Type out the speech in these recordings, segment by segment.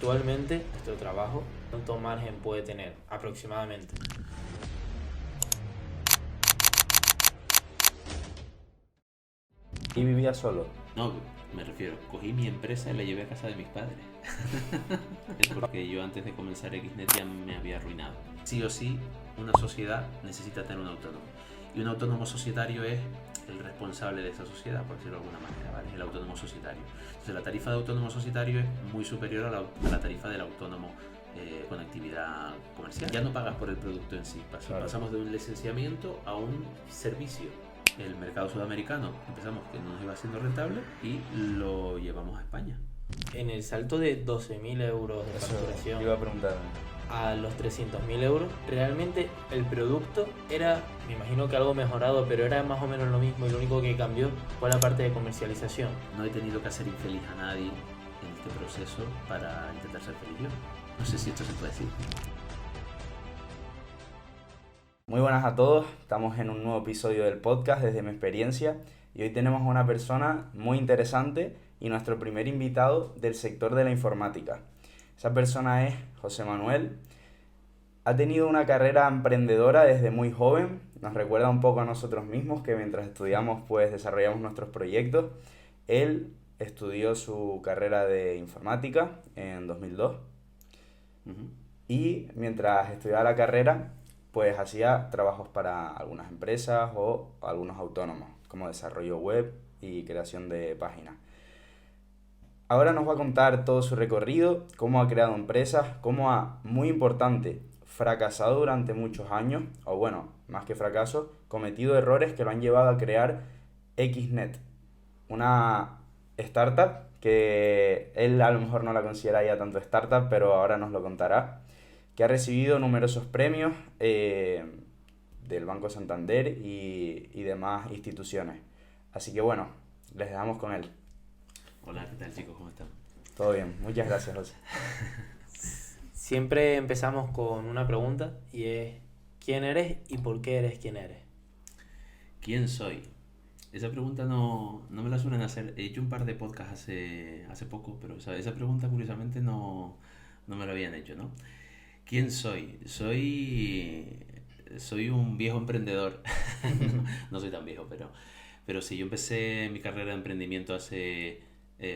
actualmente nuestro trabajo, ¿cuánto margen puede tener aproximadamente? ¿Y vivía solo? No, me refiero, cogí mi empresa y la llevé a casa de mis padres. Es porque yo antes de comenzar Xnet ya me había arruinado. Sí o sí, una sociedad necesita tener un autónomo. Y un autónomo societario es el responsable de esa sociedad, por decirlo de alguna manera, ¿vale? Es el autónomo societario. Entonces la tarifa de autónomo societario es muy superior a la tarifa del autónomo con actividad comercial. Ya no pagas por el producto en sí, pasamos de un licenciamiento a un servicio. El mercado sudamericano empezamos que no nos iba siendo rentable y lo llevamos a España. En el salto de 12.000 euros de facturación Iba a preguntar. a los 300.000 euros, realmente el producto era, me imagino que algo mejorado, pero era más o menos lo mismo y lo único que cambió fue la parte de comercialización. No he tenido que hacer infeliz a nadie en este proceso para intentar ser feliz yo. No sé si esto se puede decir. Muy buenas a todos, estamos en un nuevo episodio del podcast desde mi experiencia y hoy tenemos a una persona muy interesante y nuestro primer invitado del sector de la informática. Esa persona es José Manuel. Ha tenido una carrera emprendedora desde muy joven, nos recuerda un poco a nosotros mismos que mientras estudiamos pues desarrollamos nuestros proyectos. Él estudió su carrera de informática en 2002 y mientras estudiaba la carrera pues hacía trabajos para algunas empresas o algunos autónomos, como desarrollo web y creación de páginas. Ahora nos va a contar todo su recorrido, cómo ha creado empresas, cómo ha, muy importante, fracasado durante muchos años, o bueno, más que fracaso, cometido errores que lo han llevado a crear Xnet, una startup que él a lo mejor no la considera ya tanto startup, pero ahora nos lo contará, que ha recibido numerosos premios del Banco Santander y demás instituciones. Así que bueno, les dejamos con él. Hola, ¿qué tal chicos? ¿Cómo están? Todo bien, muchas gracias, José. Siempre empezamos con una pregunta y es ¿quién eres y por qué eres quien eres? ¿Quién soy? Esa pregunta no me la suelen hacer. He hecho un par de podcasts hace poco, pero esa pregunta curiosamente no me la habían hecho, ¿no? ¿Quién soy? Soy un viejo emprendedor. No soy tan viejo, pero sí, yo empecé mi carrera de emprendimiento hace,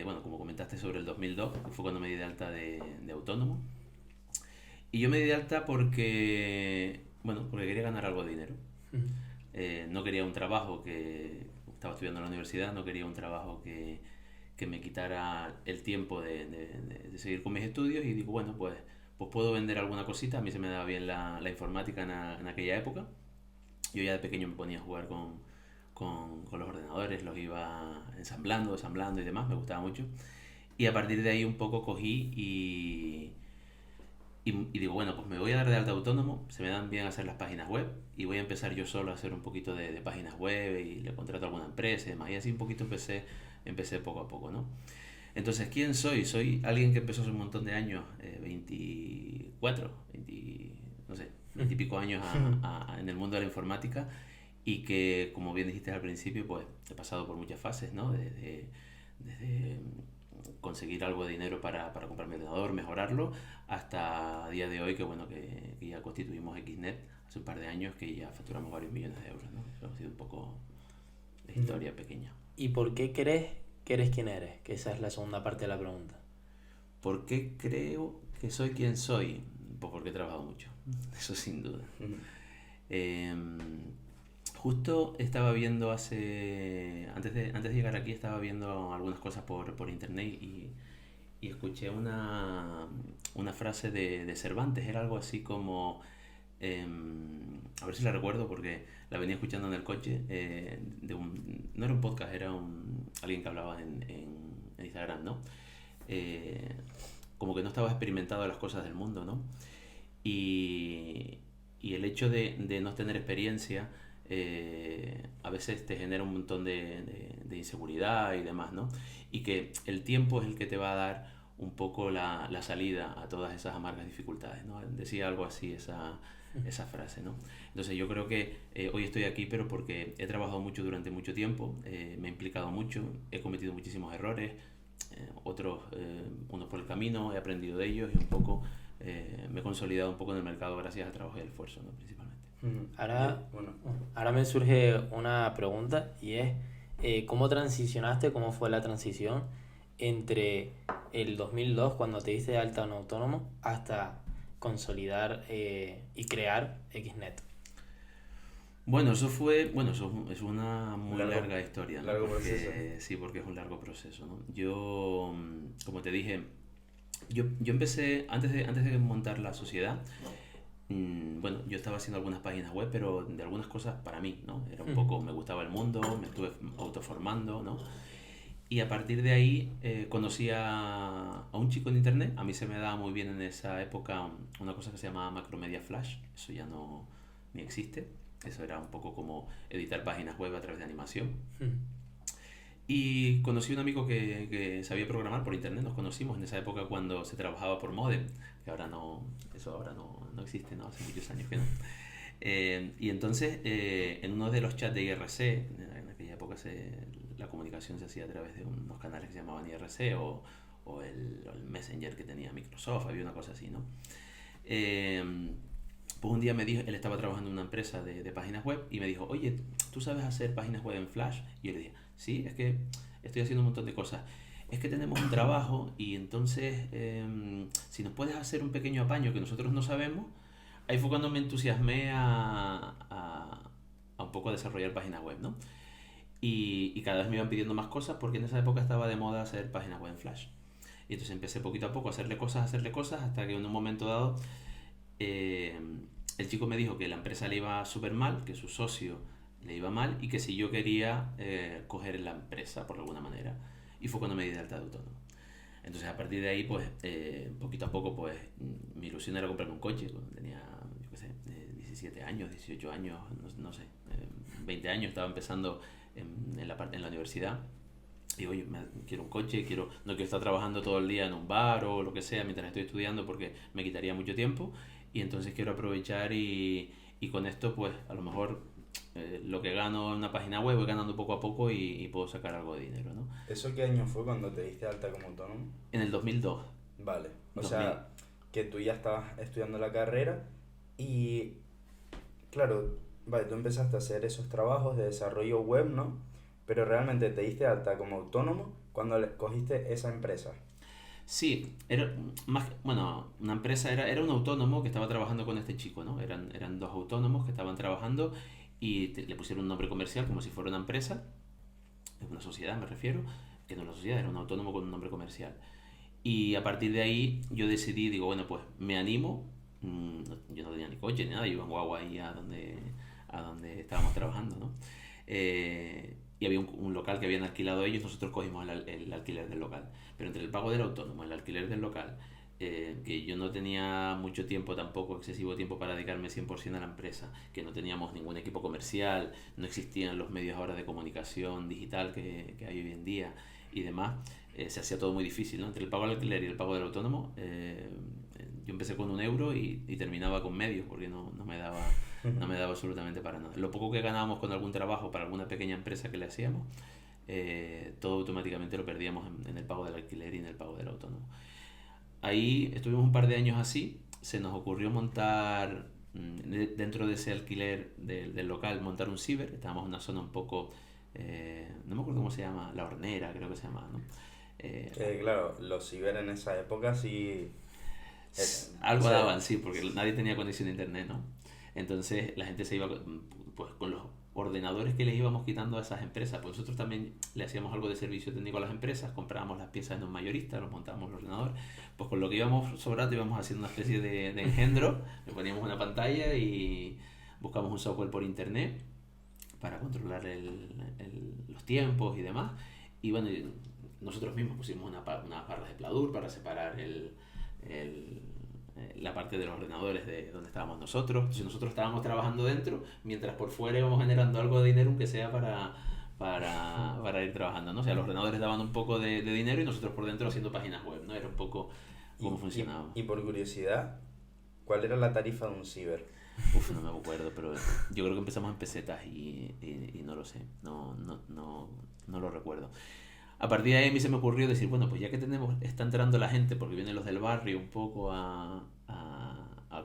bueno, como comentaste, sobre el 2002, que fue cuando me di de alta de autónomo. Y yo me di de alta porque quería ganar algo de dinero. No quería un trabajo que estaba estudiando en la universidad, no quería un trabajo que me quitara el tiempo de seguir con mis estudios y digo, bueno, pues puedo vender alguna cosita. A mí se me daba bien la informática en aquella época. Yo ya de pequeño me ponía a jugar con los ordenadores, los iba ensamblando y demás, me gustaba mucho. Y a partir de ahí un poco cogí y digo, bueno, pues me voy a dar de alta autónomo, se me dan bien hacer las páginas web y voy a empezar yo solo a hacer un poquito de páginas web y le contrato a alguna empresa y demás. Y así un poquito empecé poco a poco, ¿no? Entonces, ¿quién soy? Soy alguien que empezó hace un montón de años, 24, 20, no sé, 20 y pico años en el mundo de la informática y que, como bien dijiste al principio, pues he pasado por muchas fases, ¿no? Desde conseguir algo de dinero para comprar mi ordenador, mejorarlo, hasta día de hoy que bueno que ya constituimos Xnet hace un par de años, que ya facturamos varios millones de euros, ¿no? Eso ha sido un poco de historia pequeña. ¿Y por qué crees que eres quien eres? Que esa es la segunda parte de la pregunta. ¿Por qué creo que soy quien soy? Pues porque he trabajado mucho, eso sin duda. Justo estaba viendo antes de llegar aquí, estaba viendo algunas cosas por internet y escuché una frase de Cervantes. Era algo así como, a ver si la recuerdo porque la venía escuchando en el coche, no era un podcast, era alguien que hablaba en Instagram, ¿no? Como que no estaba experimentado las cosas del mundo, ¿no? Y el hecho de no tener experiencia a veces te genera un montón de inseguridad y demás, ¿no? Y que el tiempo es el que te va a dar un poco la salida a todas esas amargas dificultades, ¿no? Decía algo así esa frase, ¿no? Entonces yo creo que hoy estoy aquí, pero porque he trabajado mucho durante mucho tiempo, me he implicado mucho, he cometido muchísimos errores, unos por el camino, he aprendido de ellos y un poco me he consolidado un poco en el mercado gracias al trabajo y al esfuerzo, ¿no? Principalmente. Ahora me surge una pregunta y es ¿cómo transicionaste, cómo fue la transición entre el 2002 cuando te diste de alta en autónomo hasta consolidar y crear XNet? Bueno, eso es una muy larga historia, ¿no? Largo proceso. Sí, porque es un largo proceso, ¿no? Yo, como te dije, yo empecé, antes de montar la sociedad, bueno, yo estaba haciendo algunas páginas web, pero de algunas cosas para mí, ¿no? Era un poco, me gustaba el mundo, me estuve autoformando, ¿no? Y a partir de ahí conocí a un chico en internet. A mí se me daba muy bien en esa época una cosa que se llamaba Macromedia Flash. Eso ya no ni existe. Eso era un poco como editar páginas web a través de animación. Y conocí a un amigo que sabía programar por internet. Nos conocimos en esa época cuando se trabajaba por modem, que ahora no, eso ahora no existe, ¿no? Hace muchos años que no. Y entonces en uno de los chats de IRC, en aquella época la comunicación se hacía a través de unos canales que se llamaban IRC o el Messenger que tenía Microsoft, había una cosa así, ¿no? Pues un día me dijo, él estaba trabajando en una empresa de páginas web y me dijo, oye, ¿tú sabes hacer páginas web en Flash? Y yo le dije, sí, es que estoy haciendo un montón de cosas. Es que tenemos un trabajo y entonces si nos puedes hacer un pequeño apaño que nosotros no sabemos. Ahí fue cuando me entusiasmé a un poco a desarrollar páginas web, ¿no? Y cada vez me iban pidiendo más cosas porque en esa época estaba de moda hacer páginas web en Flash. Y entonces empecé poquito a poco a hacerle cosas, hasta que en un momento dado el chico me dijo que la empresa le iba súper mal, que su socio le iba mal y que si yo quería coger la empresa por alguna manera. Y fue cuando me di de alta de autónomo. Entonces a partir de ahí, pues poquito a poco, pues mi ilusión era comprarme un coche. Cuando tenía, yo qué sé, 17 años, 18 años, no sé, 20 años, estaba empezando en la universidad. Y oye, quiero un coche, no quiero estar trabajando todo el día en un bar o lo que sea mientras estoy estudiando porque me quitaría mucho tiempo. Y entonces quiero aprovechar y con esto, pues a lo mejor lo que gano en una página web voy ganando poco a poco y puedo sacar algo de dinero, ¿no? ¿Eso qué año fue cuando te diste alta como autónomo? En el 2002. Vale, o 2000. sea, que tú ya estabas estudiando la carrera y, claro, vale, tú empezaste a hacer esos trabajos de desarrollo web, ¿no? Pero realmente te diste alta como autónomo cuando cogiste esa empresa. Sí, era más, bueno, una empresa, era un autónomo que estaba trabajando con este chico, ¿no? Eran dos autónomos que estaban trabajando y le pusieron un nombre comercial como si fuera una empresa, una sociedad me refiero, que no era una sociedad, era un autónomo con un nombre comercial. Y a partir de ahí yo decidí, digo, bueno, pues me animo, yo no tenía ni coche ni nada, yo iba en guagua ahí a donde estábamos trabajando, ¿no? Y había un local que habían alquilado ellos, nosotros cogimos el alquiler del local. Pero entre el pago del autónomo, el alquiler del local, que yo no tenía mucho tiempo tampoco, excesivo tiempo para dedicarme 100% a la empresa, que no teníamos ningún equipo comercial, no existían los medios ahora de comunicación digital que hay hoy en día y demás, se hacía todo muy difícil, ¿no? Entre el pago del alquiler y el pago del autónomo, yo empecé con 1 euro y terminaba con medio, porque no me daba absolutamente para nada. Lo poco que ganábamos con algún trabajo para alguna pequeña empresa que le hacíamos, todo automáticamente lo perdíamos en el pago del alquiler y en el pago del autónomo. Ahí estuvimos un par de años así, se nos ocurrió montar, dentro de ese alquiler del local, montar un ciber. Estábamos en una zona un poco, no me acuerdo cómo se llama, La Hornera creo que se llama, ¿no? Claro, los ciber en esa época sí... algo daban, sí, porque nadie tenía conexión a internet, ¿no? Entonces la gente se iba pues con los ordenadores que les íbamos quitando a esas empresas, pues nosotros también le hacíamos algo de servicio técnico a las empresas, comprábamos las piezas en un mayorista, los montábamos en el ordenador, pues con lo que íbamos sobrando íbamos haciendo una especie de engendro, le poníamos una pantalla y buscamos un software por internet para controlar los tiempos y demás, y bueno, nosotros mismos pusimos unas barras de pladur para separar la parte de los ordenadores de donde estábamos nosotros. Entonces nosotros estábamos trabajando dentro, mientras por fuera íbamos generando algo de dinero, aunque sea para ir trabajando, ¿no? O sea, los ordenadores daban un poco de dinero y nosotros por dentro haciendo páginas web, ¿no? Era un poco cómo funcionaba. Y por curiosidad, ¿cuál era la tarifa de un ciber? Uf, no me acuerdo, pero yo creo que empezamos en pesetas y no lo sé, no lo recuerdo. a partir de ahí a mí se me ocurrió decir, bueno, pues ya que está entrando la gente, porque vienen los del barrio un poco a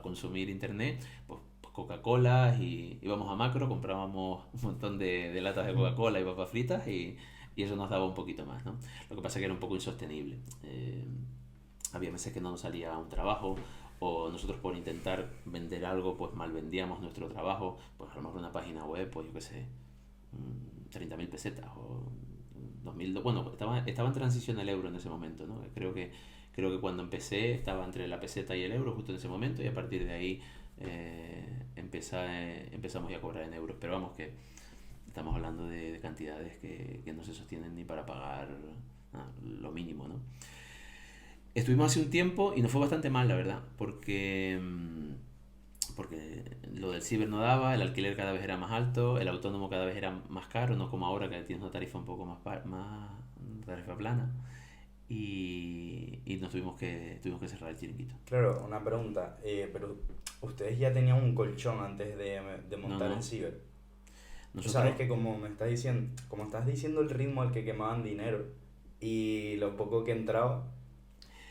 consumir internet, pues Coca-Cola y íbamos a Macro, comprábamos un montón de latas de Coca-Cola y papas fritas y eso nos daba un poquito más, ¿no? Lo que pasa es que era un poco insostenible. Había veces que no nos salía un trabajo o nosotros por intentar vender algo pues mal vendíamos nuestro trabajo, pues a lo mejor una página web, pues yo qué sé, 30.000 pesetas o 2.000, bueno, estaba en transición al euro en ese momento, ¿no? Creo que cuando empecé estaba entre la peseta y el euro justo en ese momento y a partir de ahí empezamos ya a cobrar en euros, pero vamos que estamos hablando de cantidades que no se sostienen ni para pagar lo mínimo, ¿no? Estuvimos hace un tiempo y nos fue bastante mal, la verdad, porque lo del ciber no daba, el alquiler cada vez era más alto, el autónomo cada vez era más caro, no como ahora que tienes una tarifa un poco más tarifa plana, y nos tuvimos que cerrar el chiringuito. Claro, una pregunta, pero ustedes ya tenían un colchón antes de montar No. el ciber. Nosotros, Sabes que como estás diciendo el ritmo al que quemaban dinero y lo poco que entraba,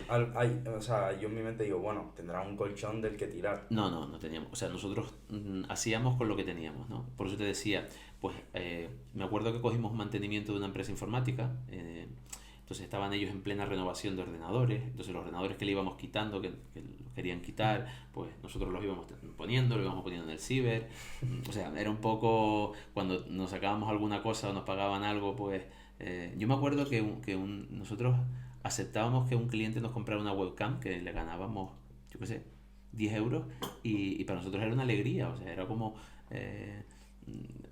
o sea, yo en mi mente digo, bueno, tendrán un colchón del que tirar. no teníamos, o sea, nosotros hacíamos con lo que teníamos, ¿no? Por eso te decía, pues me acuerdo que cogimos mantenimiento de una empresa informática, entonces estaban ellos en plena renovación de ordenadores, entonces los ordenadores que le íbamos quitando, que los querían quitar, pues nosotros los íbamos poniendo, los íbamos poniendo en el ciber, o sea, era un poco, cuando nos sacábamos alguna cosa o nos pagaban algo, pues yo me acuerdo que nosotros aceptábamos que un cliente nos comprara una webcam que le ganábamos, yo qué sé, 10 euros y para nosotros era una alegría, o sea, era como...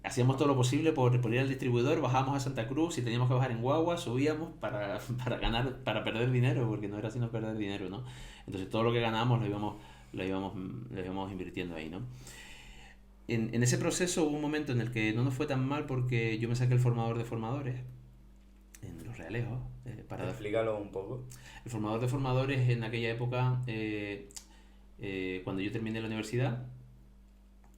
hacíamos todo lo posible por ir al distribuidor, bajábamos a Santa Cruz, si teníamos que bajar en guagua, subíamos para perder dinero, porque no era sino perder dinero, ¿no? Entonces todo lo que ganábamos lo íbamos invirtiendo ahí, ¿no? En ese proceso hubo un momento en el que no nos fue tan mal porque yo me saqué el formador de formadores en Los Realejos. Explícalo un poco. El formador de formadores en aquella época, cuando yo terminé la universidad,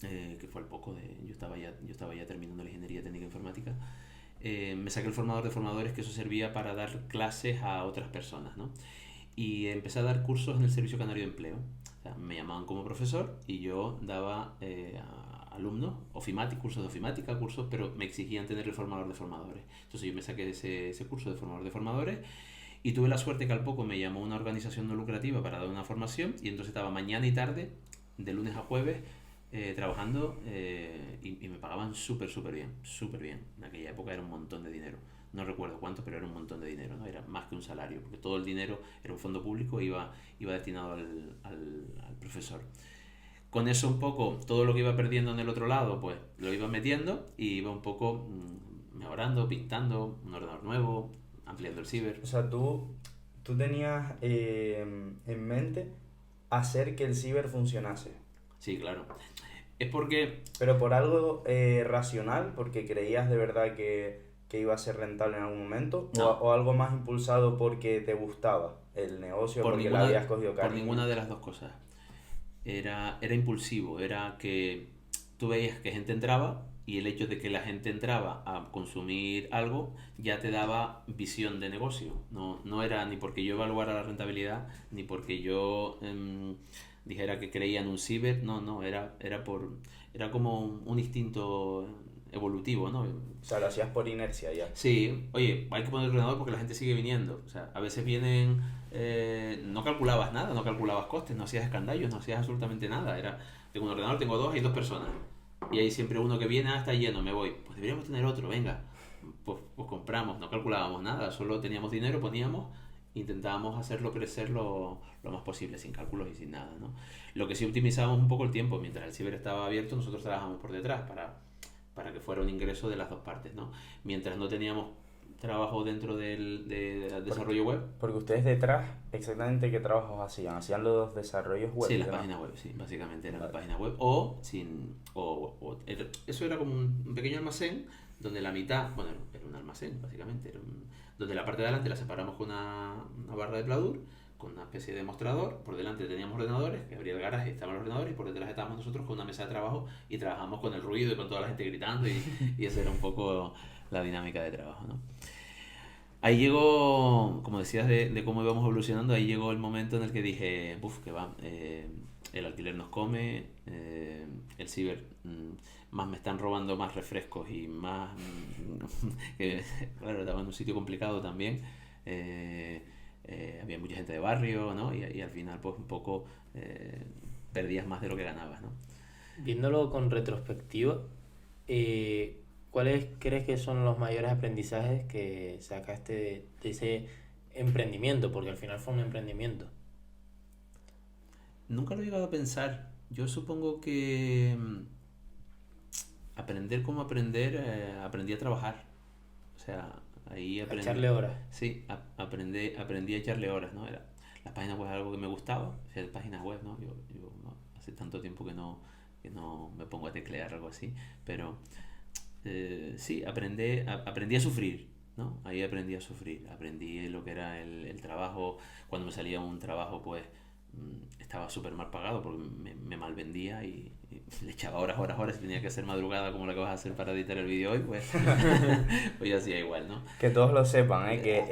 que fue al poco yo estaba ya terminando la ingeniería técnica informática, me saqué el formador de formadores, que eso servía para dar clases a otras personas, ¿no? Y empecé a dar cursos en el Servicio Canario de Empleo. O sea, me llamaban como profesor y yo daba a alumnos cursos de ofimática, pero me exigían tener el formador de formadores. Entonces yo me saqué ese curso de formador de formadores y tuve la suerte que al poco me llamó una organización no lucrativa para dar una formación y entonces estaba mañana y tarde, de lunes a jueves, trabajando y me pagaban súper bien. En aquella época era un montón de dinero. No recuerdo cuánto, pero era un montón de dinero, ¿no? Era más que un salario, porque todo el dinero era un fondo público y iba destinado al profesor. Con eso un poco, todo lo que iba perdiendo en el otro lado, pues lo iba metiendo y iba un poco mejorando, pintando, un ordenador nuevo, ampliando el ciber. O sea, tú tenías en mente hacer que el ciber funcionase. Sí, claro. Es porque... Pero por algo racional, porque creías de verdad que iba a ser rentable en algún momento, No. o algo más impulsado porque te gustaba el negocio, porque le habías cogido cariño. Por ninguna de las dos cosas. Era impulsivo, era que tú veías que gente entraba y el hecho de que la gente entraba a consumir algo ya te daba visión de negocio. No era ni porque yo evaluara la rentabilidad, ni porque yo dijera que creía en un ciber, era como un instinto evolutivo, ¿no? O sea, lo hacías por inercia ya. Sí, oye, hay que poner el ordenador porque la gente sigue viniendo. O sea, a veces vienen, no calculabas nada, no calculabas costes, no hacías escandallos, no hacías absolutamente nada. Tengo un ordenador, tengo dos, hay dos personas. Y hay siempre uno que viene, está lleno, me voy. Pues deberíamos tener otro, venga. Pues compramos, no calculábamos nada, solo teníamos dinero, poníamos, intentábamos hacerlo crecer lo más posible, sin cálculos y sin nada, ¿no? Lo que sí optimizábamos un poco el tiempo, mientras el ciber estaba abierto, nosotros trabajamos por detrás para que fuera un ingreso de las dos partes, ¿no? Mientras no teníamos trabajo dentro del desarrollo web. Porque ustedes detrás, exactamente qué trabajos hacían. ¿Hacían los desarrollos web? Sí, las páginas web, sí, básicamente eran las páginas web. Eso era como un pequeño almacén donde la mitad, bueno, era un almacén, básicamente, donde la parte de adelante la separamos con una barra de pladur, con una especie de mostrador. Por delante teníamos ordenadores, que abría el garaje, estaban los ordenadores, y por detrás estábamos nosotros con una mesa de trabajo y trabajamos con el ruido y con toda la gente gritando y esa era un poco la dinámica de trabajo, ¿no? Ahí llegó, como decías de cómo íbamos evolucionando, ahí llegó el momento en el que dije, buf, que va, el alquiler nos come, el ciber, más me están robando más refrescos y más, que, claro, estaba en un sitio complicado también, eh, había mucha gente de barrio, ¿no? Y al final, pues un poco perdías más de lo que ganabas, ¿no? Viéndolo con retrospectiva, ¿cuáles crees que son los mayores aprendizajes que sacaste de ese emprendimiento? Porque al final fue un emprendimiento. Nunca lo he llegado a pensar. Yo supongo que aprender cómo aprender, aprendí a trabajar. O sea, ahí A aprendí. echarle horas. Sí, aprendí a echarle horas, ¿no? Las páginas web es algo que me gustaba, hacer páginas web, ¿no? Yo no, hace tanto tiempo que no me pongo a teclear algo así, pero sí, aprendí a sufrir, ¿no? Ahí aprendí a sufrir, aprendí lo que era el trabajo. Cuando me salía un trabajo, pues estaba súper mal pagado porque me mal vendía y le echaba horas, y tenía que hacer madrugada como la que vas a hacer para editar el vídeo hoy, pues, pues yo hacía igual, ¿no? Que todos lo sepan, que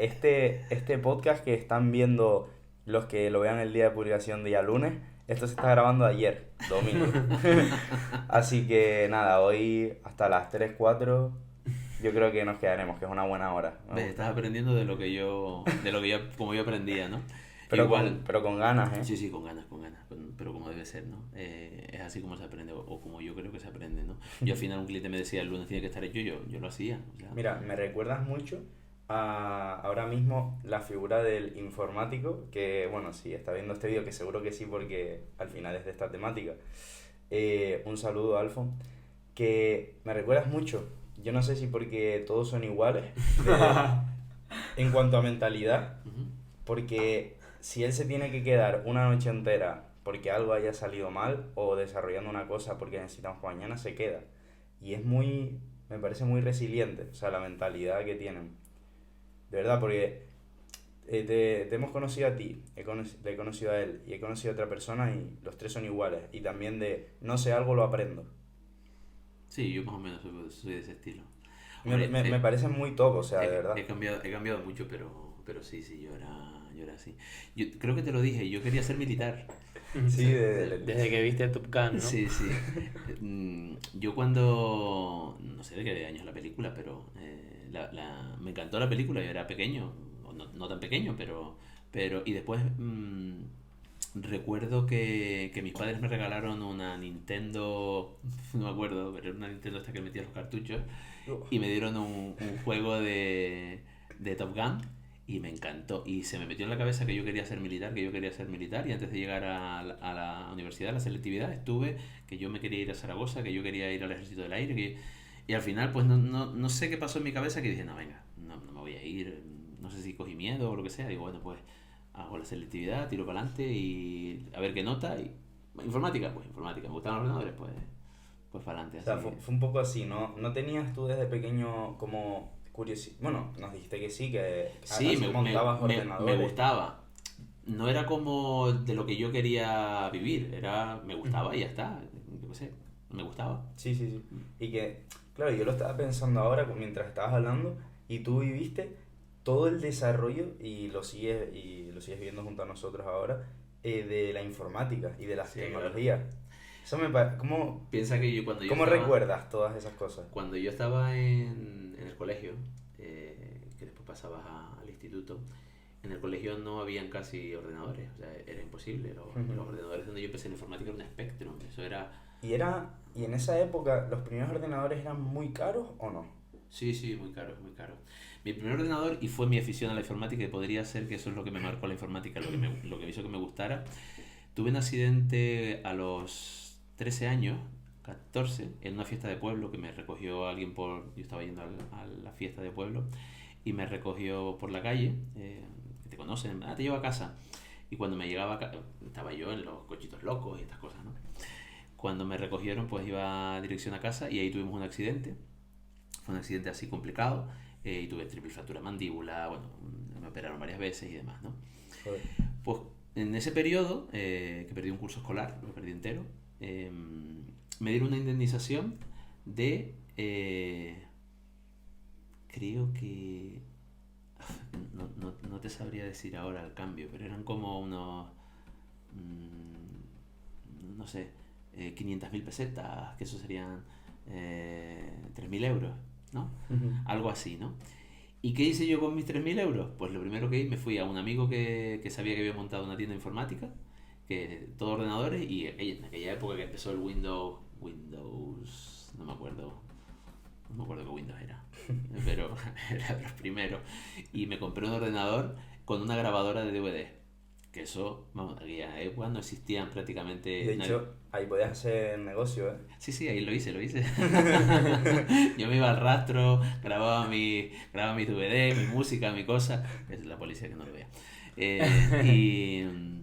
este podcast que están viendo los que lo vean el día de publicación día lunes, esto se está grabando ayer, domingo. Así que nada, hoy hasta las 3 4 yo creo que nos quedaremos, que es una buena hora. ¿Ves? Estás aprendiendo de lo que yo, como yo aprendía, ¿no? Pero Igual, pero con ganas, ¿eh? sí, sí, con ganas, pero como debe ser, ¿no? Es así como se aprende, o como yo creo que se aprende, ¿no? Yo al final un cliente me decía, el lunes tiene que estar hecho, yo lo hacía, o sea, Mira, me recuerdas mucho a ahora mismo la figura del informático, que bueno, si está viendo este vídeo, que seguro que sí, porque al final es de esta temática. Un saludo, Alfon, que me recuerdas mucho. Yo no sé si porque todos son iguales en cuanto a mentalidad, ujú. porque si él se tiene que quedar una noche entera porque algo haya salido mal o desarrollando una cosa porque necesitamos para mañana, se queda. Y es muy, me parece muy resiliente, o sea, la mentalidad que tienen. De verdad, porque te hemos conocido a ti, le he conocido a él y he conocido a otra persona y los tres son iguales. Y también de no sé algo, lo aprendo. Sí, yo más o menos soy de ese estilo. Me, Hombre, me, me parece muy top, o sea, de verdad. he cambiado mucho, pero sí, yo era así. Yo creo que te lo dije, yo quería ser militar. Sí, Desde que viste Top Gun, ¿no? Sí, sí. Yo cuando, no sé de qué año es la película, pero me encantó la película, yo era pequeño, o no tan pequeño, y después recuerdo que mis padres me regalaron una Nintendo, no me acuerdo, pero era una Nintendo esta que metía los cartuchos, y me dieron un juego de Top Gun y me encantó. Y se me metió en la cabeza que yo quería ser militar, y antes de llegar a la universidad, a la selectividad, que yo me quería ir a Zaragoza, que yo quería ir al Ejército del Aire, y al final pues no sé qué pasó en mi cabeza que dije, no, venga, no me voy a ir, no sé si cogí miedo o lo que sea, digo, bueno, pues hago la selectividad, tiro para adelante y a ver qué nota, y informática, me gustaban los ordenadores, pues para adelante. O sea, fue un poco así, ¿no? ¿No tenías tú desde pequeño como curiosidad? Bueno, nos dijiste que sí, que Sí, así montabas me ordenadores. gustaba. No era como de lo que yo quería vivir, me gustaba y ya está. Yo qué sé, me gustaba. Sí, sí, sí. Y que, claro, yo lo estaba pensando ahora mientras estabas hablando y tú viviste todo el desarrollo y lo sigues viendo junto a nosotros ahora de la informática y de las Sí, tecnologías. Eso me parece... ¿Cómo, Piensa que cómo recuerdas todas esas cosas? cuando yo estaba en el colegio, que después pasabas al instituto, en el colegio no habían casi ordenadores, o sea, era imposible. Los ordenadores donde yo empecé en informática era un Spectrum, eso era... Y en esa época, ¿los primeros ordenadores eran muy caros o no? Sí, sí, muy caro, muy caro. Mi primer ordenador, y fue mi afición a la informática, y podría ser que eso es lo que me marcó la informática, lo que me hizo que me gustara. Tuve un accidente a los 13 años, 14, en una fiesta de pueblo que me recogió alguien yo estaba yendo a la fiesta de pueblo, y me recogió por la calle, que te conocen, te llevo a casa. Y cuando me llegaba, estaba yo en los cochitos locos y estas cosas, ¿no? Cuando me recogieron, pues iba a dirección a casa y ahí tuvimos un accidente. Fue un accidente así complicado, y tuve triple fractura de mandíbula, bueno, me operaron varias veces y demás, ¿no? Joder. Pues en ese periodo, que perdí un curso escolar, lo perdí entero, me dieron una indemnización de, creo que, No te sabría decir ahora el cambio, pero eran como unos, no sé, 500.000 pesetas, que eso serían 3.000 euros, ¿no? Algo así, ¿no? ¿Y qué hice yo con mis 3.000 euros? Pues lo primero que hice, me fui a un amigo que sabía que había montado una tienda informática, que todos ordenadores, y en aquella época que empezó el Windows, no me acuerdo qué Windows era, pero era de los primeros, y me compré un ordenador con una grabadora de DVD, que eso, vamos, en aquella época no existían prácticamente... De hecho, ahí podías hacer negocio, ¿eh? Sí, ahí lo hice. Yo me iba al rastro, grababa mis DVD, mi música, mi cosa. Es la policía que no lo vea.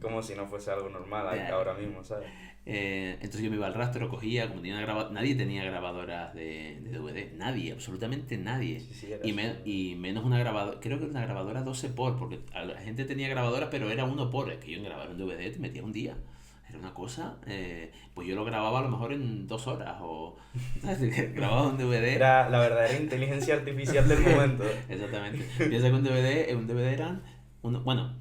Como si no fuese algo normal ahora mismo, ¿sabes? Entonces yo me iba al rastro, cogía, como tenía nadie tenía grabadoras de DVD, nadie, absolutamente nadie. Sí, y menos una grabadora, creo que una grabadora 12 por, porque la gente tenía grabadoras, pero era 1 por, es que yo en grabar un DVD te metía un día. Era una cosa, pues yo lo grababa a lo mejor en 2 horas, o grababa un DVD. Era la verdadera inteligencia artificial del momento. Exactamente. Piensa que un DVD eran, bueno,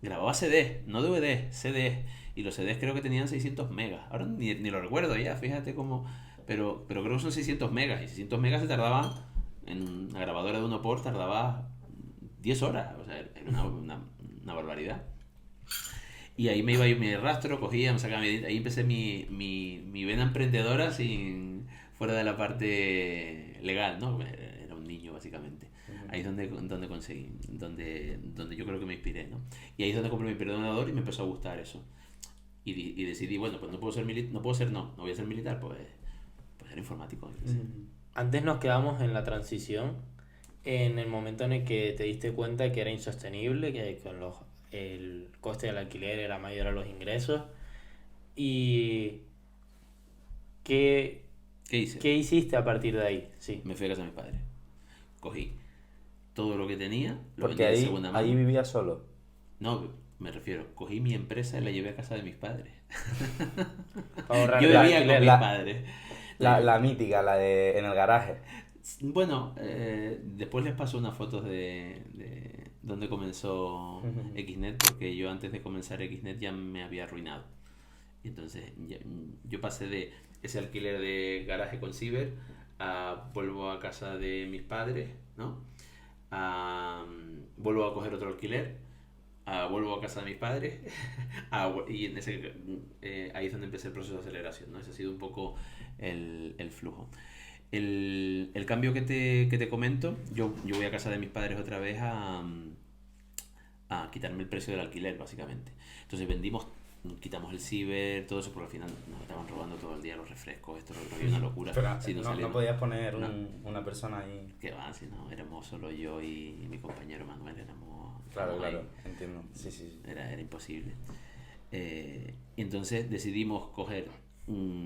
grababa CD, no DVD, CD, y los CDs creo que tenían 600 megas. Ahora ni lo recuerdo ya, fíjate cómo, pero creo que son 600 megas, y 600 megas se tardaban, en una grabadora de 1 por tardaba 10 horas, o sea, era una barbaridad. Y ahí me iba yo mi rastro, cogía, me sacaba ahí empecé mi vena emprendedora fuera de la parte legal, ¿no? Era un niño básicamente. Ahí es donde conseguí, donde yo creo que me inspiré, ¿no? Y ahí es donde compré mi primer ordenador y me empezó a gustar eso. Y decidí, bueno, pues no voy a ser militar, pues ser informático. Antes nos quedamos en la transición, en el momento en el que te diste cuenta que era insostenible, que con el coste del alquiler era mayor a los ingresos. ¿Y qué hice? ¿Qué hiciste a partir de ahí? Sí. Me fui a casa de mis padres. Cogí todo lo que tenía, lo Porque vendí de segunda mano. ahí vivía solo. No, me refiero, cogí mi empresa y la llevé a casa de mis padres. Ahorrar Yo el vivía alquiler. con mis padres. La mítica, la de en el garaje. Bueno, después les paso unas fotos de donde comenzó Xnet, porque yo antes de comenzar Xnet ya me había arruinado. Y entonces yo pasé de ese alquiler de garaje con ciber a vuelvo a casa de mis padres, ¿no? Vuelvo a coger otro alquiler, vuelvo a casa de mis padres y ahí es donde empecé el proceso de aceleración, ¿no? Ese ha sido un poco el flujo. El cambio que te comento, yo voy a casa de mis padres otra vez a quitarme el precio del alquiler, básicamente. Entonces quitamos el ciber, todo eso, porque al final nos estaban robando todo el día los refrescos, esto había una locura. Pero Sí, no podías poner una persona ahí. Que va, si no, éramos solo yo y mi compañero Manuel, Claro, ahí. entiendo. Sí. Era imposible. Entonces decidimos coger,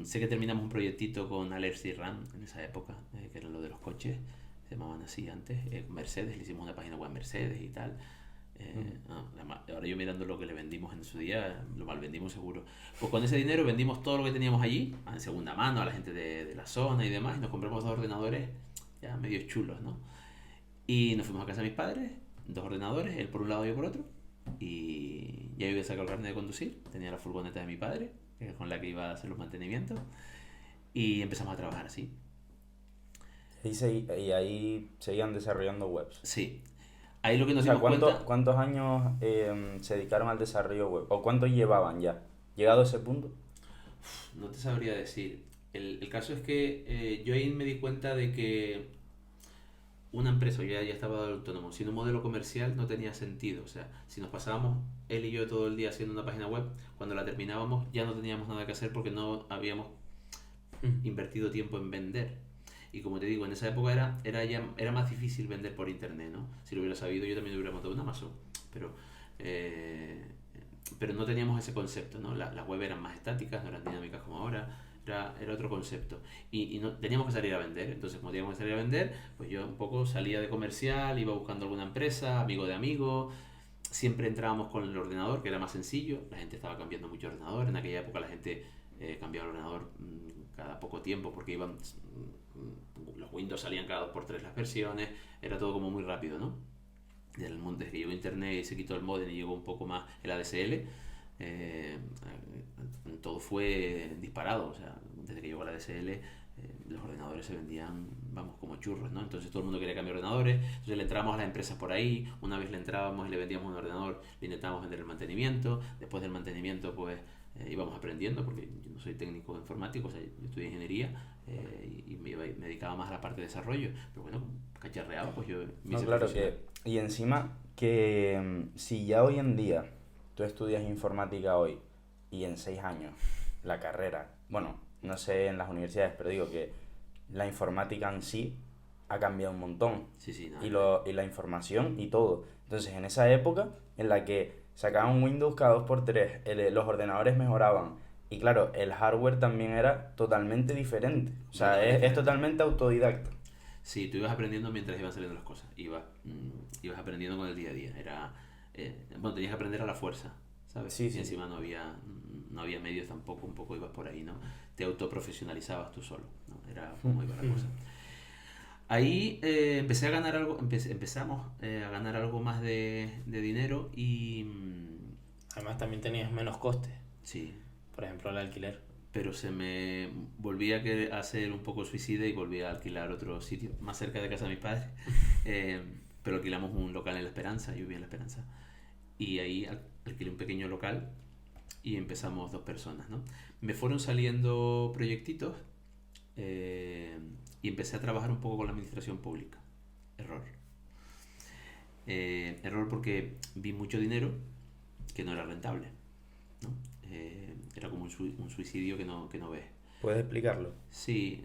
sé que terminamos un proyectito con Alerts y RAM en esa época, que era lo de los coches, se llamaban así antes, Mercedes, le hicimos una página web Mercedes y tal. Ahora yo mirando lo que le vendimos en su día, lo mal vendimos seguro. Pues con ese dinero vendimos todo lo que teníamos allí, en segunda mano, a la gente de la zona y demás, y nos compramos 2 ordenadores ya medio chulos, ¿no? Y nos fuimos a casa de mis padres, 2 ordenadores, él por un lado y yo por otro, y ya yo había sacado el carnet de conducir, tenía la furgoneta de mi padre, con la que iba a hacer los mantenimientos, y empezamos a trabajar así. Y ahí seguían desarrollando webs. Sí. Ahí lo que nos dimos cuenta... ¿Cuántos años se dedicaron al desarrollo web? ¿O cuántos llevaban ya? ¿Llegado a ese punto? No te sabría decir. El caso es que yo ahí me di cuenta de que una empresa, yo ya estaba autónomo, sin un modelo comercial no tenía sentido. O sea, si nos pasábamos él y yo todo el día haciendo una página web, cuando la terminábamos ya no teníamos nada que hacer porque no habíamos invertido tiempo en vender. Y como te digo, en esa época era más difícil vender por internet, ¿no? Si lo hubiera sabido, yo también hubiera montado un Amazon. Pero no teníamos ese concepto, ¿no? Las web eran más estáticas, no eran dinámicas como ahora. Era otro concepto. Y no, teníamos que salir a vender. Entonces, como teníamos que salir a vender, pues yo un poco salía de comercial, iba buscando alguna empresa, amigo de amigo. Siempre entrábamos con el ordenador, que era más sencillo. La gente estaba cambiando mucho ordenador. En aquella época la gente cambiaba el ordenador cada poco tiempo porque los Windows salían cada 2 por 3 las versiones, era todo como muy rápido, ¿no? desde que llegó Internet y se quitó el modem y llegó un poco más el ADSL, todo fue disparado. O sea, desde que llegó el ADSL, los ordenadores se vendían, vamos, como churros, ¿no? Entonces todo el mundo quería cambiar ordenadores, entonces le entrábamos a las empresas por ahí, una vez le entrábamos y le vendíamos un ordenador, le intentábamos vender el mantenimiento, después del mantenimiento pues íbamos aprendiendo, porque yo no soy técnico informático, o sea, yo estudié ingeniería y me dedicaba más a la parte de desarrollo, pero bueno, cacharreaba, pues yo me No, hice claro profesional. y encima que si ya hoy en día tú estudias informática hoy y en 6 años la carrera, bueno, no sé en las universidades, pero digo que la informática en sí ha cambiado un montón. Sí, sí, nada Y, que ver. y la información y todo. Entonces, en esa época en la que sacaban Windows cada 2x3, los ordenadores mejoraban. Y claro, el hardware también era totalmente diferente. O sea, Completamente es diferente. totalmente autodidacta. Sí, tú ibas aprendiendo mientras iban saliendo las cosas. Ibas aprendiendo con el día a día. Bueno, tenías que aprender a la fuerza, ¿sabes? Sí, Y sí. encima no había medios tampoco, un poco ibas por ahí, ¿no? Te autoprofesionalizabas tú solo, ¿no? Era como iba la cosa. Ahí empecé a ganar algo, empezamos a ganar algo más de dinero y Además también tenías menos costes, sí, por ejemplo el alquiler. pero se me volví a ser un poco suicida y volví a alquilar otro sitio más cerca de casa de mis padres. Eh, pero alquilamos un local en La Esperanza, yo vivía en La Esperanza. Y ahí alquilé un pequeño local y empezamos 2 personas, ¿no? Me fueron saliendo proyectitos eh, y empecé a trabajar un poco con la administración pública. Error. Error porque vi mucho dinero que no era rentable, ¿no? Era como un suicidio que no ves. ¿Puedes explicarlo? Sí,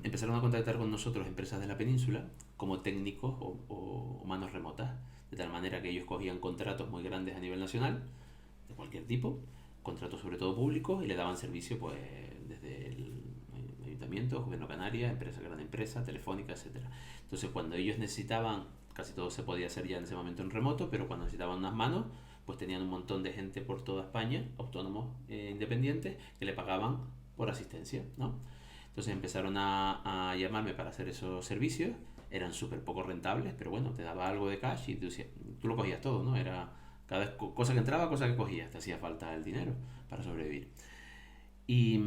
empezaron a contactar con nosotros empresas de la península como técnicos o manos remotas, de tal manera que ellos cogían contratos muy grandes a nivel nacional, de cualquier tipo, contratos sobre todo públicos, y le daban servicio pues desde el ayuntamiento, gobierno canaria, empresa, gran empresa, telefónica, etcétera. Entonces cuando ellos necesitaban, casi todo se podía hacer ya en ese momento en remoto, pero cuando necesitaban unas manos, pues tenían un montón de gente por toda España, autónomos independientes, que le pagaban por asistencia, ¿no? Entonces empezaron a llamarme para hacer esos servicios, eran súper poco rentables, pero bueno, te daba algo de cash y tú lo cogías todo, ¿no? Era cada vez cosa que entraba, cosa que cogías, te hacía falta el dinero para sobrevivir. Y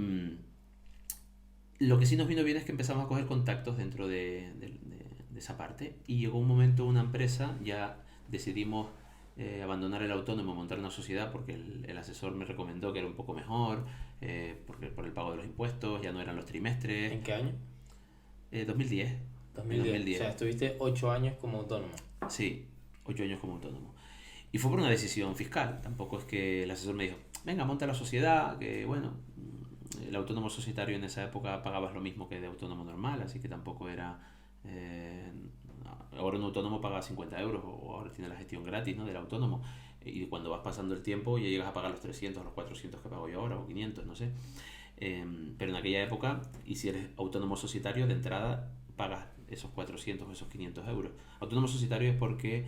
lo que sí nos vino bien es que empezamos a coger contactos dentro de esa parte y llegó un momento una empresa, ya decidimos abandonar el autónomo, montar una sociedad porque el asesor me recomendó que era un poco mejor, porque por el pago de los impuestos, ya no eran los trimestres. ¿En qué año? 2010. En 2010. O sea, estuviste 8 años como autónomo. Sí, 8 años como autónomo. Y fue por una decisión fiscal. Tampoco es que el asesor me dijo, venga, monta la sociedad, que bueno, el autónomo societario en esa época pagabas lo mismo que de autónomo normal, así que tampoco era... eh, ahora un autónomo paga 50 euros o ahora tiene la gestión gratis, ¿no? Del autónomo. Y cuando vas pasando el tiempo ya llegas a pagar los 300 o los 400 que pago yo ahora o 500, no sé. Pero en aquella época, y si eres autónomo societario, de entrada pagas esos 400 o esos 500 euros. Autónomo societario es porque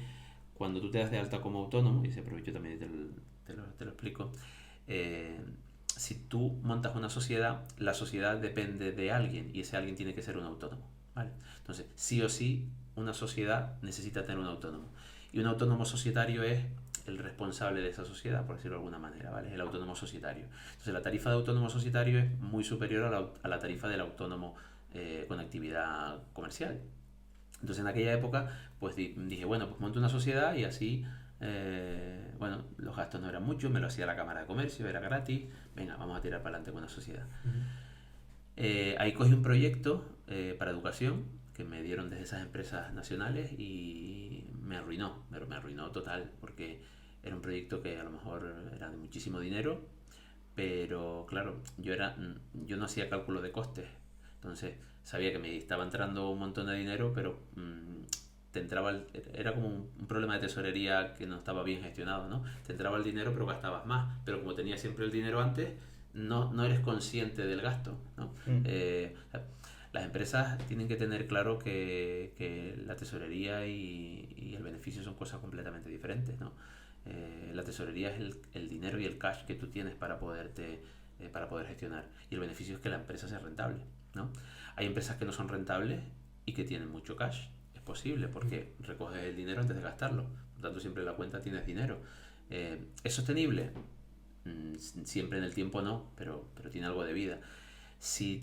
cuando tú te das de alta como autónomo, y se aprovecho también y te lo explico, eh, si tú montas una sociedad, la sociedad depende de alguien y ese alguien tiene que ser un autónomo, ¿vale? Entonces, sí o sí, una sociedad necesita tener un autónomo. Y un autónomo societario es el responsable de esa sociedad, por decirlo de alguna manera, ¿vale? El autónomo societario. Entonces, la tarifa de autónomo societario es muy superior a la tarifa del autónomo con actividad comercial. Entonces, en aquella época, pues dije, bueno, pues monto una sociedad y así, bueno, los gastos no eran muchos, me lo hacía la Cámara de Comercio, era gratis, venga, vamos a tirar para adelante con una sociedad. Ahí cogí un proyecto para educación que me dieron desde esas empresas nacionales y me arruinó total, porque era un proyecto que a lo mejor era de muchísimo dinero, pero claro, yo no hacía cálculo de costes, entonces sabía que me estaba entrando un montón de dinero, pero era como un problema de tesorería que no estaba bien gestionado, ¿no? Te entraba el dinero pero gastabas más, pero como tenías siempre el dinero antes, no eres consciente del gasto, ¿no? Las empresas tienen que tener claro que la tesorería y el beneficio son cosas completamente diferentes, ¿no? La tesorería es el dinero y el cash que tú tienes para poder gestionar, y el beneficio es que la empresa sea rentable, ¿no? Hay empresas que no son rentables y que tienen mucho cash, posible, porque recoges el dinero antes de gastarlo. Por tanto, siempre en la cuenta tienes dinero. ¿Es sostenible? Siempre en el tiempo no, pero tiene algo de vida. Si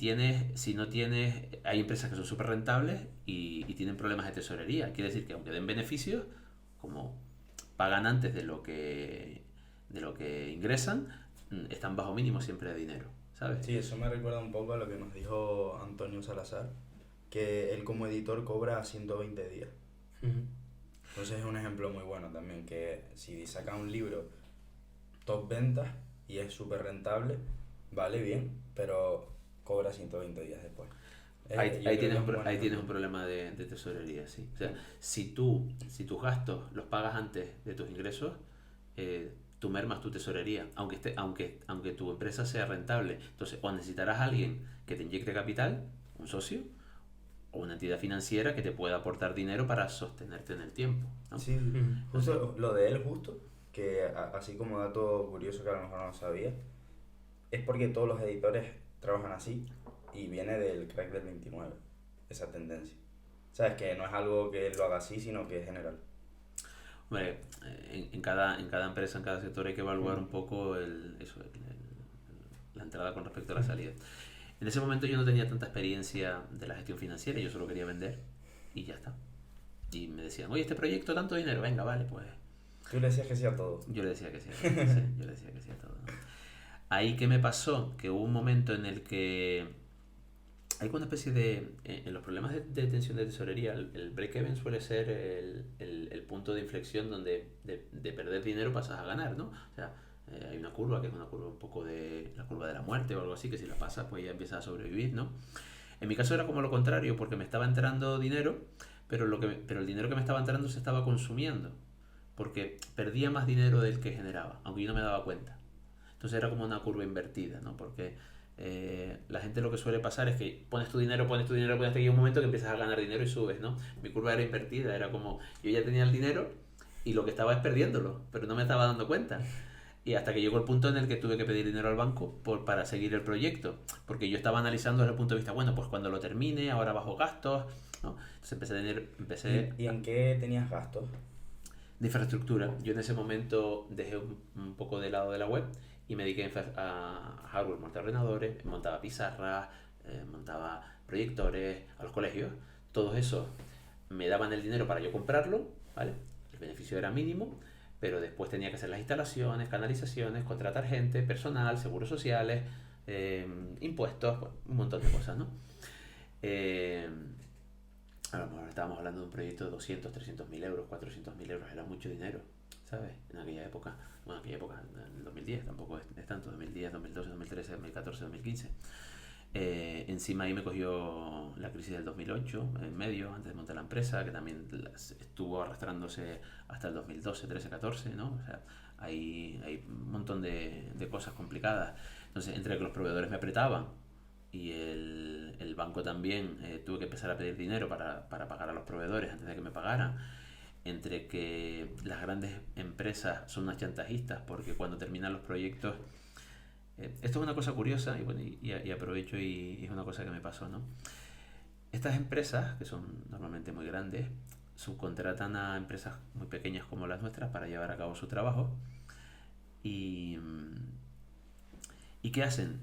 no tienes, hay empresas que son súper rentables y tienen problemas de tesorería. Quiere decir que aunque den beneficios, como pagan antes de lo que ingresan, están bajo mínimo siempre de dinero, ¿sabes? Sí, eso me recuerda un poco a lo que nos dijo Antonio Salazar, que él como editor cobra a 120 días. Entonces es un ejemplo muy bueno también, que si saca un libro top ventas y es súper rentable, vale bien, pero cobra 120 días después. Ahí tienes un problema de tesorería, sí. O sea, si tus gastos los pagas antes de tus ingresos, tú mermas tu tesorería, aunque tu empresa sea rentable. Entonces, o necesitarás a alguien que te inyecte capital, un socio, o una entidad financiera que te pueda aportar dinero para sostenerte en el tiempo, ¿no? Sí, justo lo de él justo, que así como dato curioso que a lo mejor no sabía, es porque todos los editores trabajan así y viene del crack del 29, esa tendencia. Sabes que no es algo que él lo haga así, sino que es general. Hombre, en cada empresa, en cada sector hay que evaluar un poco la entrada con respecto a la salida. En ese momento yo no tenía tanta experiencia de la gestión financiera, yo solo quería vender y ya está. Y me decían, oye, este proyecto, tanto dinero, venga, vale, pues... Tú le decías que sí a todo. Yo le decía que sí, yo le decía que sí a todo, ¿no? Ahí, ¿qué me pasó? Que hubo un momento en el que hay una especie de... En los problemas de tensión de tesorería, el break-even suele ser el punto de inflexión donde de perder dinero pasas a ganar, ¿no? O sea, hay una curva que es una curva un poco de la curva de la muerte o algo así, que si la pasas pues ya empiezas a sobrevivir, ¿no? En mi caso era como lo contrario, porque me estaba entrando dinero, pero el dinero que me estaba entrando se estaba consumiendo, porque perdía más dinero del que generaba, aunque yo no me daba cuenta. Entonces era como una curva invertida, ¿no? Porque la gente lo que suele pasar es que pones tu dinero, hasta que hay un momento que empiezas a ganar dinero y subes, ¿no? Mi curva era invertida, era como yo ya tenía el dinero y lo que estaba es perdiéndolo, pero no me estaba dando cuenta. Y hasta que llegó el punto en el que tuve que pedir dinero al banco para seguir el proyecto, porque yo estaba analizando desde el punto de vista, bueno, pues cuando lo termine, ahora bajo gastos, ¿no? Entonces ¿Y en qué tenías gastos? de infraestructura. Yo en ese momento dejé un poco de lado de la web y me dediqué a hardware, montar ordenadores, montaba pizarras, montaba proyectores a los colegios. Todo eso me daban el dinero para yo comprarlo, ¿vale? El beneficio era mínimo, pero después tenía que hacer las instalaciones, canalizaciones, contratar gente, personal, seguros sociales, impuestos, bueno, un montón de cosas, ¿no? A lo mejor estábamos hablando de un proyecto de 200, 300 mil euros, 400 mil euros, era mucho dinero, ¿sabes? En aquella época, en el 2010, tampoco es tanto, 2010, 2012, 2013, 2014, 2015. Encima ahí me cogió la crisis del 2008, en medio, antes de montar la empresa, que también estuvo arrastrándose hasta el 2012, 13, 14, ¿no? O sea, hay un montón de cosas complicadas. Entonces, entre que los proveedores me apretaban y el banco también, tuve que empezar a pedir dinero para pagar a los proveedores antes de que me pagaran, entre que las grandes empresas son unas chantajistas porque cuando terminan los proyectos, esto es una cosa curiosa y, bueno, y aprovecho y es una cosa que me pasó, ¿no? Estas empresas, que son normalmente muy grandes, subcontratan a empresas muy pequeñas como las nuestras para llevar a cabo su trabajo y ¿qué hacen?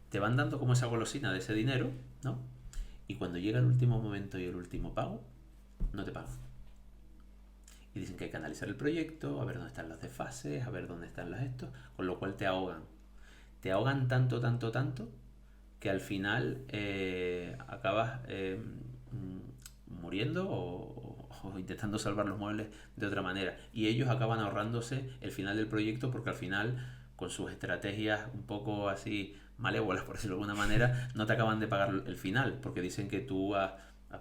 Te van dando como esa golosina de ese dinero, ¿no? Y cuando llega el último momento y el último pago, no te pagan. Y dicen que hay que analizar el proyecto, a ver dónde están las desfases, a ver dónde están las estos, con lo cual te ahogan. Te ahogan tanto, tanto, tanto, que al final acabas muriendo o intentando salvar los muebles de otra manera. Y ellos acaban ahorrándose el final del proyecto porque al final, con sus estrategias un poco así malévolas, por decirlo de alguna manera, no te acaban de pagar el final, porque dicen que tú has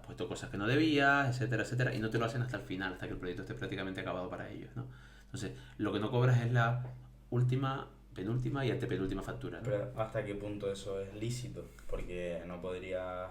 puesto cosas que no debías, etcétera, etcétera, y no te lo hacen hasta el final, hasta que el proyecto esté prácticamente acabado para ellos, ¿no? Entonces, lo que no cobras es la última, penúltima y antepenúltima factura, ¿no? Pero ¿hasta qué punto eso es lícito? Porque no podrías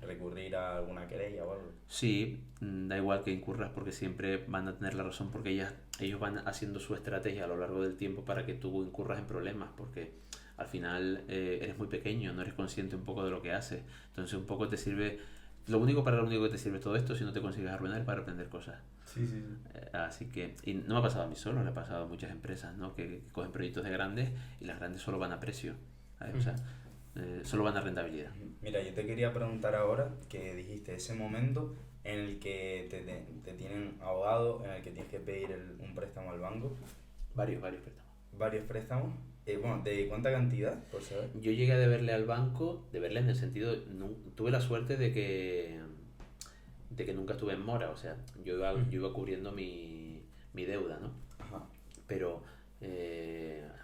recurrir a alguna querella o algo. Sí, da igual que incurras porque siempre van a tener la razón porque ellos van haciendo su estrategia a lo largo del tiempo para que tú incurras en problemas porque al final eres muy pequeño, no eres consciente un poco de lo que haces. Entonces un poco te sirve Para lo único que te sirve todo esto, si no te consigues arruinar, es para aprender cosas. Sí, sí, sí. Así que, y no me ha pasado a mí solo, le ha pasado a muchas empresas, ¿no? Que cogen proyectos de grandes y las grandes solo van a precio, ¿sabes? O sea, solo van a rentabilidad. Mira, yo te quería preguntar ahora que dijiste ese momento en el que te tienen ahogado, en el que tienes que pedir un préstamo al banco, Varios préstamos. varios préstamos. Bueno, ¿de cuánta cantidad, por saber? Yo llegué a deberle al banco, deberle en el sentido, tuve la suerte de que nunca estuve en mora, o sea, yo iba cubriendo mi deuda, ¿no? Ajá. Pero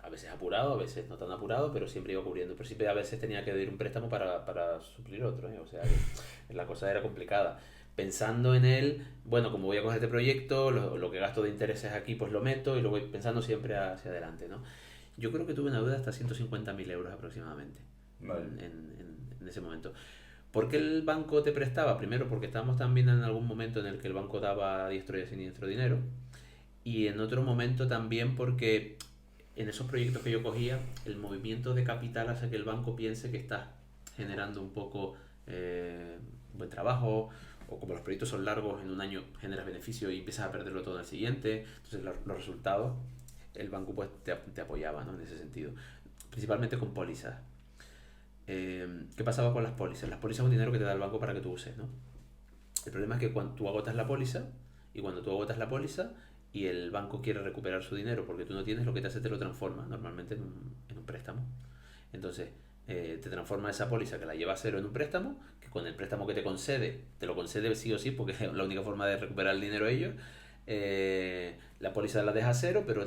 a veces apurado, a veces no tan apurado, pero siempre iba cubriendo. Pero siempre a veces tenía que pedir un préstamo para suplir otro, ¿eh? O sea, que la cosa era complicada. Pensando en él, bueno, como voy a coger este proyecto, lo que gasto de intereses aquí, pues lo meto y lo voy pensando siempre hacia adelante, ¿no? Yo creo que tuve una deuda hasta 150.000 euros aproximadamente Vale. en ese momento. ¿Por qué el banco te prestaba? Primero porque estábamos también en algún momento en el que el banco daba a diestro y a siniestro dinero. Y en otro momento también porque en esos proyectos que yo cogía, el movimiento de capital hace que el banco piense que estás generando un poco buen trabajo, o como los proyectos son largos, en un año generas beneficio y empiezas a perderlo todo en el siguiente. Entonces los resultados, el banco pues te apoyaba, ¿no? En ese sentido. Principalmente con pólizas. ¿Qué pasaba con las pólizas? Las pólizas es un dinero que te da el banco para que tú uses, ¿no? El problema es que cuando tú agotas la póliza, y el banco quiere recuperar su dinero porque tú no tienes, lo que te hace te lo transforma normalmente en un préstamo. Entonces, te transforma esa póliza que la lleva a cero en un préstamo, que con el préstamo que te concede, te lo concede sí o sí, porque es la única forma de recuperar el dinero ellos. La póliza la deja a cero, pero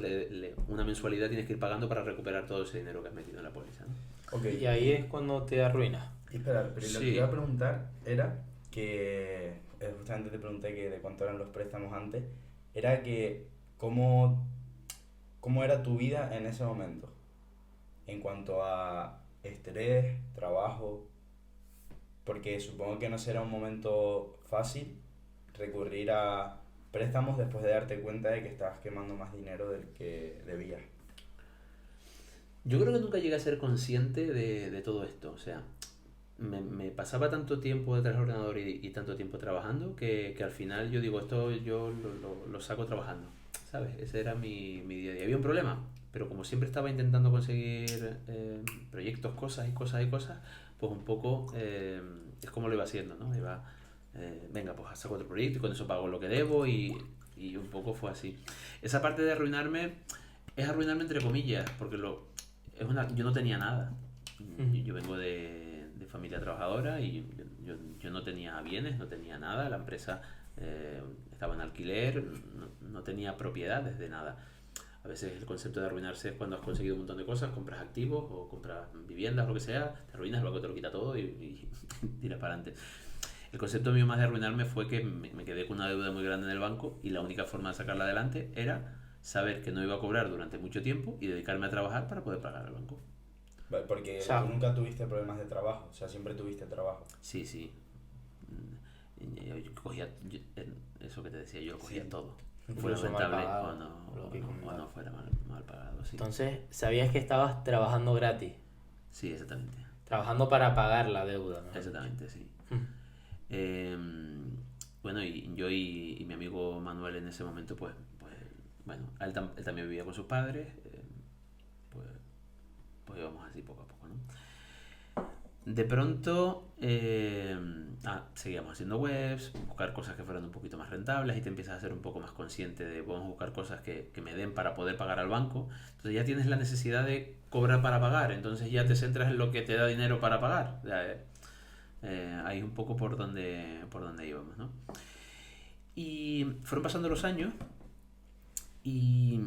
una mensualidad tienes que ir pagando para recuperar todo ese dinero que has metido en la póliza, ¿no? Ok. Y ahí es cuando te arruinas. Y espera, pero lo Sí. que iba a preguntar era que, justamente te pregunté que de cuánto eran los préstamos antes, era que cómo era tu vida en ese momento, en cuanto a estrés, trabajo, porque supongo que no será un momento fácil recurrir a préstamos después de darte cuenta de que estabas quemando más dinero del que debías. Yo creo que nunca llegué a ser consciente de todo esto. O sea, me pasaba tanto tiempo detrás del ordenador y tanto tiempo trabajando que al final yo digo, esto yo lo saco trabajando, ¿sabes? Ese era mi día a día. Había un problema, pero como siempre estaba intentando conseguir proyectos, cosas, pues un poco es como lo iba haciendo, ¿no? Venga, pues saco otro proyecto y con eso pago lo que debo y un poco fue así. Esa parte de arruinarme es arruinarme entre comillas, porque yo no tenía nada. Yo vengo de familia trabajadora y yo no tenía bienes, no tenía nada. La empresa estaba en alquiler, no tenía propiedades de nada. A veces el concepto de arruinarse es cuando has conseguido un montón de cosas, compras activos o compras viviendas o lo que sea, te arruinas, el banco te lo quita todo y tiras para adelante. El concepto mío más de arruinarme fue que me quedé con una deuda muy grande en el banco y la única forma de sacarla adelante era saber que no iba a cobrar durante mucho tiempo y dedicarme a trabajar para poder pagar al banco. Vale, porque O sea, tú nunca tuviste problemas de trabajo, o sea, siempre tuviste trabajo. Sí. Yo cogía eso que te decía, yo lo cogía Sí. todo. Incluso Fuera mal rentable pagado, o lógico. no fuera mal pagado. Sí. Entonces, sabías que estabas trabajando gratis, Sí, exactamente. trabajando para pagar la deuda, ¿no? Exactamente, sí. Mm. Bueno, y yo y mi amigo Manuel en ese momento, pues bueno, él también vivía con sus padres, pues íbamos así poco a poco, ¿no? De pronto seguíamos haciendo webs, buscar cosas que fueran un poquito más rentables y te empiezas a ser un poco más consciente de vamos a buscar cosas que me den para poder pagar al banco. Entonces ya tienes la necesidad de cobrar para pagar, entonces ya te centras en lo que te da dinero para pagar. Ahí es un poco por donde íbamos, ¿no? Y fueron pasando los años y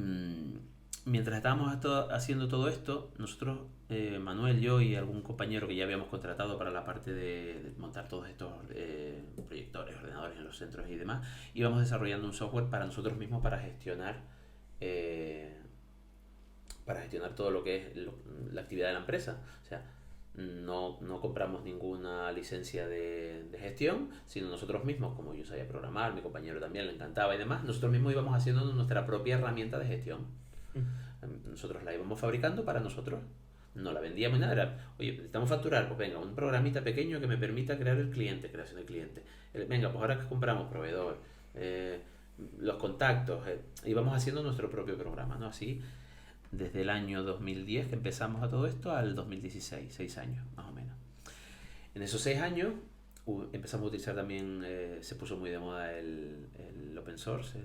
mientras estábamos haciendo todo esto, nosotros, Manuel, yo y algún compañero que ya habíamos contratado para la parte de montar todos estos proyectores, ordenadores en los centros y demás, íbamos desarrollando un software para nosotros mismos para gestionar todo lo que es la actividad de la empresa. O sea, no compramos ninguna licencia de gestión, sino nosotros mismos, como yo sabía programar, mi compañero también le encantaba y demás, nosotros mismos íbamos haciendo nuestra propia herramienta de gestión. Nosotros la íbamos fabricando para nosotros, No la vendíamos ni nada, era, oye, necesitamos facturar, pues venga, un programita pequeño que me permita crear el cliente, creación de cliente. Venga, pues ahora que compramos proveedor, eh, los contactos, íbamos haciendo nuestro propio programa, ¿no? Así, desde el año 2010 que empezamos a todo esto al 2016, 6 años, más o menos. En esos 6 años empezamos a utilizar también, se puso muy de moda el open source,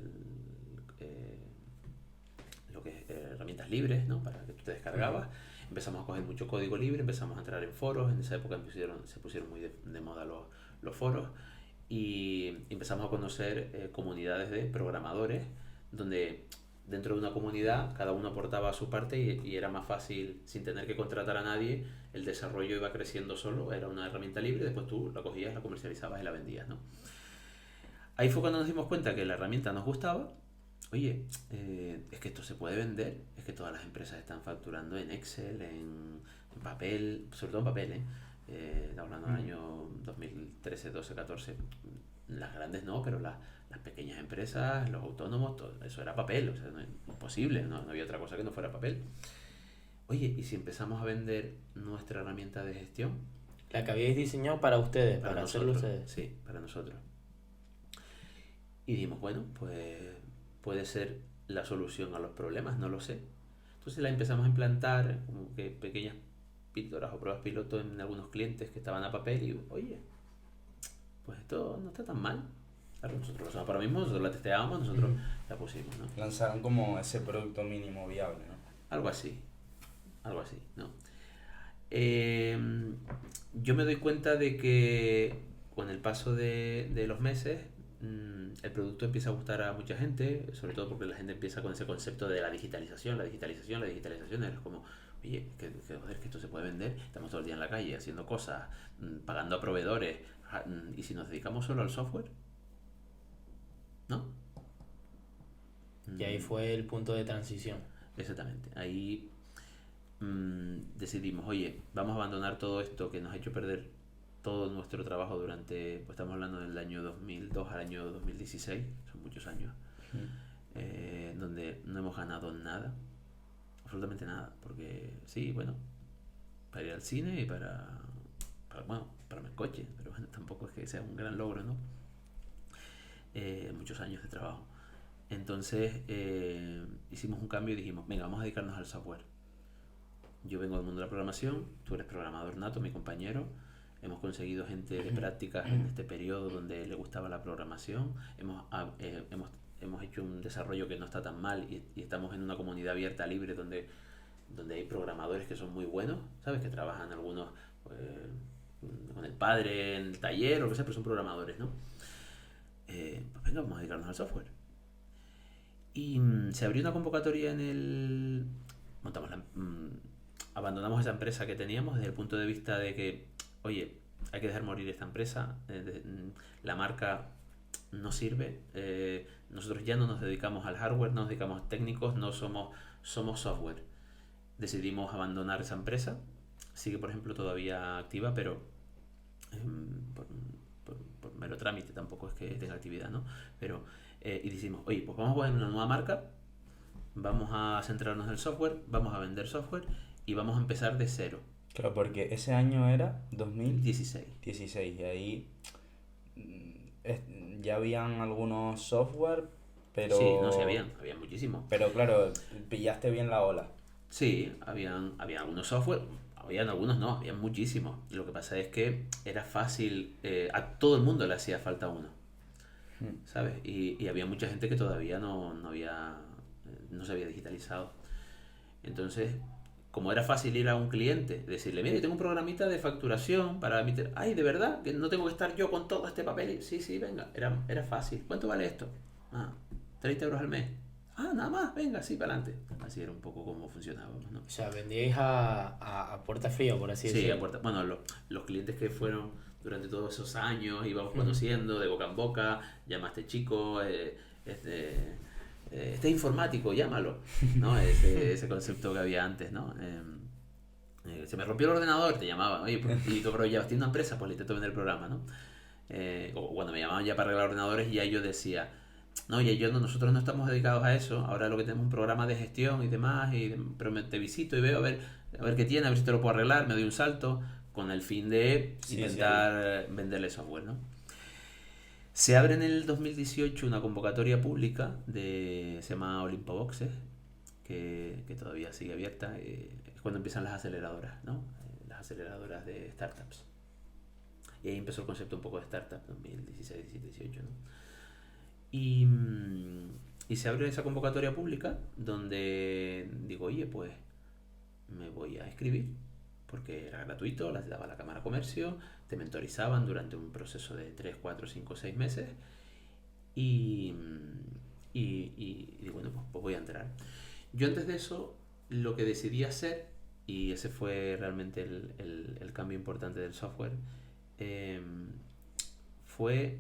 lo que es herramientas libres, ¿no? Para que tú te descargabas. Empezamos a coger mucho código libre, empezamos a entrar en foros, en esa época se pusieron muy de moda los foros y empezamos a conocer comunidades de programadores donde dentro de una comunidad cada uno aportaba su parte y era más fácil, sin tener que contratar a nadie, el desarrollo iba creciendo solo, era una herramienta libre, después tú la cogías, la comercializabas y la vendías, ¿no? Ahí fue cuando nos dimos cuenta que la herramienta nos gustaba. Oye, es que esto se puede vender, es que todas las empresas están facturando en Excel, en papel, sobre todo en papel, estamos hablando del año 2013, 12, 14, las grandes no, pero las pequeñas empresas, los autónomos, todo eso era papel, o sea, imposible, no había otra cosa que no fuera papel. Oye, ¿y si empezamos a vender nuestra herramienta de gestión? La que habíais diseñado para ustedes, para hacerlo ustedes. Sí, para nosotros. Y dijimos, bueno, pues puede ser la solución a los problemas, no lo sé. Entonces la empezamos a implantar como que pequeñas píldoras o pruebas piloto en algunos clientes que estaban a papel y, oye, pues esto no está tan mal. Claro, nosotros lo hacemos para mismo, nosotros la testeábamos, nosotros la pusimos, ¿no? Lanzaron como ese producto mínimo viable, ¿no? Algo así, ¿no? Yo me doy cuenta de que con el paso de los meses el producto empieza a gustar a mucha gente, sobre todo porque la gente empieza con ese concepto de la digitalización, es como, oye, joder, que esto se puede vender, estamos todo el día en la calle haciendo cosas, pagando a proveedores, y si nos dedicamos solo al software, ¿no? Y ahí fue el punto de transición. Exactamente, ahí decidimos, oye, vamos a abandonar todo esto que nos ha hecho perder todo nuestro trabajo durante, pues estamos hablando del año 2002 al año 2016, son muchos años, donde no hemos ganado nada, absolutamente nada, porque sí, bueno, para ir al cine y para el coche, pero bueno, tampoco es que sea un gran logro, ¿no? Muchos años de trabajo. Entonces hicimos un cambio y dijimos, venga, vamos a dedicarnos al software. Yo vengo del mundo de la programación, tú eres programador nato, mi compañero. Hemos conseguido gente de prácticas en este periodo donde le gustaba la programación. Hemos hecho un desarrollo que no está tan mal y estamos en una comunidad abierta, libre, donde hay programadores que son muy buenos, ¿sabes? Que trabajan algunos con el padre en el taller o lo que sea, pero son programadores, ¿no? Pues venga, vamos a dedicarnos al software. Y se abrió una convocatoria abandonamos esa empresa que teníamos desde el punto de vista de que, oye, hay que dejar morir esta empresa, la marca no sirve, nosotros ya no nos dedicamos al hardware, no nos dedicamos a técnicos, no somos software. Decidimos abandonar esa empresa, sigue por ejemplo todavía activa, pero por mero trámite, tampoco es que tenga actividad, ¿no? Pero, y decimos, oye, pues vamos a poner una nueva marca, vamos a centrarnos en el software, vamos a vender software y vamos a empezar de cero. Claro, porque ese año era 2016. 16 y ahí ya habían algunos software, pero... Sí, no, sí, había muchísimos. Pero claro, pillaste bien la ola. Sí, había algunos software, habían algunos no, había muchísimos. Lo que pasa es que era fácil, a todo el mundo le hacía falta uno, ¿sabes? Y había mucha gente que todavía no se había digitalizado. Entonces, como era fácil ir a un cliente, decirle, mira, yo tengo un programita de facturación para emitir, ay, ¿de verdad? Que no tengo que estar yo con todo este papel. Sí, venga, era fácil. ¿Cuánto vale esto? 30 euros al mes. Nada más, venga, sí, para adelante. Así era un poco como funcionábamos, ¿no? O sea, vendíais a puerta fría, por así decirlo. Sí, a puerta. Bueno, los clientes que fueron durante todos esos años, íbamos conociendo de boca en boca, llama a este chico, este informático, llámalo, ¿no? Ese concepto que había antes, ¿no? Se me rompió el ordenador, te llamaban, oye, y tú, pero ya tienes una empresa, pues le intento vender el programa, ¿no? O cuando me llamaban ya para arreglar ordenadores, ya yo decía, no, oye, nosotros no estamos dedicados a eso, ahora lo que tenemos es un programa de gestión y demás, pero te visito y veo, a ver, a ver qué tiene, a ver si te lo puedo arreglar, me doy un salto, con el fin de Sí, intentar venderle software, ¿no? Se abre en el 2018 una convocatoria pública se llama Olimpo Boxes, que todavía sigue abierta. Es cuando empiezan las aceleradoras, ¿no? Las aceleradoras de startups. Y ahí empezó el concepto un poco de startup, 2016, 17, 18, ¿no? Y se abre esa convocatoria pública donde digo, oye, pues me voy a escribir porque era gratuito, las daba la Cámara de Comercio, te mentorizaban durante un proceso de 3 4 5 6 meses y, y bueno, pues voy a entrar. Yo antes de eso lo que decidí hacer, y ese fue realmente el cambio importante del software, eh, fue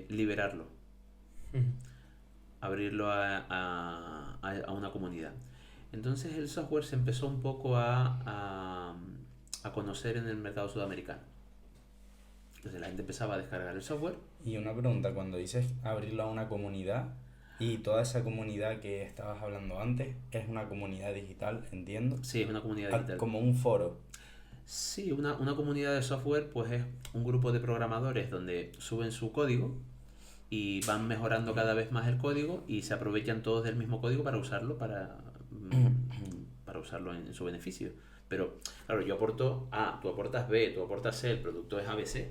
liberarlo, abrirlo a una comunidad. Entonces el software se empezó un poco a conocer en el mercado sudamericano. Entonces la gente empezaba a descargar el software. Y una pregunta, cuando dices abrirlo a una comunidad, y toda esa comunidad que estabas hablando antes, es una comunidad digital, entiendo. Sí, es una comunidad digital. Como un foro. Sí, una comunidad de software pues es un grupo de programadores donde suben su código y van mejorando cada vez más el código y se aprovechan todos del mismo código para usarlo para usarlo en su beneficio. Pero claro, yo aporto A, tú aportas B, tú aportas C, el producto es ABC.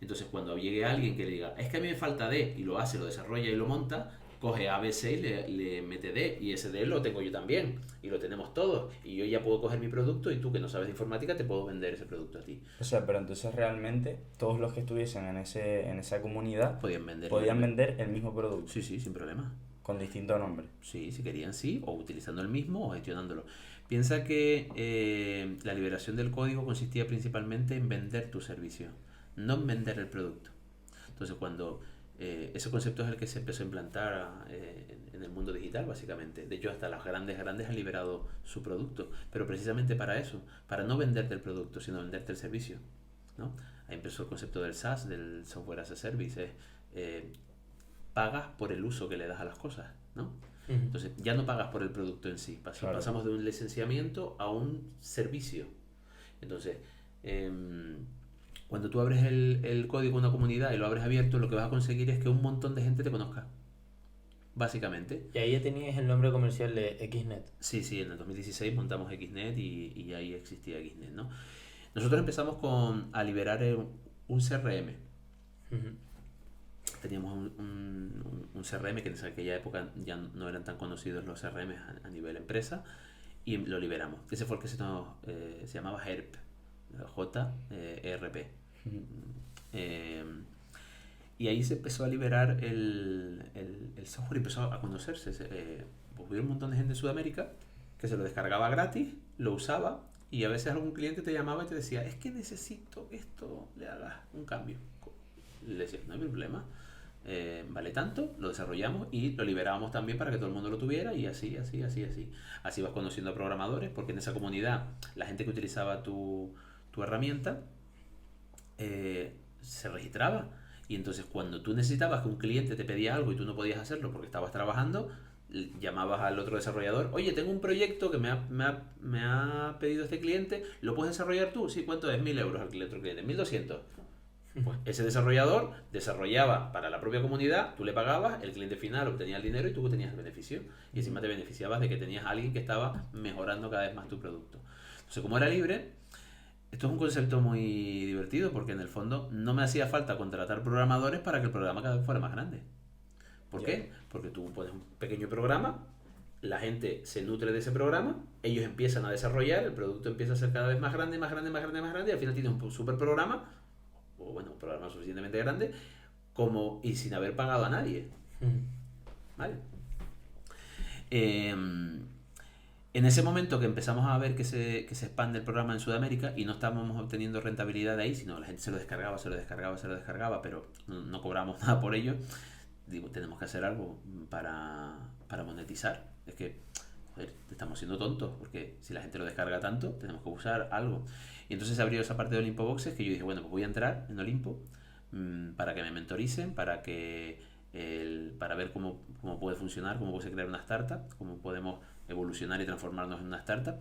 Entonces cuando llegue alguien que le diga, es que a mí me falta D, y lo hace, lo desarrolla y lo monta, coge ABC y le mete D, y ese D lo tengo yo también, y lo tenemos todos, y yo ya puedo coger mi producto, y tú que no sabes de informática te puedo vender ese producto a ti. O sea, pero entonces realmente todos los que estuviesen en esa comunidad Podían vender el mismo producto. Sí, sin problema. Con distinto nombre. Sí, si querían sí, o utilizando el mismo o gestionándolo. Piensa que la liberación del código consistía principalmente en vender tu servicio, no en vender el producto. Entonces cuando ese concepto es el que se empezó a implantar en el mundo digital básicamente. De hecho hasta las grandes han liberado su producto, pero precisamente para eso, para no venderte el producto, sino venderte el servicio, ¿no? Ahí empezó el concepto del SaaS, del Software as a Service. Pagas por el uso que le das a las cosas, ¿no? Entonces ya no pagas por el producto en sí, Claro. pasamos de un licenciamiento a un servicio. Entonces, cuando tú abres el código de una comunidad y lo abres abierto, lo que vas a conseguir es que un montón de gente te conozca, básicamente. Y ahí ya tenías el nombre comercial de XNet. Sí, en el 2016 montamos XNet y ahí existía XNet, ¿no? Nosotros empezamos a liberar un CRM. Teníamos un CRM que en aquella época ya no eran tan conocidos los CRM a nivel empresa, y lo liberamos. Ese fue el que se llamaba HERP, J-E-R-P. Y ahí se empezó a liberar el software y empezó a conocerse. Hubo un montón de gente en Sudamérica que se lo descargaba gratis, lo usaba, y a veces algún cliente te llamaba y te decía, es que necesito que esto le hagas un cambio. Le decía, no hay problema, vale tanto, lo desarrollamos y lo liberábamos también para que todo el mundo lo tuviera, y así. Así vas conociendo a programadores, porque en esa comunidad la gente que utilizaba tu herramienta se registraba, y entonces cuando tú necesitabas que un cliente te pedía algo y tú no podías hacerlo porque estabas trabajando, llamabas al otro desarrollador, oye, tengo un proyecto que me ha pedido este cliente, ¿lo puedes desarrollar tú? Sí, ¿cuánto es? 1.000 euros al otro cliente, 1.200. Pues ese desarrollador desarrollaba para la propia comunidad, tú le pagabas, el cliente final obtenía el dinero y tú tenías el beneficio. Y encima te beneficiabas de que tenías a alguien que estaba mejorando cada vez más tu producto. Entonces, como era libre, esto es un concepto muy divertido, porque en el fondo no me hacía falta contratar programadores para que el programa cada vez fuera más grande. ¿Por qué? Porque tú pones un pequeño programa, la gente se nutre de ese programa, ellos empiezan a desarrollar, el producto empieza a ser cada vez más grande, y al final tienes un super programa, o bueno, un programa suficientemente grande, y sin haber pagado a nadie. ¿Vale? En ese momento que empezamos a ver que se expande el programa en Sudamérica y no estábamos obteniendo rentabilidad de ahí, sino la gente se lo descargaba, pero no cobramos nada por ello, digo, tenemos que hacer algo para monetizar. Es que, joder, estamos siendo tontos, porque si la gente lo descarga tanto, tenemos que usar algo. Y entonces se abrió esa parte de Olimpo Boxes, que yo dije, bueno, pues voy a entrar en Olimpo para que me mentoricen, para ver cómo puede funcionar, cómo puede crear una startup, cómo podemos evolucionar y transformarnos en una startup.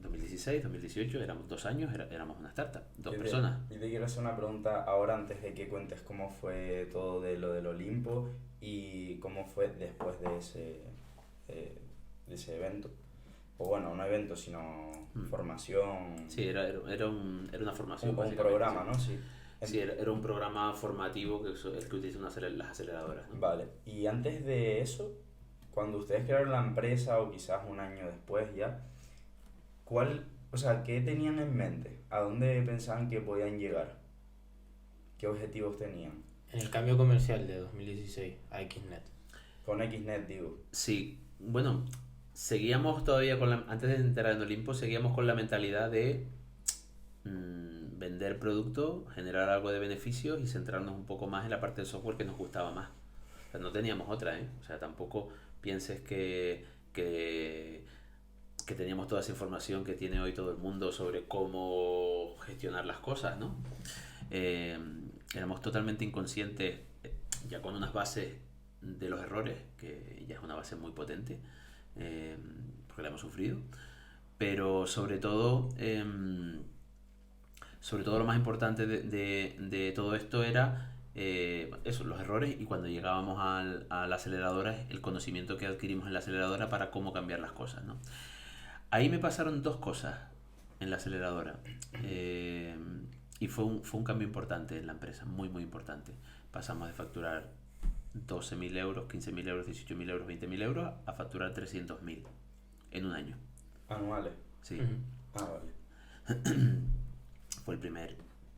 2016, 2018, éramos 2 años, éramos una startup, 2 personas. Y te quiero hacer una pregunta ahora antes de que cuentes cómo fue todo de lo del Olimpo y cómo fue después de ese evento. O bueno, no evento, sino formación. Sí, era una formación. Un básicamente, programa, sí. ¿no? Sí. Sí, era un programa formativo que es el que utilizan las aceleradoras, ¿no? Vale. Y antes de eso, cuando ustedes crearon la empresa o quizás un año después ya, ¿qué tenían en mente? ¿A dónde pensaban que podían llegar? ¿Qué objetivos tenían? En el cambio comercial de 2016 a XNet. Con XNet, digo. Sí, bueno, seguíamos todavía antes de entrar en Olimpo, seguíamos con la mentalidad de vender producto, generar algo de beneficios y centrarnos un poco más en la parte del software que nos gustaba más. O sea, no teníamos otra, ¿eh? O sea, tampoco pienses que teníamos toda esa información que tiene hoy todo el mundo sobre cómo gestionar las cosas, ¿no? Éramos totalmente inconscientes, ya con unas bases de los errores, que ya es una base muy potente, porque la hemos sufrido, pero sobre todo lo más importante de todo esto era eso, los errores, y cuando llegábamos a la aceleradora, el conocimiento que adquirimos en la aceleradora para cómo cambiar las cosas, ¿no? Ahí me pasaron 2 cosas en la aceleradora, y fue un cambio importante en la empresa, muy muy importante. Pasamos de facturar 12.000 euros, 15.000 euros, 18.000 euros, 20.000 euros a facturar 300.000 en un año. ¿Anuales? Sí. Vale. Fue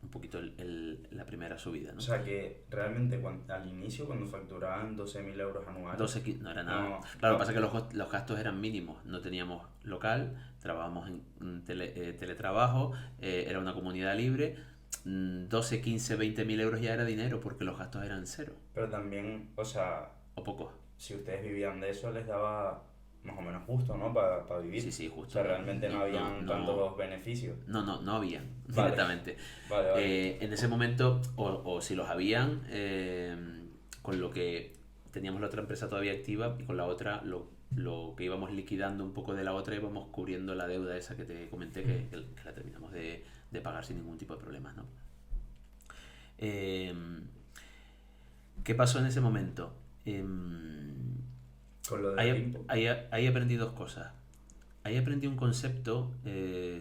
un poquito la primera subida, ¿no? O sea que realmente al inicio cuando facturaban 12.000 euros anuales... No era nada. No, claro, lo que pasa es que los gastos eran mínimos. No teníamos local, trabajábamos en teletrabajo, era una comunidad libre. 12, 15, 20.000 euros ya era dinero porque los gastos eran cero. Pero también, o sea... O poco. Si ustedes vivían de eso, les daba más o menos justo, ¿no? Para vivir. Sí, justo. O sea, realmente no habían tantos beneficios. No habían, Vale. directamente. Vale. En ese momento, o si los habían, con lo que teníamos la otra empresa todavía activa, y con la otra, lo que íbamos liquidando un poco de la otra, íbamos cubriendo la deuda esa que te comenté, que la terminamos de pagar sin ningún tipo de problemas, ¿no? ¿Qué pasó en ese momento? Con lo del tiempo. Ahí aprendí 2 cosas. Ahí aprendí un concepto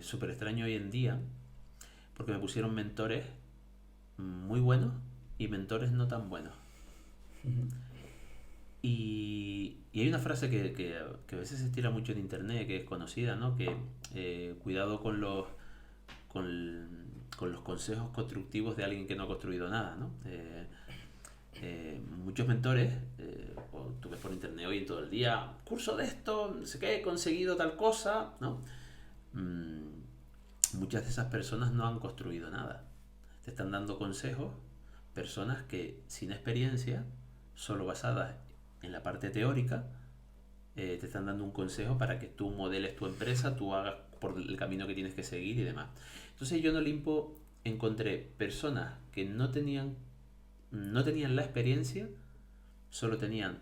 súper extraño hoy en día, porque me pusieron mentores muy buenos y mentores no tan buenos. Y hay una frase que a veces se estira mucho en internet, que es conocida, ¿no? Que cuidado con los consejos constructivos de alguien que no ha construido nada, ¿no? Muchos mentores, o tú ves por internet hoy todo el día, curso de esto, no sé qué, he conseguido tal cosa, ¿no? Muchas de esas personas no han construido nada. Te están dando consejos personas que sin experiencia, solo basadas en la parte teórica, te están dando un consejo para que tú modeles tu empresa, tú hagas por el camino que tienes que seguir y demás. Entonces yo en Olimpo encontré personas que no tenían la experiencia, solo tenían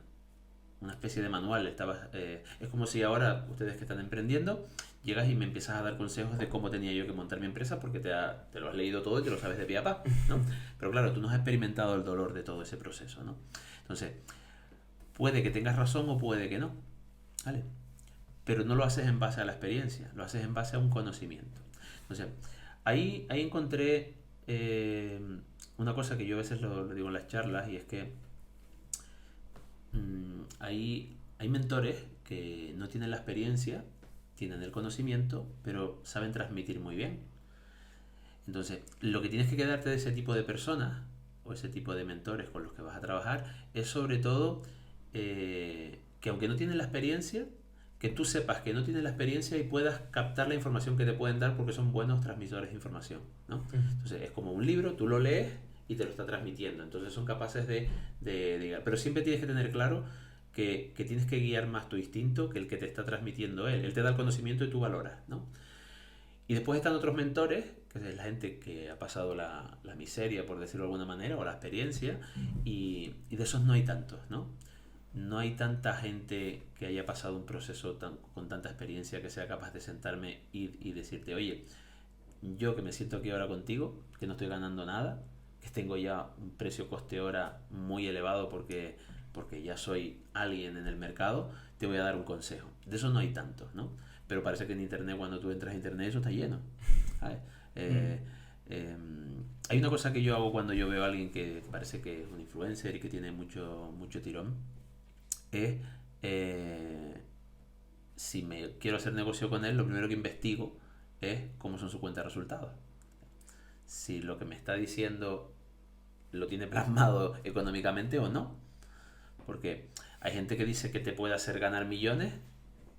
una especie de manual. Es como si ahora, ustedes que están emprendiendo, llegas y me empiezas a dar consejos de cómo tenía yo que montar mi empresa porque te lo has leído todo y te lo sabes de pie a pa, ¿no? Pero claro, tú no has experimentado el dolor de todo ese proceso, ¿no? Entonces, puede que tengas razón o puede que no, ¿vale? Pero no lo haces en base a la experiencia, lo haces en base a un conocimiento. Entonces, ahí encontré una cosa que yo a veces lo digo en las charlas, y es que hay mentores que no tienen la experiencia, tienen el conocimiento, pero saben transmitir muy bien. Entonces, lo que tienes que quedarte de ese tipo de personas o ese tipo de mentores con los que vas a trabajar es sobre todo que aunque no tienen la experiencia, que tú sepas que no tienen la experiencia y puedas captar la información que te pueden dar porque son buenos transmisores de información, ¿no? Entonces, es como un libro, tú lo lees y te lo está transmitiendo. Entonces son capaces de pero siempre tienes que tener claro que tienes que guiar más tu instinto que el que te está transmitiendo él. Él te da el conocimiento y tú valoras, ¿no? Y después están otros mentores, que es la gente que ha pasado la miseria, por decirlo de alguna manera, o la experiencia, y de esos no hay tantos, ¿no? no hay tanta gente que haya pasado un proceso con tanta experiencia que sea capaz de sentarme y decirte, oye, yo que me siento aquí ahora contigo, que no estoy ganando nada, que tengo ya un precio coste hora muy elevado porque ya soy alguien en el mercado, te voy a dar un consejo. De eso no hay tantos, ¿no? Pero parece que en internet, cuando tú entras a internet, eso está lleno, ¿sabes? Hay una cosa que yo hago cuando yo veo a alguien que parece que es un influencer y que tiene mucho tirón, es si me quiero hacer negocio con él, lo primero que investigo es cómo son sus cuentas de resultados. Si lo que me está diciendo lo tiene plasmado económicamente o no. Porque hay gente que dice que te puede hacer ganar millones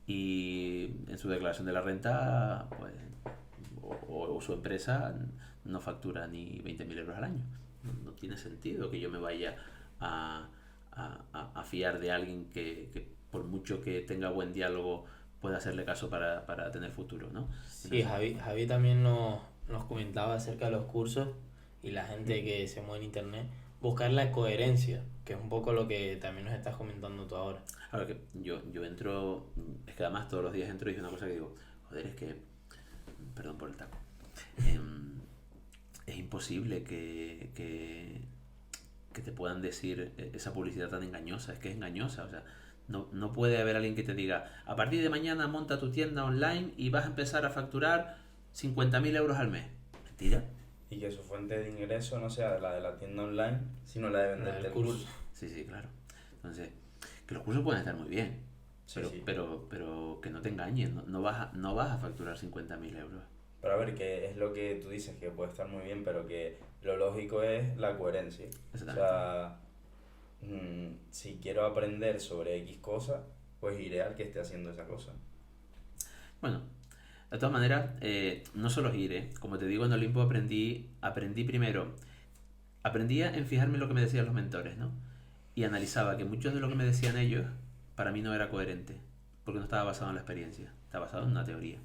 y en su declaración de la renta, pues, o su empresa no factura ni 20.000 euros al año. No tiene sentido que yo me vaya a fiar de alguien que por mucho que tenga buen diálogo pueda hacerle caso para tener futuro, ¿no? Sí, Javi también nos comentaba acerca de los cursos y la gente que se mueve en internet, buscar la coherencia, que es un poco lo que también nos estás comentando tú ahora. Ahora que yo entro, es que además todos los días entro y es una cosa que digo, joder, es que, perdón por el taco, es imposible que te puedan decir esa publicidad tan engañosa, es que es engañosa, o sea, no puede haber alguien que te diga, a partir de mañana monta tu tienda online y vas a empezar a facturar 50.000 euros al mes. Mentira. Y que su fuente de ingreso no sea la de la tienda online, sino la de venderte el curso. Sí, claro. Entonces, que los cursos pueden estar muy bien, Sí, pero, sí. pero que no te engañen, no vas a facturar 50.000 euros. Pero a ver, que es lo que tú dices, que puede estar muy bien, pero que lo lógico es la coherencia. O sea, si quiero aprender sobre X cosa, pues iré al que esté haciendo esa cosa. Bueno, de todas maneras, no solo es ir, ¿eh? Como te digo, en Olimpo aprendí primero, aprendía en fijarme en lo que me decían los mentores, ¿no? Y analizaba que muchos de lo que me decían ellos, para mí no era coherente, porque no estaba basado en la experiencia, estaba basado en una teoría,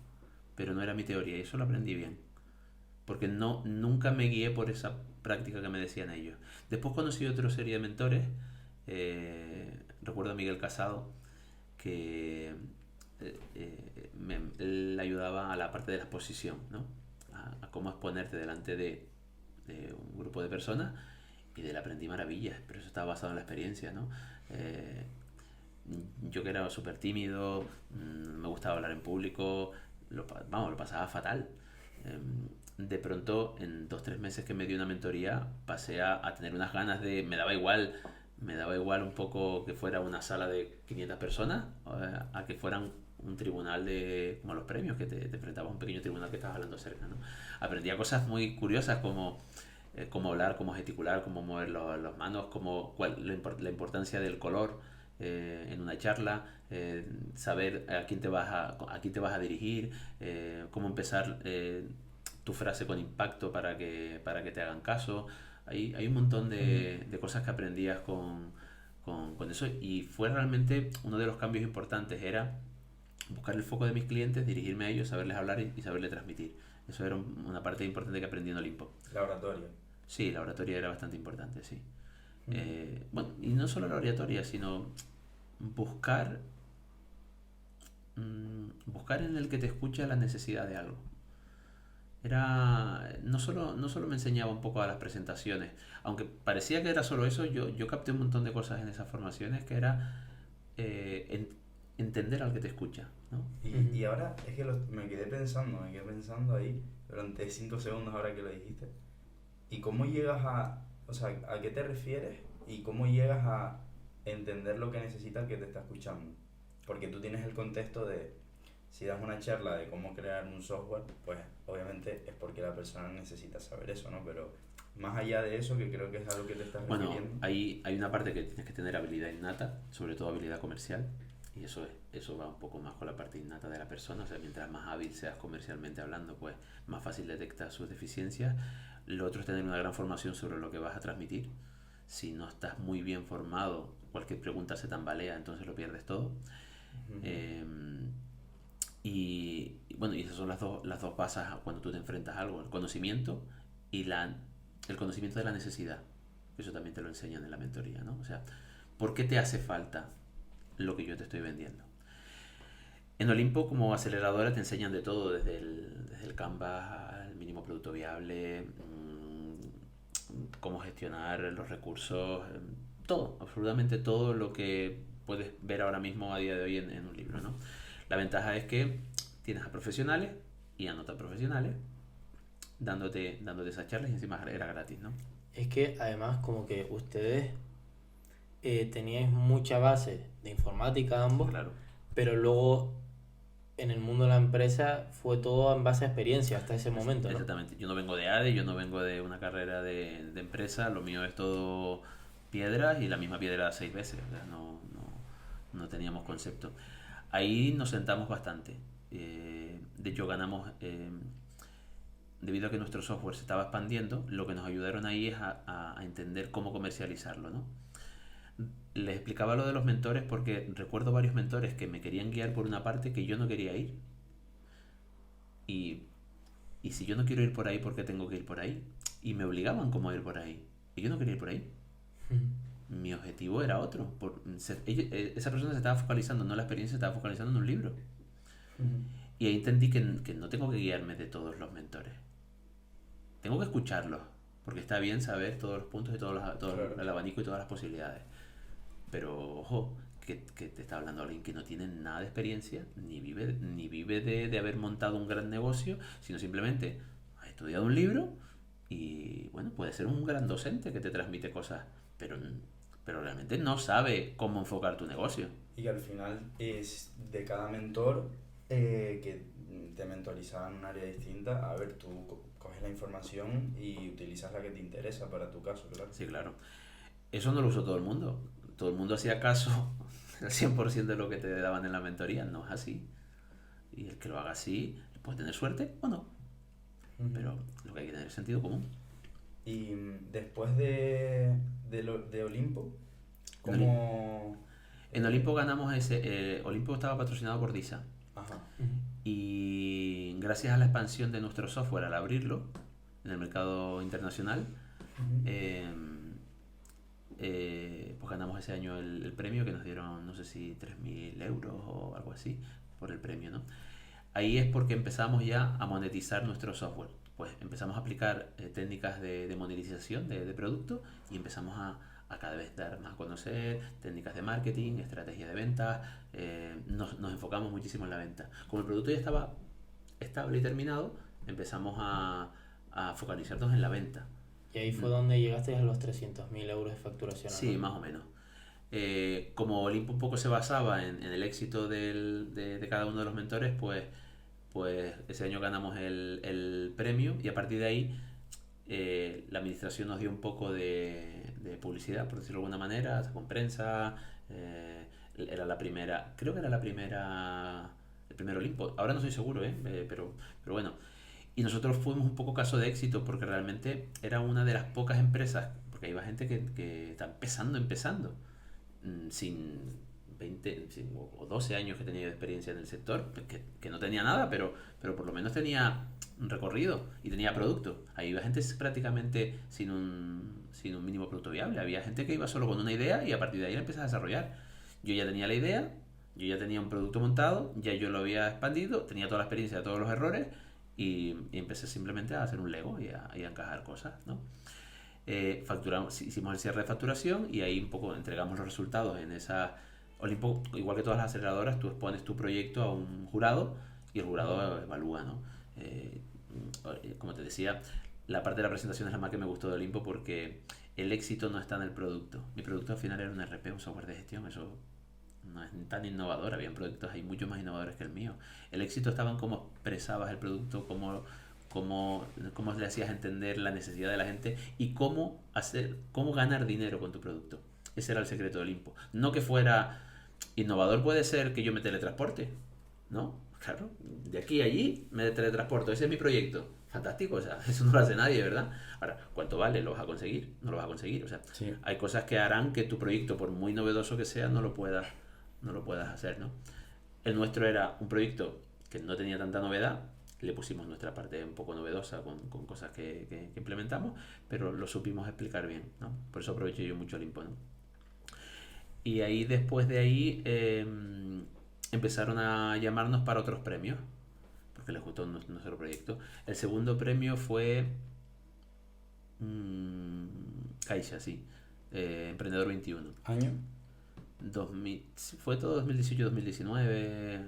pero no era mi teoría, y eso lo aprendí bien, porque nunca me guié por esa práctica que me decían ellos. Después conocí otra serie de mentores, recuerdo a Miguel Casado, que él ayudaba a la parte de la exposición, ¿no? A cómo exponerte delante de un grupo de personas, y de él aprendí maravillas, pero eso estaba basado en la experiencia, ¿no? Yo que era súper tímido, me gustaba hablar en público, lo pasaba fatal. De pronto, en 2-3 meses que me dio una mentoría, pasé a tener unas ganas de... Me daba igual un poco que fuera una sala de 500 personas, a que fueran un tribunal como los premios, que te enfrentabas a un pequeño tribunal que estabas hablando cerca, ¿no? Aprendía cosas muy curiosas como cómo hablar, cómo gesticular, cómo mover las manos, la importancia del color en una charla, saber a quién te vas a dirigir, cómo empezar tu frase con impacto para que te hagan caso. Hay un montón de cosas que aprendías con eso, y fue realmente uno de los cambios importantes, era buscar el foco de mis clientes, dirigirme a ellos, saberles hablar y saberles transmitir. Eso era una parte importante que aprendí en Olimpo. La oratoria. Sí, la oratoria era bastante importante, sí. Bueno, y no solo la oratoria, sino buscar en el que te escucha la necesidad de algo. No solo me enseñaba un poco a las presentaciones, aunque parecía que era solo eso, yo capté un montón de cosas en esas formaciones, que era entender al que te escucha, ¿no? Y ahora es que me quedé pensando ahí durante 5 segundos ahora que lo dijiste. ¿Y cómo llegas o sea, a qué te refieres y cómo llegas a entender lo que necesita el que te está escuchando? Porque tú tienes el contexto de, si das una charla de cómo crear un software, pues obviamente es porque la persona necesita saber eso, ¿no? Pero más allá de eso, que creo que es a lo que te estás refiriendo. Bueno, hay una parte que tienes que tener habilidad innata, sobre todo habilidad comercial, y eso va un poco más con la parte innata de la persona. O sea, mientras más hábil seas comercialmente hablando, pues más fácil detectas sus deficiencias. Lo otro es tener una gran formación sobre lo que vas a transmitir. Si no estás muy bien formado, cualquier pregunta se tambalea, entonces lo pierdes todo. Y bueno, y esas son las dos bases cuando tú te enfrentas a algo: el conocimiento y el conocimiento de la necesidad. Eso también te lo enseñan en la mentoría, ¿no? O sea, ¿por qué te hace falta lo que yo te estoy vendiendo. En Olimpo, como aceleradora, te enseñan de todo, desde el Canvas al mínimo producto viable, cómo gestionar los recursos, todo, absolutamente todo lo que puedes ver ahora mismo a día de hoy en un libro, ¿no? La ventaja es que tienes a profesionales y a no tan profesionales dándote esas charlas y encima era gratis, ¿no? Es que además como que ustedes teníais mucha base de informática ambos, Claro. pero luego en el mundo de la empresa fue todo en base a experiencia hasta ese momento, ¿no? Exactamente. Yo no vengo de ADE, yo no vengo de una carrera de empresa, lo mío es todo piedras y la misma piedra 6 veces, o sea, no teníamos concepto. Ahí nos sentamos bastante. De hecho, ganamos, debido a que nuestro software se estaba expandiendo, lo que nos ayudaron ahí es a entender cómo comercializarlo, ¿no? Les explicaba lo de los mentores porque recuerdo varios mentores que me querían guiar por una parte que yo no quería ir. Y si yo no quiero ir por ahí, ¿por qué tengo que ir por ahí? Y me obligaban como a ir por ahí. Y yo no quería ir por ahí. Mi objetivo era otro. Esa persona se estaba focalizando, no la experiencia, se estaba focalizando en un libro. Y ahí entendí que no tengo que guiarme de todos los mentores. Tengo que escucharlos. Porque está bien saber todos los puntos y todo Claro. el abanico y todas las posibilidades. Pero ojo, que te está hablando alguien que no tiene nada de experiencia, ni vive de haber montado un gran negocio, sino simplemente ha estudiado un libro y bueno, puede ser un gran docente que te transmite cosas, pero realmente no sabe cómo enfocar tu negocio. Y que al final es de cada mentor que te mentorizaba en un área distinta. A ver, tú coges la información y utilizas la que te interesa para tu caso, claro. Sí, claro. Eso no lo usó todo el mundo. Todo el mundo hacía caso al 100% de lo que te daban en la mentoría. No es así. Y el que lo haga así puede tener suerte o no. Pero lo que hay que tener es sentido común. Y después de Olimpo, En Olimpo, ¿cómo...? en Olimpo ganamos ese... Olimpo estaba patrocinado por DISA. Ajá. Y gracias a la expansión de nuestro software al abrirlo en el mercado internacional, pues ganamos ese año el premio que nos dieron, no sé si 3.000 euros o algo así por el premio, ¿no? Ahí es porque empezamos ya a monetizar nuestro software. Pues empezamos a aplicar técnicas de monetización de producto y empezamos a cada vez dar más a conocer técnicas de marketing, estrategia de ventas. Nos enfocamos muchísimo en la venta. Como el producto ya estaba estable y terminado, empezamos a focalizarnos en la venta. Y ahí fue donde llegaste a los 300.000 euros de facturación Sí, anual. más o menos. Como Olimpo un poco se basaba en el éxito de cada uno de los mentores, pues ese año ganamos el premio y a partir de ahí la administración nos dio un poco de publicidad, por decirlo de alguna manera, con prensa. Era la primera, creo que era el primer Olimpo. Ahora no estoy seguro, pero bueno. Y nosotros fuimos un poco caso de éxito porque realmente era una de las pocas empresas, porque iba gente que está empezando, sin 20 o 12 años que tenía de experiencia en el sector, que no tenía nada, pero por lo menos tenía un recorrido y tenía producto. Ahí iba gente prácticamente sin un mínimo producto viable. Había gente que iba solo con una idea y a partir de ahí la empiezas a desarrollar. Yo ya tenía la idea, yo ya tenía un producto montado, ya yo lo había expandido, tenía toda la experiencia de todos los errores y empecé simplemente a hacer un Lego y a encajar cosas, ¿no? Hicimos el cierre de facturación y ahí un poco entregamos los resultados en esa... Olimpo, igual que todas las aceleradoras, tú expones tu proyecto a un jurado y el jurado evalúa, ¿no? Como te decía, la parte de la presentación es la más que me gustó de Olimpo porque el éxito no está en el producto. Mi producto al final era un RP, un software de gestión, eso no es tan innovador, habían proyectos ahí mucho más innovadores que el mío. El éxito estaba en cómo expresabas el producto, cómo le hacías entender la necesidad de la gente y cómo ganar dinero con tu producto. Ese era el secreto de Olimpo. No que fuera innovador, puede ser que yo me teletransporte, ¿no? Claro, de aquí a allí me teletransporto, ese es mi proyecto. Fantástico, o sea, eso no lo hace nadie, ¿verdad? Ahora, ¿cuánto vale? ¿Lo vas a conseguir? No lo vas a conseguir, o sea, Sí. hay cosas que harán que tu proyecto, por muy novedoso que sea, no lo puedas hacer, ¿no? El nuestro era un proyecto que no tenía tanta novedad, le pusimos nuestra parte un poco novedosa con cosas que implementamos, pero lo supimos explicar bien, ¿no? Por eso aproveché yo mucho Olimpo, ¿no? Y ahí, después de ahí, empezaron a llamarnos para otros premios, porque les gustó nuestro proyecto. El segundo premio fue Caixa, sí, Emprendedor 21. ¿Año? 2000, fue todo 2018-2019.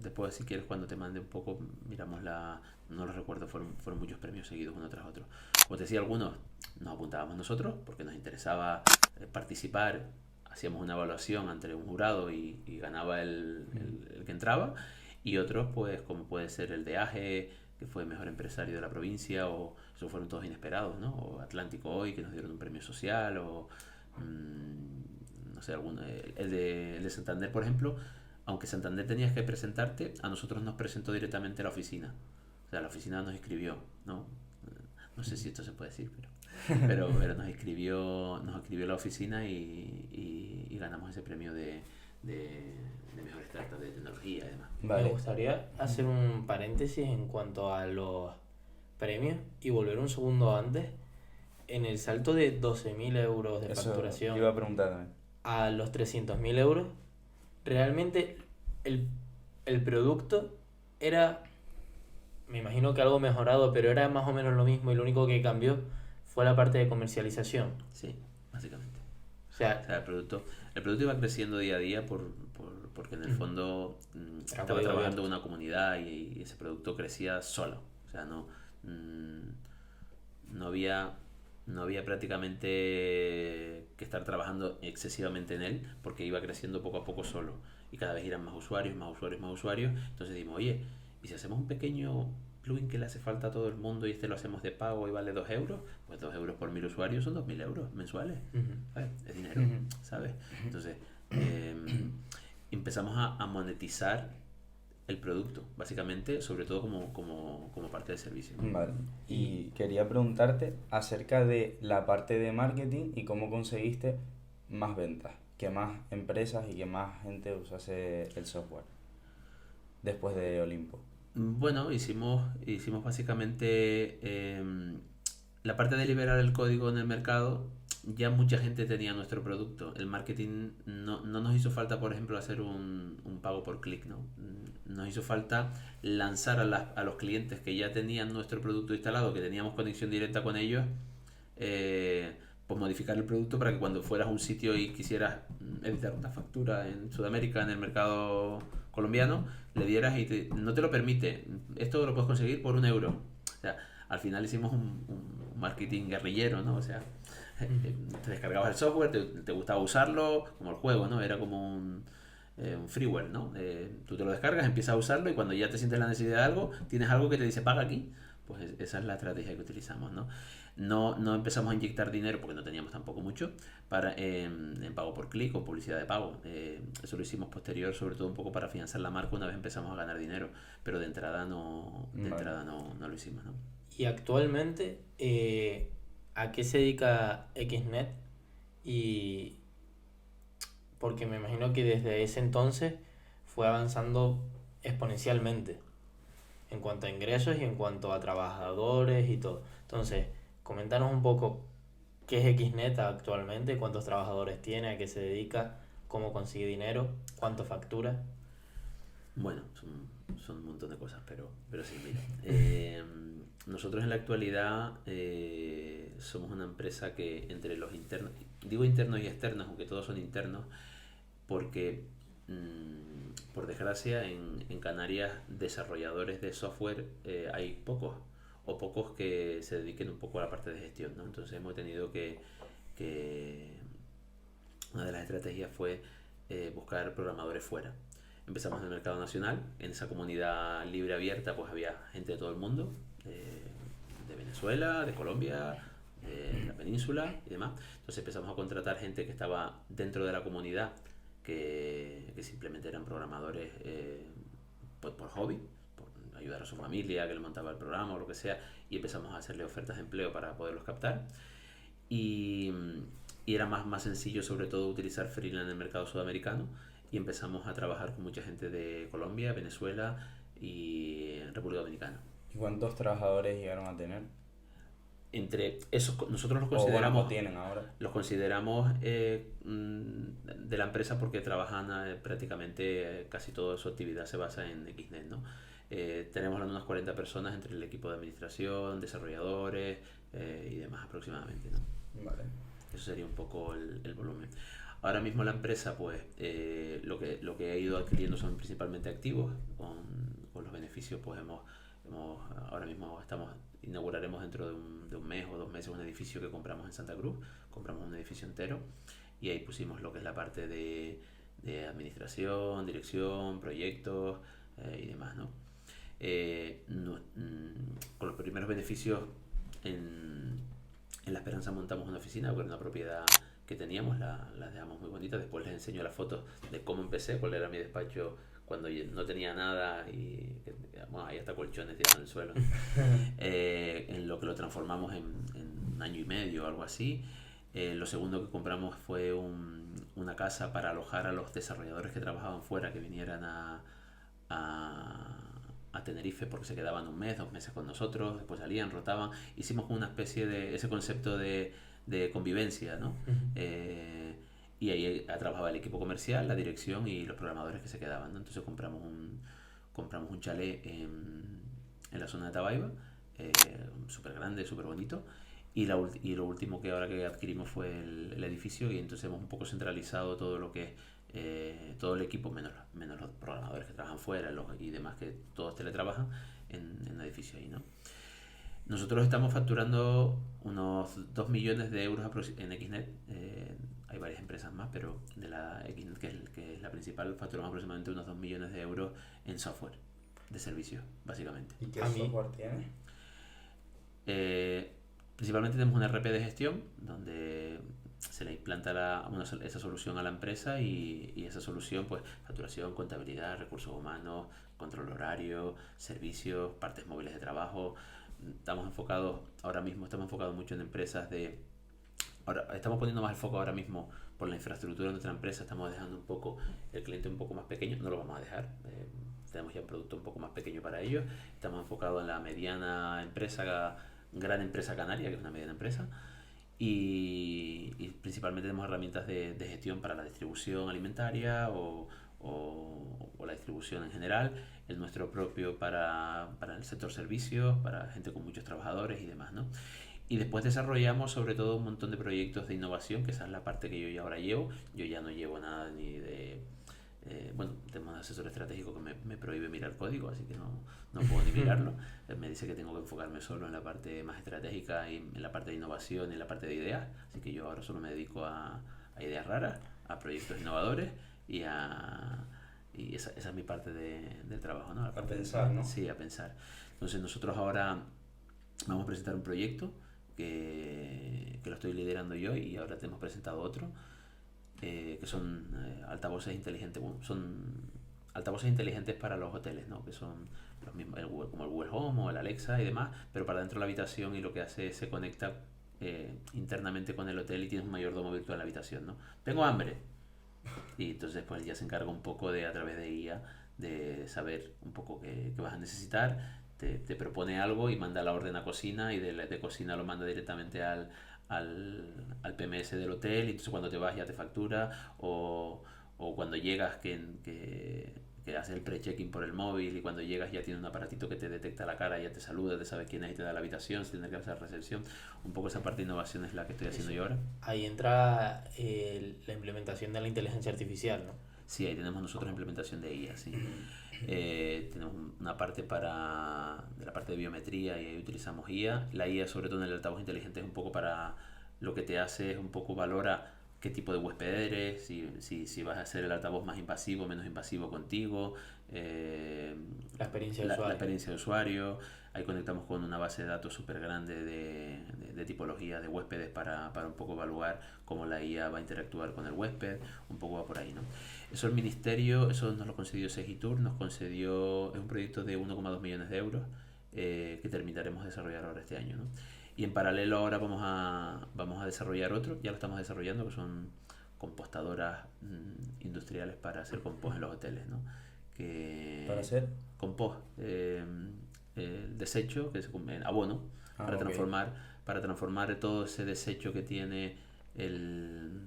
Después, si quieres, cuando te mande un poco, miramos la... No lo recuerdo, fueron muchos premios seguidos uno tras otro. Como te decía, algunos nos apuntábamos nosotros porque nos interesaba participar. Hacíamos una evaluación ante un jurado y ganaba el que entraba. Y otros, pues, como puede ser el de AGE, que fue mejor empresario de la provincia, o esos fueron todos inesperados, ¿no? O Atlántico Hoy, que nos dieron un premio social, o no sé, el de Santander, por ejemplo. Aunque Santander tenías que presentarte, a nosotros nos presentó directamente la oficina. O sea, la oficina nos escribió, ¿no? No sé si esto se puede decir, pero nos escribió la oficina y ganamos ese premio de mejor startup de tecnología y demás. Vale. Me gustaría hacer un paréntesis en cuanto a los premios y volver un segundo antes. En el salto de 12.000 euros de Eso facturación iba a preguntar también. a los 300.000 euros, realmente el producto era, me imagino que algo mejorado, pero era más o menos lo mismo y lo único que cambió fue la parte de comercialización. Sí, básicamente. O sea, O sea, el producto iba creciendo día a día porque en el fondo estaba código trabajando abierto. en una comunidad y ese producto crecía solo. O sea, no había prácticamente que estar trabajando excesivamente en él porque iba creciendo poco a poco solo. Y cada vez eran más usuarios, más usuarios, más usuarios. Entonces dijimos, oye, ¿y si hacemos un pequeño plugin que le hace falta a todo el mundo y lo hacemos de pago y vale 2 euros? Pues 2 euros por 1000 usuarios son 2000 euros mensuales. ¿Sabes? Es dinero, ¿sabes? Entonces, empezamos a monetizar el producto, básicamente, sobre todo como parte del servicio. Vale. Y quería preguntarte acerca de la parte de marketing y cómo conseguiste más ventas, que más empresas y que más gente usase el software después de Olimpo. Bueno, hicimos básicamente la parte de liberar el código en el mercado. Ya mucha gente tenía nuestro producto. El marketing no nos hizo falta, por ejemplo, hacer un pago por clic, ¿no? Nos hizo falta lanzar a los clientes que ya tenían nuestro producto instalado, que teníamos conexión directa con ellos, pues modificar el producto para que cuando fueras a un sitio y quisieras editar una factura en Sudamérica, en el mercado colombiano, le dieras y no te lo permite. Esto lo puedes conseguir por 1 euro. O sea, al final hicimos un marketing guerrillero, ¿no? O sea, te descargabas el software, te gustaba usarlo, como el juego, ¿no? Era como un freeware, ¿no? Tú te lo descargas, empiezas a usarlo y cuando ya te sientes la necesidad de algo, tienes algo que te dice paga aquí, pues esa es la estrategia que utilizamos, ¿no? No empezamos a inyectar dinero porque no teníamos tampoco mucho en pago por clic o publicidad de pago. Eso lo hicimos posterior, sobre todo un poco para financiar la marca una vez empezamos a ganar dinero, pero de entrada no lo hicimos, ¿no? y actualmente, ¿a qué se dedica XNet? Y porque me imagino que desde ese entonces fue avanzando exponencialmente en cuanto a ingresos y en cuanto a trabajadores y todo. Entonces, coméntanos un poco qué es XNet actualmente, cuántos trabajadores tiene, a qué se dedica, cómo consigue dinero, cuánto factura. Bueno, son un montón de cosas, pero sí, mira. Nosotros en la actualidad somos una empresa que entre los internos, digo internos y externos, aunque todos son internos, porque por desgracia en Canarias desarrolladores de software hay pocos, o pocos que se dediquen un poco a la parte de gestión, ¿no? Entonces hemos tenido que una de las estrategias fue buscar programadores fuera. Empezamos en el mercado nacional, en esa comunidad libre abierta pues había gente de todo el mundo, de Venezuela, de Colombia, de la península y demás. Entonces empezamos a contratar gente que estaba dentro de la comunidad, que simplemente eran programadores pues por hobby, por ayudar a su familia que le montaba el programa o lo que sea, y empezamos a hacerle ofertas de empleo para poderlos captar. Y era más sencillo sobre todo utilizar freelance en el mercado sudamericano, y empezamos a trabajar con mucha gente de Colombia, Venezuela y República Dominicana. ¿Y cuántos trabajadores llegaron a tener? entre esos, nosotros los O bueno, consideramos, lo tienen ahora. los consideramos de la empresa porque trabajan prácticamente casi toda su actividad se basa en XNet, ¿no? Tenemos unas 40 personas entre el equipo de administración, desarrolladores y demás aproximadamente, ¿no? Vale. Eso sería un poco el volumen. Ahora mismo la empresa, pues, lo que ha ido adquiriendo son principalmente activos. Con los beneficios, pues, ahora mismo inauguraremos dentro de un mes o 2 meses un edificio que compramos en Santa Cruz. Compramos un edificio entero y ahí pusimos lo que es la parte de administración, dirección, proyectos y demás, ¿no? Con los primeros beneficios en La Esperanza montamos una oficina, porque era una propiedad que teníamos, la dejamos muy bonita. Después les enseño las fotos de cómo empecé, cuál era mi despacho cuando no tenía nada y bueno, hay hasta colchones tirados en el suelo. En lo que lo transformamos en 1 año y medio o algo así. Lo segundo que compramos fue una casa para alojar a los desarrolladores que trabajaban fuera, que vinieran a Tenerife, porque se quedaban 1 mes, 2 meses con nosotros, después salían, rotaban. Hicimos como una especie de ese concepto de convivencia, ¿no? Y ahí trabajaba el equipo comercial, la dirección y los programadores que se quedaban, ¿no? Entonces compramos un chalet en la zona de Tabaiba, súper grande, súper bonito. Y lo último que ahora que adquirimos fue el edificio, y entonces hemos un poco centralizado todo lo que es todo el equipo, menos los programadores que trabajan fuera y demás, que todos teletrabajan en el edificio ahí, ¿no? Nosotros estamos facturando unos 2 millones de euros en XNet. Hay varias empresas más, pero de la XNet, que es la principal, facturamos aproximadamente unos 2 millones de euros en software de servicios, básicamente. ¿Y qué software tiene? Principalmente tenemos un RP de gestión donde se le implanta esa solución a la empresa, y esa solución, pues, facturación, contabilidad, recursos humanos, control horario, servicios, partes móviles de trabajo. Ahora mismo estamos enfocados mucho en empresas ahora estamos poniendo más el foco ahora mismo por la infraestructura de nuestra empresa. Estamos dejando un poco el cliente un poco más pequeño, no lo vamos a dejar. Tenemos ya un producto un poco más pequeño para ellos. Estamos enfocados en la mediana empresa, gran empresa canaria, que es una mediana empresa. Y principalmente tenemos herramientas de gestión para la distribución alimentaria o la distribución en general, el nuestro propio para el sector servicios, para gente con muchos trabajadores y demás, ¿no? Y después desarrollamos sobre todo un montón de proyectos de innovación, que esa es la parte que yo ya ahora llevo. Yo ya no llevo nada ni de... bueno, tenemos un asesor estratégico que me prohíbe mirar código, así que no puedo ni mirarlo. Me dice que tengo que enfocarme solo en la parte más estratégica y en la parte de innovación y en la parte de ideas. Así que yo ahora solo me dedico a ideas raras, a proyectos innovadores y esa es mi parte del trabajo, ¿no? A pensar, ¿no? Sí, a pensar. Entonces nosotros ahora vamos a presentar un proyecto que lo estoy liderando yo, y ahora te hemos presentado otro, que son altavoces inteligentes. Son altavoces inteligentes para los hoteles, ¿no? Que son los mismos, como el Google Home o el Alexa y demás, pero para dentro de la habitación, y lo que hace es se conecta internamente con el hotel, y tienes un mayordomo virtual en la habitación, ¿no? Tengo hambre. Y entonces pues ya se encarga un poco a través de IA, de saber un poco qué vas a necesitar. Te propone algo y manda la orden a cocina, y de cocina lo manda directamente al PMS del hotel, y entonces cuando te vas ya te factura, o cuando llegas que haces el pre-check-in por el móvil, y cuando llegas ya tiene un aparatito que te detecta la cara, ya te saluda, te sabe quién es y te da la habitación, si tienes que hacer recepción. Un poco esa parte de innovación es la que estoy haciendo yo ahora. Ahí entra la implementación de la inteligencia artificial, ¿no? Sí, ahí tenemos nosotros implementación de IA, sí. Tenemos una parte de la parte de biometría, y ahí utilizamos IA. La IA, sobre todo en el altavoz inteligente, es un poco para lo que te hace, es un poco valora qué tipo de huésped eres, si vas a hacer el altavoz más invasivo, menos invasivo contigo, La experiencia de usuario. la experiencia de usuario. Ahí conectamos con una base de datos súper grande de tipología de huéspedes para un poco evaluar cómo la IA va a interactuar con el huésped, un poco va por ahí, ¿no? Eso el ministerio, eso nos lo concedió Segitur, es un proyecto de 1,2 millones de euros que terminaremos de desarrollar ahora este año, ¿no? Y en paralelo ahora vamos a desarrollar otro, ya lo estamos desarrollando, que son compostadoras industriales para hacer compost en los hoteles, ¿no? ¿Para hacer? Compost, desecho, que es abono, para ok. transformar todo ese desecho que tiene el,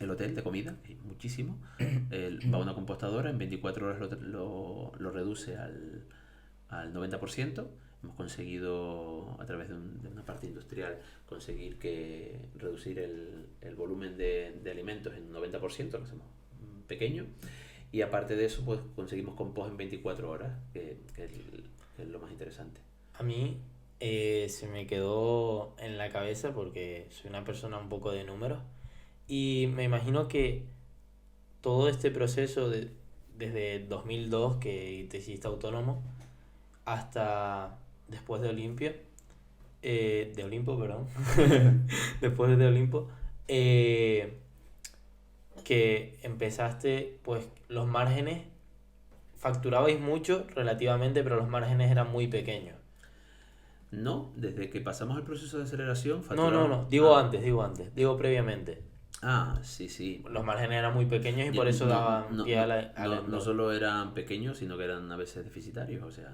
el hotel de comida, que es muchísimo. Va a una compostadora, en 24 horas lo reduce al 90%. Hemos conseguido, a través de una parte industrial, conseguir reducir el volumen de alimentos en un 90%, lo hacemos pequeño. Y aparte de eso, pues conseguimos compost en 24 horas, que es lo más interesante. A mí se me quedó en la cabeza porque soy una persona un poco de números y me imagino que todo este proceso desde 2002 que te hiciste autónomo hasta después de Olimpia, de Olimpo, perdón, después de Olimpo, eh, que empezaste, pues los márgenes, facturabais mucho relativamente, pero los márgenes eran muy pequeños. No, desde que pasamos el proceso de aceleración, No, no, facturamos... no, digo previamente. Sí, sí. Los márgenes eran muy pequeños y por eso No, daban no, pie no, al no solo eran pequeños, sino que eran a veces deficitarios. O sea,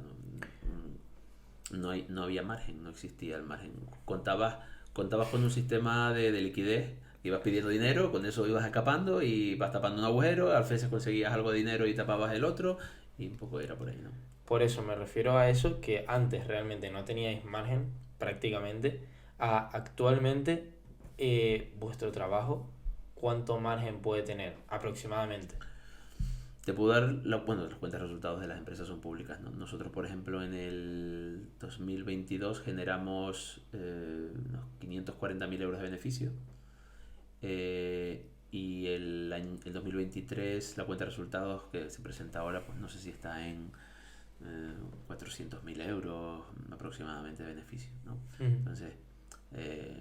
no había margen, no existía el margen. Contabas con un sistema de liquidez, ibas pidiendo dinero, con eso ibas escapando y vas tapando un agujero, a veces conseguías algo de dinero y tapabas el otro, y un poco era por ahí, ¿no? Por eso me refiero a eso, que antes realmente no teníais margen prácticamente, a actualmente vuestro trabajo, ¿cuánto margen puede tener aproximadamente? Te puedo dar, bueno, las cuentas de resultados de las empresas son públicas, ¿no? Nosotros, por ejemplo, en el 2022 generamos unos 540.000 euros de beneficio. Y el 2023 la cuenta de resultados que se presenta ahora, pues no sé si está en 400.000 euros aproximadamente de beneficio, ¿no? Entonces, eh,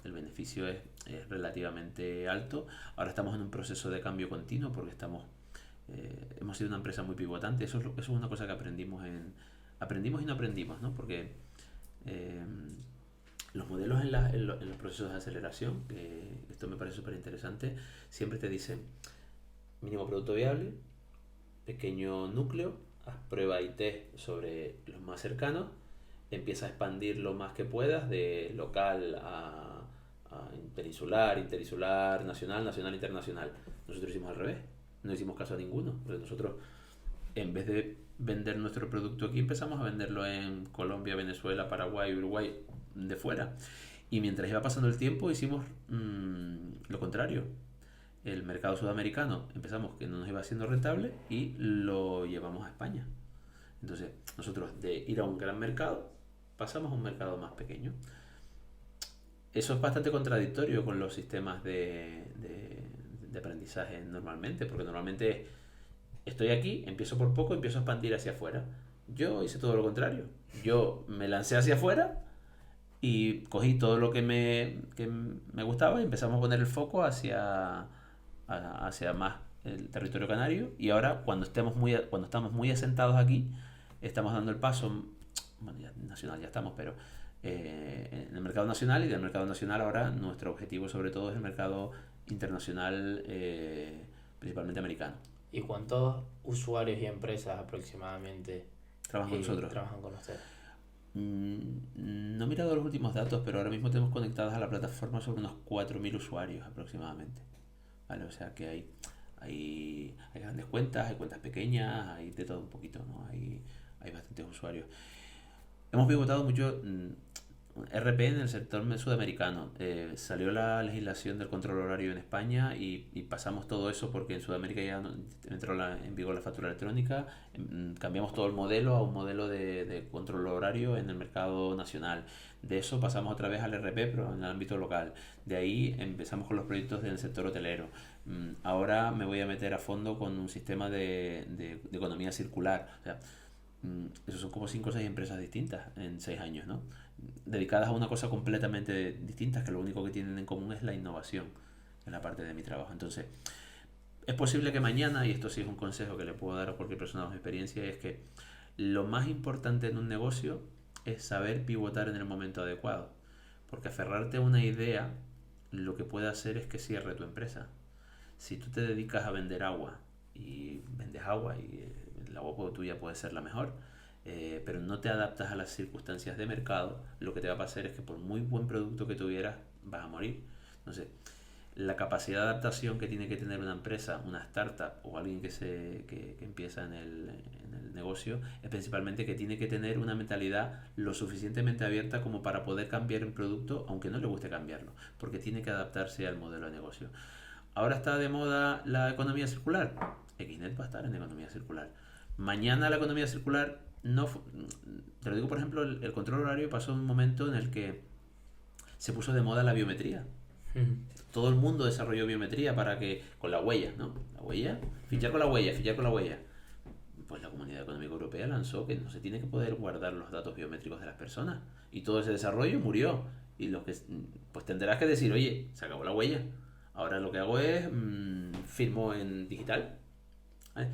el beneficio es relativamente alto. Ahora estamos en un proceso de cambio continuo porque hemos sido una empresa muy pivotante. Eso es una cosa que aprendimos y no aprendimos, ¿no? Porque eh, los modelos en los procesos de aceleración, que esto me parece súper interesante, siempre te dicen mínimo producto viable, pequeño núcleo, haz prueba y test sobre los más cercanos, empieza a expandir lo más que puedas de local a interinsular, nacional, internacional. Nosotros hicimos al revés, no hicimos caso a ninguno, porque nosotros, en vez de vender nuestro producto aquí, empezamos a venderlo en Colombia, Venezuela, Paraguay, Uruguay, de fuera. Y mientras iba pasando el tiempo, hicimos lo contrario. El mercado sudamericano empezamos que no nos iba siendo rentable y lo llevamos a España. Entonces, nosotros de ir a un gran mercado pasamos a un mercado más pequeño. Eso es bastante contradictorio con los sistemas de aprendizaje normalmente, porque normalmente estoy aquí, empiezo por poco, empiezo a expandir hacia afuera. Yo hice todo lo contrario. Yo me lancé hacia afuera y cogí todo lo que me gustaba y empezamos a poner el foco hacia más el territorio canario. Y ahora, cuando estamos muy asentados aquí, estamos dando el paso, bueno, ya nacional ya estamos, pero en el mercado nacional, y del mercado nacional ahora nuestro objetivo sobre todo es el mercado internacional, principalmente americano. ¿Y cuántos usuarios y empresas aproximadamente Trabajan con nosotros. trabajan con ustedes? No he mirado los últimos datos, pero ahora mismo tenemos conectadas a la plataforma sobre unos 4.000 usuarios aproximadamente. ¿Vale? O sea que hay grandes cuentas, hay cuentas pequeñas, hay de todo un poquito, ¿no? Hay bastantes usuarios. Hemos pivotado mucho RP en el sector sudamericano. Salió la legislación del control horario en España y pasamos todo eso porque en Sudamérica ya entró en vigor la factura electrónica. Cambiamos todo el modelo a un modelo de control horario en el mercado nacional. De eso pasamos otra vez al RP, pero en el ámbito local. De ahí empezamos con los proyectos del sector hotelero. Ahora me voy a meter a fondo con un sistema de economía circular. O sea, esos son como 5 o 6 empresas distintas en 6 años, ¿no? Dedicadas a una cosa completamente distinta, que lo único que tienen en común es la innovación en la parte de mi trabajo. Entonces, es posible que mañana, y esto sí es un consejo que le puedo dar a cualquier persona con experiencia, es que lo más importante en un negocio es saber pivotar en el momento adecuado. Porque aferrarte a una idea lo que puede hacer es que cierre tu empresa. Si tú te dedicas a vender agua y vendes agua y el agua tuya puede ser la mejor, pero no te adaptas a las circunstancias de mercado, lo que te va a pasar es que por muy buen producto que tuvieras, vas a morir. Entonces, la capacidad de adaptación que tiene que tener una empresa, una startup o alguien que empieza en el negocio es principalmente que tiene que tener una mentalidad lo suficientemente abierta como para poder cambiar un producto aunque no le guste cambiarlo, porque tiene que adaptarse al modelo de negocio. Ahora está de moda la economía circular. Xnet va a estar en economía circular. Mañana la economía circular no... Te lo digo, por ejemplo, el control horario pasó un momento en el que se puso de moda la biometría. Todo el mundo desarrolló biometría para que, con la huella, ¿no? La huella, fichar con la huella, fichar con la huella. Pues la Comunidad Económica Europea lanzó que no se tiene que poder guardar los datos biométricos de las personas. Y todo ese desarrollo murió. Y lo que, pues tendrás que decir, oye, se acabó la huella. Ahora lo que hago es firmo en digital. ¿Vale?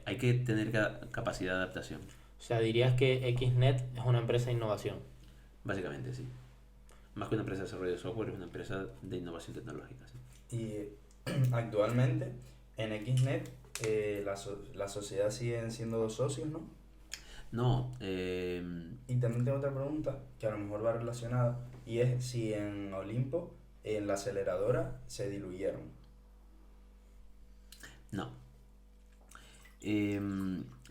Hay que tener capacidad de adaptación. O sea, dirías que Xnet es una empresa de innovación. Básicamente, sí. Más que una empresa de desarrollo de software, es una empresa de innovación tecnológica. ¿Sí? Y actualmente en Xnet la sociedad siguen siendo 2 socios, ¿no? No. Y también tengo otra pregunta que a lo mejor va relacionada, y es si en Olimpo, en la aceleradora, se diluyeron. No.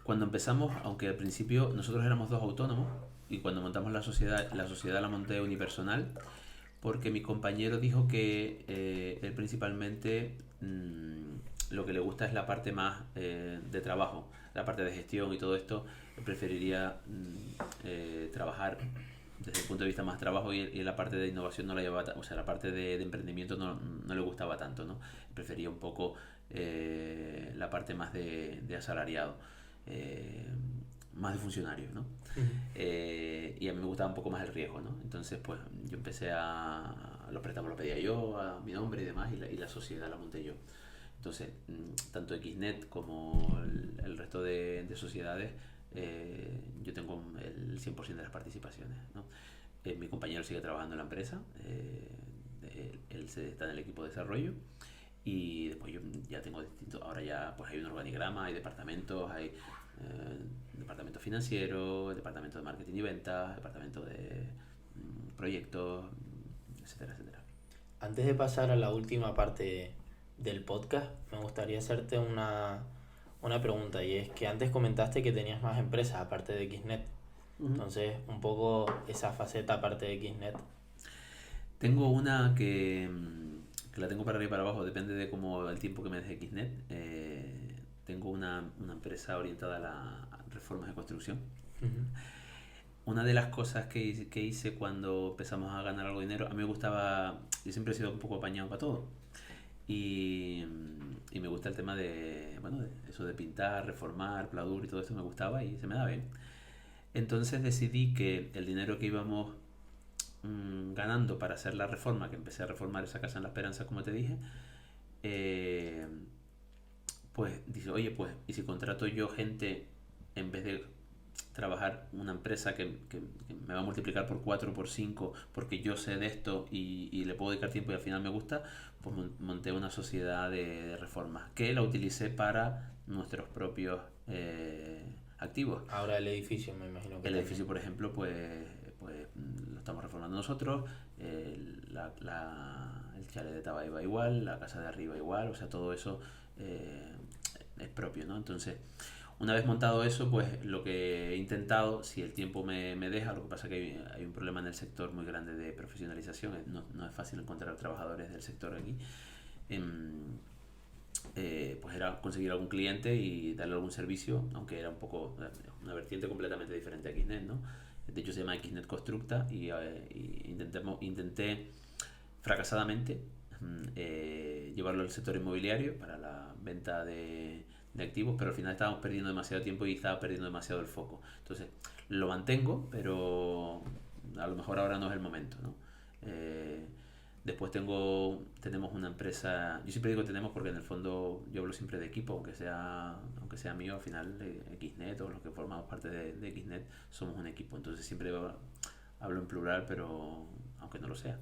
Cuando empezamos, aunque al principio nosotros éramos 2 autónomos, y cuando montamos la sociedad la monté unipersonal, porque mi compañero dijo que él principalmente lo que le gusta es la parte más de trabajo, la parte de gestión y todo esto. Él preferiría trabajar desde el punto de vista más trabajo, y la parte de innovación no la llevaba, o sea, la parte de emprendimiento no le gustaba tanto, ¿no? Prefería un poco la parte más de asalariado, más de funcionario, ¿no? Y a mí me gustaba un poco más el riesgo, ¿no? Entonces, pues yo empecé los préstamos los pedía yo a mi nombre y demás, y la sociedad la monté yo. Entonces, tanto Xnet como el resto de sociedades, yo tengo el 100% de las participaciones, ¿no? Mi compañero sigue trabajando en la empresa, él está en el equipo de desarrollo, y después yo ya tengo distintos, ahora ya pues hay un organigrama, hay departamentos, hay departamento financiero, departamento de marketing y ventas, departamento de proyectos, etcétera, etcétera. Antes de pasar a la última parte del podcast, me gustaría hacerte una pregunta, y es que antes comentaste que tenías más empresas aparte de Xnet. Entonces, un poco esa faceta aparte de Xnet. Tengo una que la tengo para arriba y para abajo, depende de cómo el tiempo que me deje Xnet. Tengo una empresa orientada a las reformas de construcción. Una de las cosas que hice cuando empezamos a ganar algo de dinero, a mí me gustaba, yo siempre he sido un poco apañado para todo. Y me gusta el tema de eso de pintar, reformar, pladur y todo esto me gustaba y se me da bien. Entonces decidí que el dinero que íbamos ganando para hacer la reforma, que empecé a reformar esa casa en La Esperanza, como te dije, pues dice, oye, pues, ¿y si contrato yo gente en vez de trabajar una empresa que me va a multiplicar por 4 o por 5 porque yo sé de esto y le puedo dedicar tiempo y al final me gusta? Pues monté una sociedad de reformas que la utilicé para nuestros propios activos. Ahora el edificio, me imagino que el también. edificio, por ejemplo, pues lo estamos reformando nosotros, el chalet de Tabay va igual, la casa de arriba igual, o sea, todo eso es propio, ¿no? Entonces, una vez montado eso, pues lo que he intentado, si el tiempo me deja, lo que pasa es que hay un problema en el sector muy grande de profesionalización, no es fácil encontrar trabajadores del sector aquí, pues era conseguir algún cliente y darle algún servicio, aunque era un poco una vertiente completamente diferente a Xnet, ¿no? De hecho se llama Xnet Constructa, y intenté fracasadamente llevarlo al sector inmobiliario para la venta de activos, pero al final estábamos perdiendo demasiado tiempo y estaba perdiendo demasiado el foco. Entonces lo mantengo, pero a lo mejor ahora no es el momento, ¿no? Después tenemos una empresa, yo siempre digo tenemos porque en el fondo yo hablo siempre de equipo, aunque sea mío, al final Xnet o los que formamos parte de Xnet somos un equipo, entonces siempre hablo en plural, pero aunque no lo sea.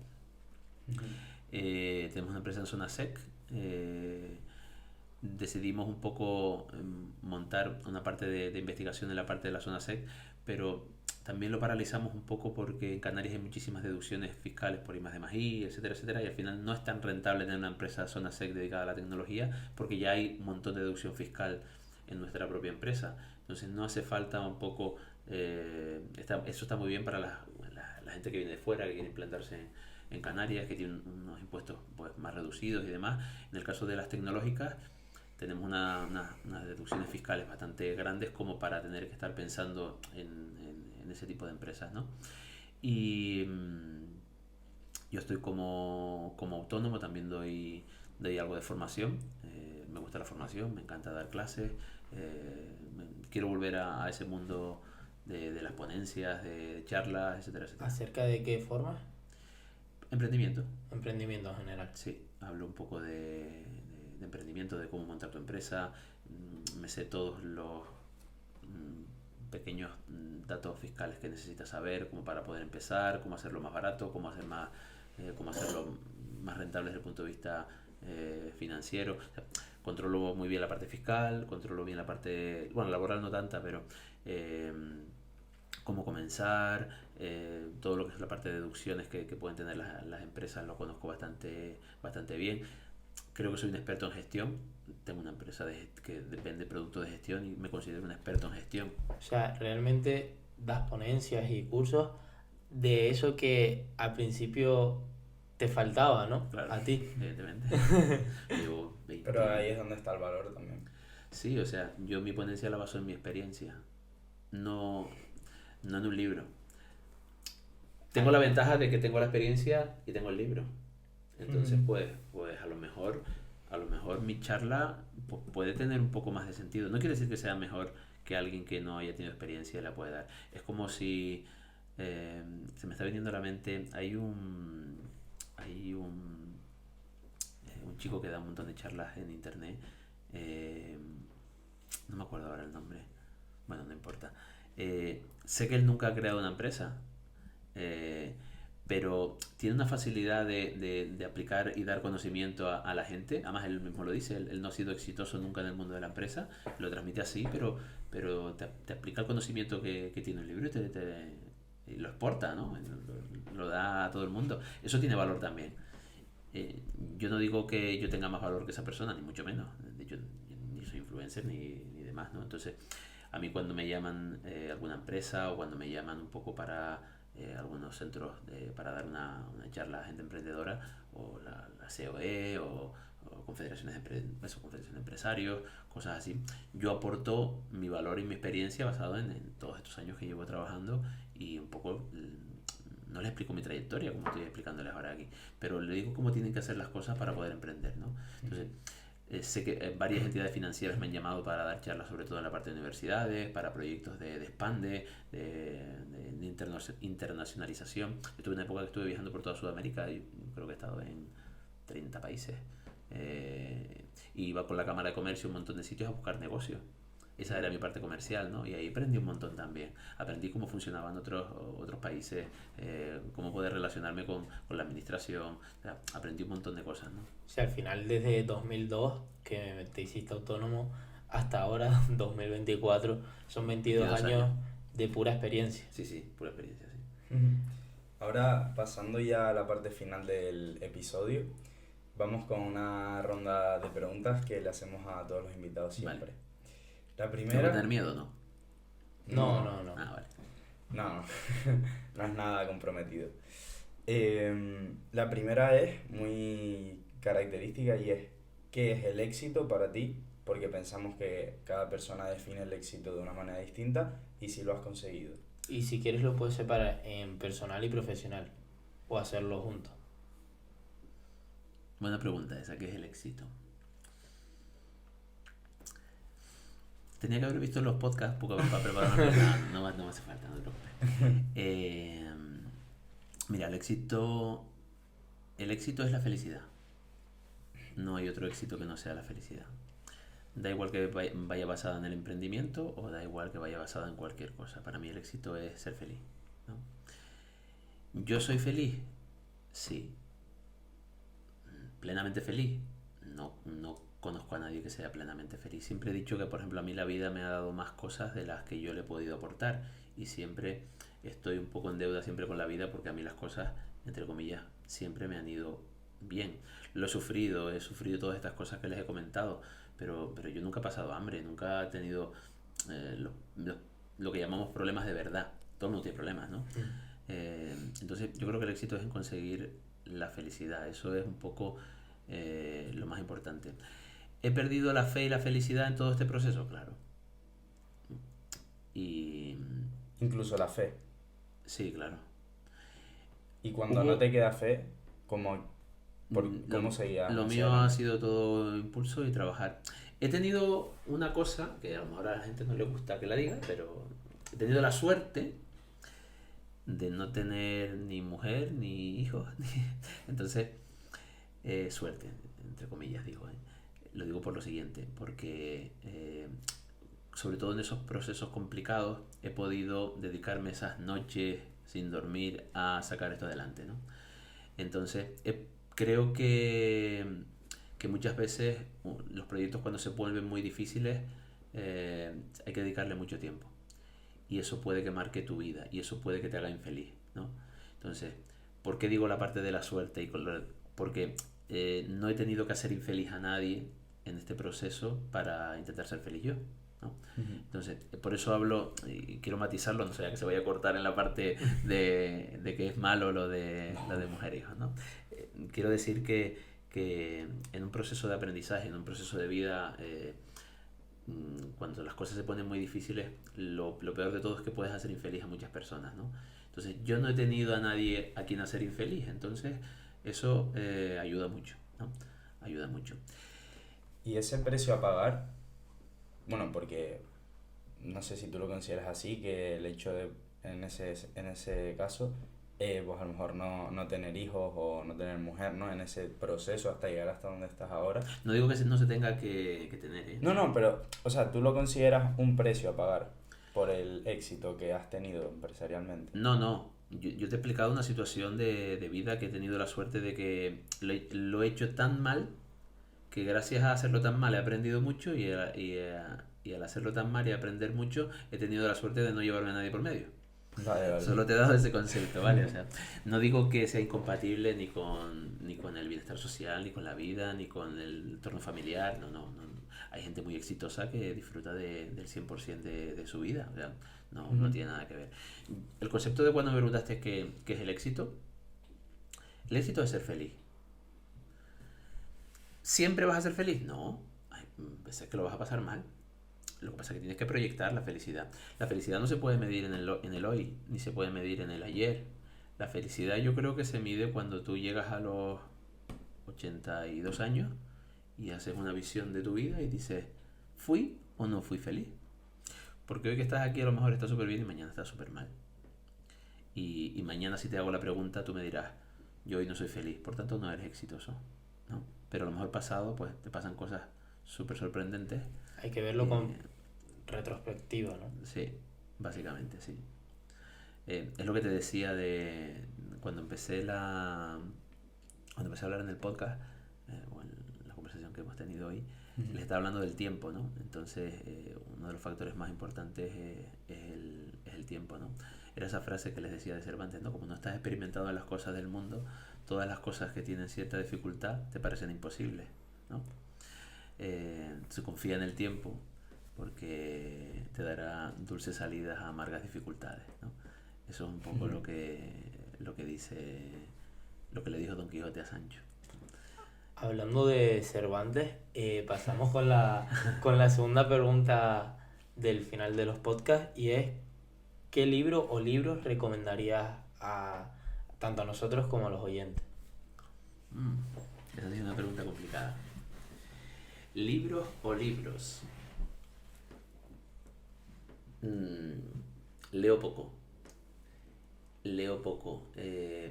Tenemos una empresa en zona SEC, decidimos un poco montar una parte de investigación en la parte de la zona SEC, pero también lo paralizamos un poco porque en Canarias hay muchísimas deducciones fiscales por I+D+I, etcétera, etcétera, y al final no es tan rentable tener una empresa zona SEC dedicada a la tecnología porque ya hay un montón de deducción fiscal en nuestra propia empresa. Entonces no hace falta un poco... eso está muy bien para la gente que viene de fuera, que quiere implantarse en Canarias, que tiene unos impuestos pues, más reducidos y demás. En el caso de las tecnológicas, tenemos unas deducciones fiscales bastante grandes como para tener que estar pensando en ese tipo de empresas, ¿no? Y yo estoy como autónomo, también doy algo de formación. Me gusta la formación, me encanta dar clases. Quiero volver a ese mundo de las ponencias, de charlas, etcétera, etcétera. ¿Acerca de qué forma? Emprendimiento. Emprendimiento en general. Sí, hablo un poco de emprendimiento, de cómo montar tu empresa. Me sé todos los pequeños datos fiscales que necesitas saber como para poder empezar, cómo hacerlo más barato, cómo hacerlo más rentable desde el punto de vista financiero. O sea, controlo muy bien la parte fiscal, controlo bien la parte, bueno, laboral no tanta, pero cómo comenzar, todo lo que es la parte de deducciones que pueden tener las empresas lo conozco bastante bien. Creo que soy un experto en gestión. Tengo una empresa que vende productos de gestión y me considero un experto en gestión. O sea, realmente das ponencias y cursos de eso que al principio te faltaba, ¿no? Claro, A ti. evidentemente. Llevo 20... Pero ahí es donde está el valor también. Sí, o sea, yo mi ponencia la baso en mi experiencia, no en un libro. Tengo la ventaja de que tengo la experiencia y tengo el libro. Entonces, pues a lo mejor mi charla puede tener un poco más de sentido. No quiere decir que sea mejor que alguien que no haya tenido experiencia la puede dar. Es como si se me está viniendo a la mente, un chico que da un montón de charlas en internet. No me acuerdo ahora el nombre. Bueno, no importa. Sé que él nunca ha creado una empresa. Pero tiene una facilidad de aplicar y dar conocimiento a la gente. Además, él mismo lo dice, él no ha sido exitoso nunca en el mundo de la empresa, lo transmite así, pero te aplica el conocimiento que tiene el libro y lo exporta, ¿no? Lo da a todo el mundo. Eso tiene valor también. Yo no digo que yo tenga más valor que esa persona, ni mucho menos. De hecho, ni soy influencer ni demás, ¿no? Entonces, a mí cuando me llaman alguna empresa o cuando me llaman un poco para algunos centros para dar una charla a gente emprendedora o la COE o confederaciones confederaciones de empresarios, cosas así, yo aporto mi valor y mi experiencia basado en todos estos años que llevo trabajando y un poco no les explico mi trayectoria como estoy explicándoles ahora aquí, pero les digo cómo tienen que hacer las cosas para poder emprender, ¿no? Entonces sé que varias entidades financieras me han llamado para dar charlas, sobre todo en la parte de universidades, para proyectos de expande, de internacionalización. Yo tuve una época que estuve viajando por toda Sudamérica y creo que he estado en 30 países. Y iba con la Cámara de Comercio a un montón de sitios a buscar negocios. Esa era mi parte comercial, ¿no? Y ahí aprendí un montón también. Aprendí cómo funcionaban otros países, cómo poder relacionarme con la administración. O sea, aprendí un montón de cosas, ¿no? O sea, al final desde 2002, que te hiciste autónomo, hasta ahora, 2024, son 22 años de pura experiencia. Sí, pura experiencia, sí. Ahora, pasando ya a la parte final del episodio, vamos con una ronda de preguntas que le hacemos a todos los invitados siempre. Vale. La ¿Tengo que primera... tener miedo, no? No. Ah, vale. No, no es nada comprometido. La primera es muy característica y es: ¿qué es el éxito para ti? Porque pensamos que cada persona define el éxito de una manera distinta y si lo has conseguido. Y si quieres lo puedes separar en personal y profesional o hacerlo juntos. Buena pregunta esa, ¿qué es el éxito? Tenía que haber visto los podcasts porque para prepararme. No me hace falta, no te preocupes. Mira, el éxito es la felicidad. No hay otro éxito que no sea la felicidad. Da igual que vaya basada en el emprendimiento o da igual que vaya basada en cualquier cosa. Para mí el éxito es ser feliz, ¿no? ¿Yo soy feliz? Sí. ¿Plenamente feliz? No conozco a nadie que sea plenamente feliz. Siempre he dicho que, por ejemplo, a mí la vida me ha dado más cosas de las que yo le he podido aportar y siempre estoy un poco en deuda siempre con la vida porque a mí las cosas, entre comillas, siempre me han ido bien. Lo he sufrido todas estas cosas que les he comentado, pero yo nunca he pasado hambre, nunca he tenido lo que llamamos problemas de verdad. Todo el mundo tiene problemas, ¿no? Entonces yo creo que el éxito es en conseguir la felicidad, eso es un poco lo más importante. ¿He perdido la fe y la felicidad en todo este proceso? Claro. Y Incluso la fe. sí, claro. Y cuando Hubo- no te queda fe, ¿cómo Lo seguías lo hacia mío ha adelante? sido todo impulso y trabajar. He tenido una cosa que a lo mejor a la gente no le gusta que la diga, pero he tenido la suerte de no tener ni mujer ni hijos. Entonces, suerte, entre comillas, digo. Lo digo por lo siguiente, porque sobre todo en esos procesos complicados he podido dedicarme esas noches sin dormir a sacar esto adelante, ¿no? Entonces, creo que muchas veces los proyectos cuando se vuelven muy difíciles hay que dedicarle mucho tiempo. Y eso puede que marque tu vida y eso puede que te haga infeliz, ¿no? Entonces, ¿por qué digo la parte de la suerte? Porque no he tenido que hacer infeliz a nadie en este proceso para intentar ser feliz yo, ¿no? Ujú. Entonces, por eso hablo y quiero matizarlo, no sea que se vaya a cortar en la parte de que es malo lo de mujer e hijos, ¿no? Quiero decir que en un proceso de aprendizaje, en un proceso de vida, cuando las cosas se ponen muy difíciles, lo peor de todo es que puedes hacer infeliz a muchas personas, ¿no? Entonces, yo no he tenido a nadie a quien hacer infeliz, entonces eso ayuda mucho, ¿no? Ayuda mucho. Y ese precio a pagar, bueno, porque no sé si tú lo consideras así, que el hecho de, en ese caso, pues a lo mejor no tener hijos o no tener mujer, ¿no? En ese proceso hasta llegar hasta donde estás ahora. No digo que no se tenga que tener, ¿eh? No, no, pero, o sea, tú lo consideras un precio a pagar por el éxito que has tenido empresarialmente. No. Yo te he explicado una situación de vida que he tenido la suerte de que lo he hecho tan mal que gracias a hacerlo tan mal he aprendido mucho y al hacerlo tan mal y aprender mucho he tenido la suerte de no llevarme a nadie por medio. Vale, vale. Solo te he dado ese concepto, ¿vale? O sea, no digo que sea incompatible ni con el bienestar social, ni con la vida, ni con el entorno familiar. No. Hay gente muy exitosa que disfruta del 100% de su vida. O sea, no tiene nada que ver. El concepto de cuando me preguntaste qué es el éxito es ser feliz. ¿Siempre vas a ser feliz? No. Hay veces que lo vas a pasar mal. Lo que pasa es que tienes que proyectar la felicidad. La felicidad no se puede medir en el hoy, ni se puede medir en el ayer. La felicidad yo creo que se mide cuando tú llegas a los 82 años y haces una visión de tu vida y dices, ¿fui o no fui feliz? Porque hoy que estás aquí a lo mejor estás súper bien y mañana estás súper mal. Y mañana si te hago la pregunta tú me dirás, yo hoy no soy feliz, por tanto no eres exitoso, ¿no? Pero a lo mejor pasado pues te pasan cosas súper sorprendentes. Hay que verlo con eh, retrospectiva, ¿no? Sí, básicamente, sí. Es lo que te decía de cuando cuando empecé a hablar en el podcast, o en la conversación que hemos tenido hoy, Ujú. les estaba hablando del tiempo, ¿no? Entonces, uno de los factores más importantes es el tiempo, ¿no? Era esa frase que les decía de Cervantes, ¿no? Como no estás experimentado en las cosas del mundo, todas las cosas que tienen cierta dificultad te parecen imposibles, ¿no? Se confía en el tiempo porque te dará dulces salidas a amargas dificultades, ¿no? Eso es un poco Ujú. lo que le dijo Don Quijote a Sancho. Hablando de Cervantes, pasamos con la segunda pregunta del final de los podcasts y es ¿qué libro o libros recomendarías tanto a nosotros como a los oyentes? Esa es una pregunta complicada. ¿Libros o libros? Leo poco.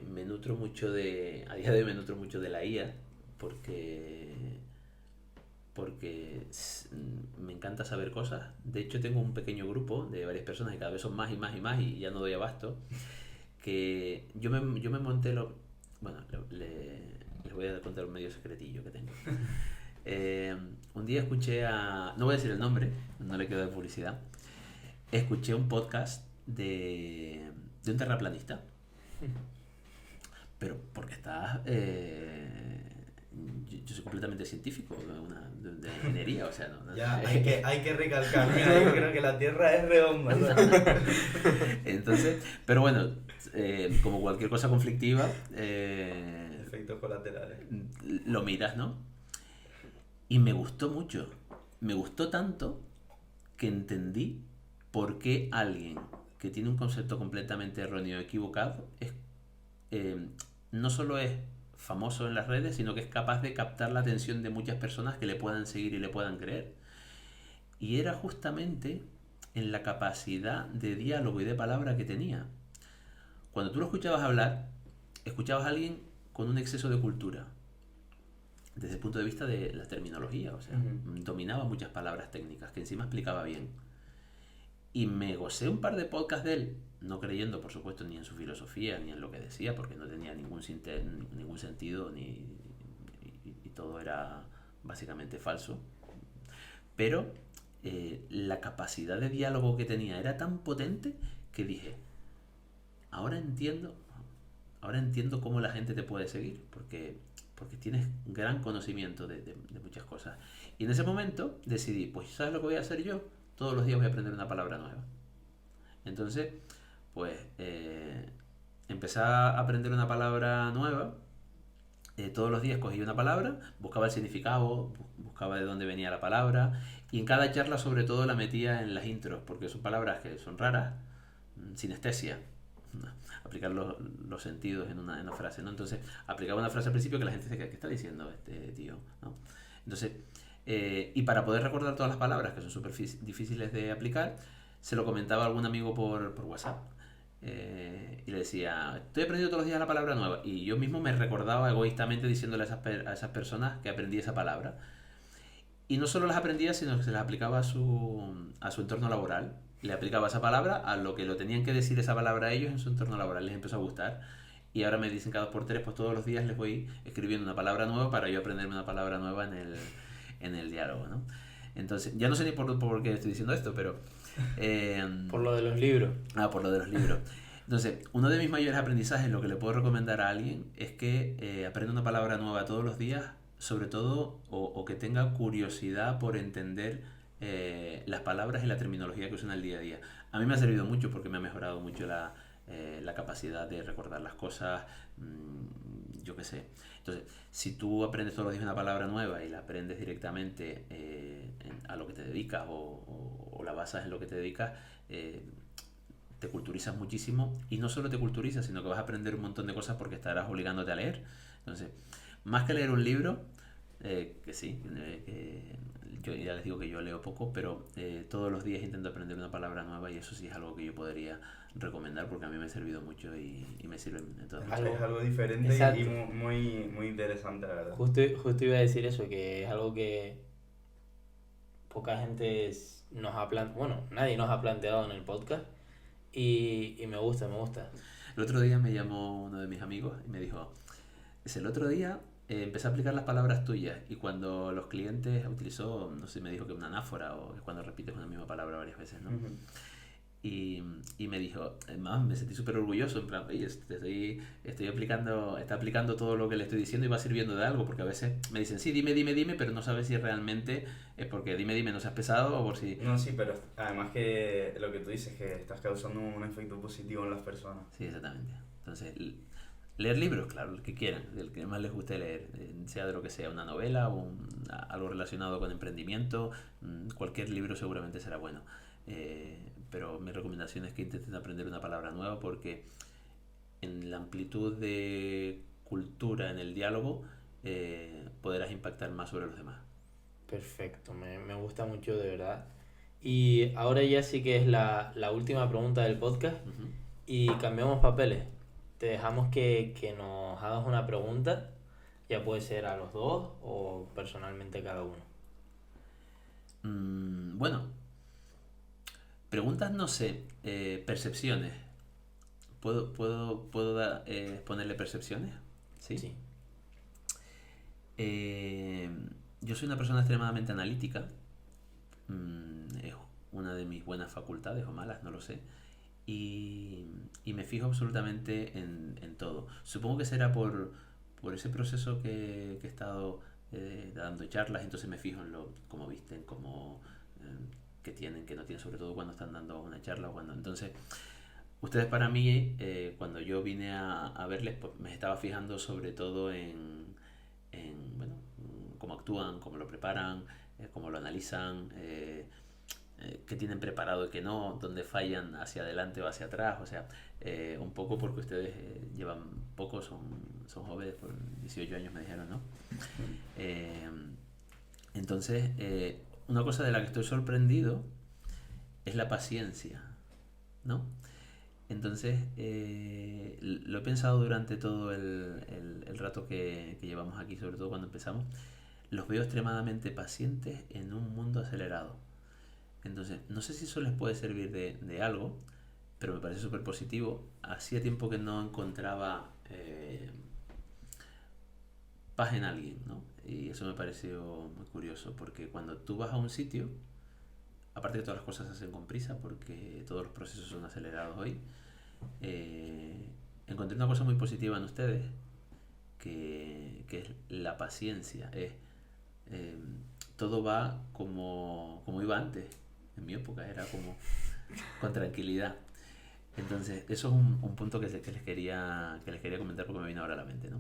Me nutro mucho a día de hoy me nutro mucho de la IA porque me encanta saber cosas. De hecho tengo un pequeño grupo de varias personas y cada vez son más y más y más y ya no doy abasto. Que yo me monté bueno, les voy a contar un medio secretillo que tengo. Un día escuché no voy a decir el nombre, no le quedo de publicidad, escuché un podcast de un terraplanista, pero porque yo soy completamente científico, de ingeniería, o sea, no Ya, hay que recalcar, mira, yo creo que la Tierra es redonda, ¿sabes? Entonces, pero bueno, como cualquier cosa conflictiva, Efectos colaterales. lo miras, ¿no? Y me gustó mucho. Me gustó tanto que entendí por qué alguien que tiene un concepto completamente erróneo o equivocado no solo es famoso en las redes, sino que es capaz de captar la atención de muchas personas que le puedan seguir y le puedan creer. Y era justamente en la capacidad de diálogo y de palabra que tenía. Cuando tú lo escuchabas hablar, escuchabas a alguien con un exceso de cultura, desde el punto de vista de la terminología, o sea, dominaba muchas palabras técnicas que encima explicaba bien. Y me gocé un par de podcasts de él, no creyendo, por supuesto, ni en su filosofía, ni en lo que decía, porque no tenía ningún sentido, y todo era básicamente falso. Pero la capacidad de diálogo que tenía era tan potente que dije, ahora entiendo cómo la gente te puede seguir, porque tienes gran conocimiento de muchas cosas. Y en ese momento decidí, pues ¿sabes lo que voy a hacer yo? Todos los días voy a aprender una palabra nueva. Entonces, pues empecé a aprender una palabra nueva. Todos los días cogía una palabra, buscaba el significado, buscaba de dónde venía la palabra, y en cada charla sobre todo la metía en las intros, porque son palabras que son raras, sinestesia, aplicar los sentidos en una frase, ¿no? Entonces aplicaba una frase al principio que la gente dice, ¿qué está diciendo este tío? ¿No? Entonces, y para poder recordar todas las palabras, que son súper difíciles de aplicar, se lo comentaba a algún amigo por WhatsApp. Y le decía, estoy aprendiendo todos los días la palabra nueva, y yo mismo me recordaba egoístamente diciéndole a esas personas que aprendí esa palabra, y no solo las aprendía, sino que se las aplicaba a su entorno laboral. Le aplicaba esa palabra a lo que lo tenían que decir esa palabra a ellos en su entorno laboral, les empezó a gustar, y ahora me dicen cada 2 por 3, pues todos los días les voy escribiendo una palabra nueva para yo aprenderme una palabra nueva en el diálogo, ¿no? Entonces, ya no sé ni por qué estoy diciendo esto, pero por lo de los libros. Por lo de los libros. Entonces, uno de mis mayores aprendizajes, lo que le puedo recomendar a alguien, es que aprenda una palabra nueva todos los días, sobre todo, o que tenga curiosidad por entender las palabras y la terminología que usan al día a día. A mí me ha servido mucho porque me ha mejorado mucho la capacidad de recordar las cosas, yo qué sé. Entonces, si tú aprendes todos los días una palabra nueva y la aprendes directamente a lo que te dedicas o la basas en lo que te dedicas, te culturizas muchísimo, y no solo te culturizas, sino que vas a aprender un montón de cosas porque estarás obligándote a leer. Entonces, más que leer un libro, que sí, yo ya les digo que yo leo poco, pero todos los días intento aprender una palabra nueva, y eso sí es algo que yo podría recomendar porque a mí me ha servido mucho y me sirve en todas las cosas. Es algo diferente. Exacto. Y muy, muy interesante, la verdad. Justo iba a decir eso, que es algo que poca gente nos ha planteado, bueno, nadie nos ha planteado en el podcast, y me gusta. El otro día me llamó uno de mis amigos y me dijo, el otro día empecé a aplicar las palabras tuyas, y cuando los clientes utilizó, no sé, me dijo que una anáfora, o es cuando repites una misma palabra varias veces, ¿no? Uh-huh. Y me dijo, me sentí súper orgulloso, en plan, oye, estoy aplicando todo lo que le estoy diciendo y va sirviendo de algo, porque a veces me dicen, sí, dime, pero no sabes si realmente es porque dime, no seas pesado o por si... No, sí, pero además que lo que tú dices, que estás causando un efecto positivo en las personas. Sí, exactamente. Entonces, leer libros, claro, el que quieran, el que más les guste leer, sea de lo que sea, una novela o algo relacionado con emprendimiento, cualquier libro seguramente será bueno. Pero mi recomendación es que intenten aprender una palabra nueva, porque en la amplitud de cultura en el diálogo podrás impactar más sobre los demás. Perfecto, me gusta mucho, de verdad. Y ahora ya sí que es la última pregunta del podcast. Uh-huh. Y cambiamos papeles. Te dejamos que nos hagas una pregunta, ya puede ser a los dos o personalmente cada uno. Bueno, preguntas, no sé, percepciones. ¿Puedo ponerle percepciones? Sí. yo soy una persona extremadamente analítica. Es una de mis buenas facultades o malas, no lo sé. Y me fijo absolutamente en todo. Supongo que será por ese proceso que he estado dando charlas, entonces me fijo en cómo visten, cómo que tienen, que no tienen, sobre todo cuando están dando una charla o cuando. Entonces, ustedes para mí, cuando yo vine a verles, pues me estaba fijando sobre todo bueno, cómo actúan, cómo lo preparan, cómo lo analizan, qué tienen preparado y qué no, dónde fallan hacia adelante o hacia atrás, o sea, un poco porque ustedes llevan poco, son jóvenes, por 18 años me dijeron, ¿no? Eh, entonces, una cosa de la que estoy sorprendido es la paciencia, ¿no? Entonces, lo he pensado durante todo el rato que llevamos aquí, sobre todo cuando empezamos. Los veo extremadamente pacientes en un mundo acelerado. Entonces, no sé si eso les puede servir de algo, pero me parece súper positivo. Hacía tiempo que no encontraba paz en alguien, ¿no? Y eso me pareció muy curioso, porque cuando tú vas a un sitio, aparte de todas las cosas se hacen con prisa, porque todos los procesos son acelerados hoy, encontré una cosa muy positiva en ustedes, que es la paciencia. Todo va como iba antes. En mi época era como con tranquilidad. Entonces, eso es un punto que les quería comentar porque me vino ahora a la mente, ¿no?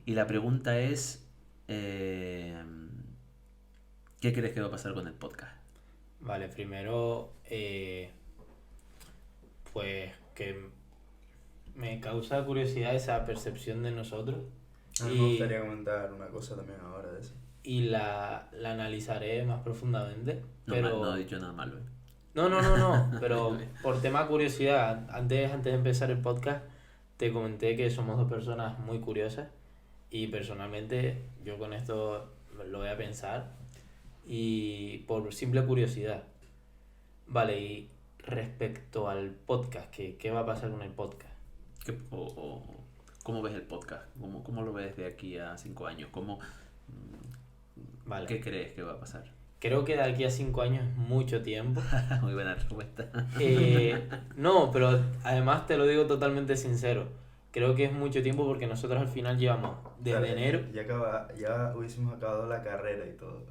Y la pregunta es, ¿qué crees que va a pasar con el podcast? Vale, primero, pues que me causa curiosidad esa percepción de nosotros. Me gustaría comentar una cosa también ahora de eso. Y la analizaré más profundamente. Pero... No he dicho nada malo, ¿eh? No, pero por tema curiosidad, antes de empezar el podcast, te comenté que somos dos personas muy curiosas y personalmente yo con esto lo voy a pensar y por simple curiosidad. Vale, y respecto al podcast, ¿qué va a pasar con el podcast? ¿Cómo ves el podcast? ¿Cómo lo ves de aquí a 5 años? Vale. ¿Qué crees que va a pasar? Creo que de aquí a 5 años es mucho tiempo. Muy buena respuesta. No, pero además te lo digo totalmente sincero. Creo que es mucho tiempo porque nosotros al final llevamos desde enero. Ya hubiésemos acabado la carrera y todo.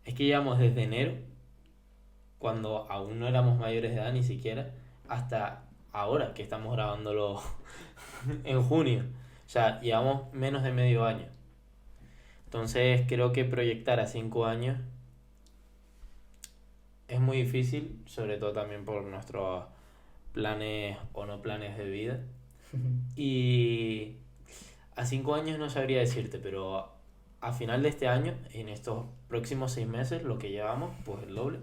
Es que llevamos desde enero, cuando aún no éramos mayores de edad ni siquiera, hasta ahora que estamos grabándolo en junio. O sea, llevamos menos de medio año. Entonces creo que proyectar a 5 años es muy difícil, sobre todo también por nuestros planes o no planes de vida. Y a 5 años no sabría decirte, pero a final de este año, en estos próximos 6 meses, lo que llevamos, pues el doble.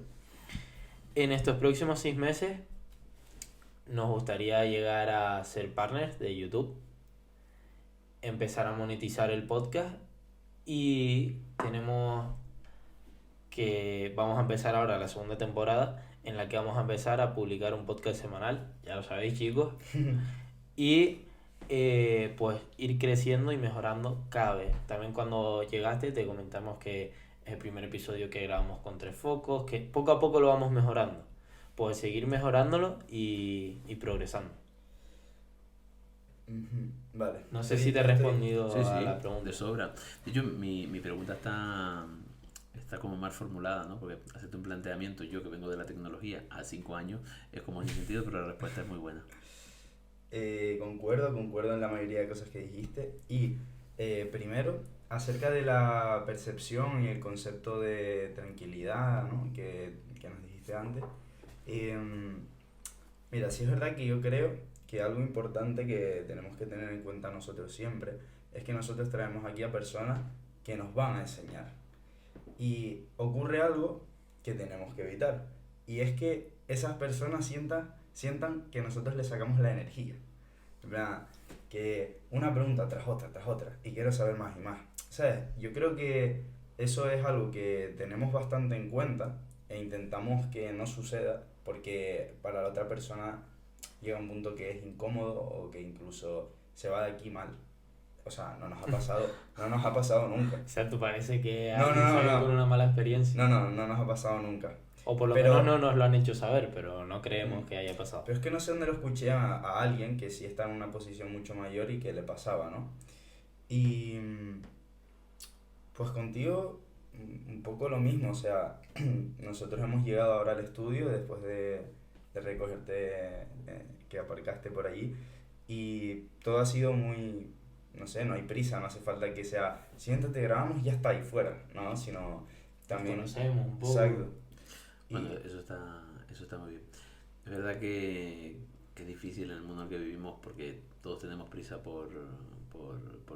En estos próximos 6 meses nos gustaría llegar a ser partners de YouTube, empezar a monetizar el podcast y vamos a empezar ahora la segunda temporada en la que vamos a empezar a publicar un podcast semanal, ya lo sabéis chicos, y pues ir creciendo y mejorando cada vez. También cuando llegaste te comentamos que es el primer episodio que grabamos con 3 focos, que poco a poco lo vamos mejorando, pues seguir mejorándolo y progresando. Vale. No sé si te he respondido Sí, a la pregunta. De sobra. De hecho, mi pregunta está como mal formulada, ¿no? Porque hacerte un planteamiento, yo que vengo de la tecnología, a 5 años, es como sin sentido, pero la respuesta es muy buena. Concuerdo en la mayoría de cosas que dijiste. Y primero, acerca de la percepción y el concepto de tranquilidad, ¿no? que nos dijiste antes. Mira, sí es verdad que yo creo que algo importante que tenemos que tener en cuenta nosotros siempre es que nosotros traemos aquí a personas que nos van a enseñar. Y ocurre algo que tenemos que evitar. Y es que esas personas sientan que nosotros les sacamos la energía. En plan, que una pregunta tras otra, y quiero saber más y más. ¿Sabes? Yo creo que eso es algo que tenemos bastante en cuenta e intentamos que no suceda, porque para la otra persona llega un punto que es incómodo o que incluso se va de aquí mal. o sea, no nos ha pasado nunca. O sea, ¿tú parece que No, alguien no, no, salió no. con una mala experiencia? No nos ha pasado nunca. O por lo Pero- menos no nos lo han hecho saber, pero no creemos Mm. que haya pasado. Pero es que no sé dónde lo escuché a alguien que sí está en una posición mucho mayor y que le pasaba, ¿no? Y pues contigo un poco lo mismo, o sea, nosotros hemos llegado ahora al estudio después de recogerte, que aparcaste por allí, y todo ha sido muy, no sé, no hay prisa, no hace falta que sea, siéntate, grabamos y ya está ahí fuera, ¿no? Sino también... Conocemos un poco. Exacto. Y- Bueno, eso está muy bien. Es verdad que es difícil en el mundo en el que vivimos porque todos tenemos prisa por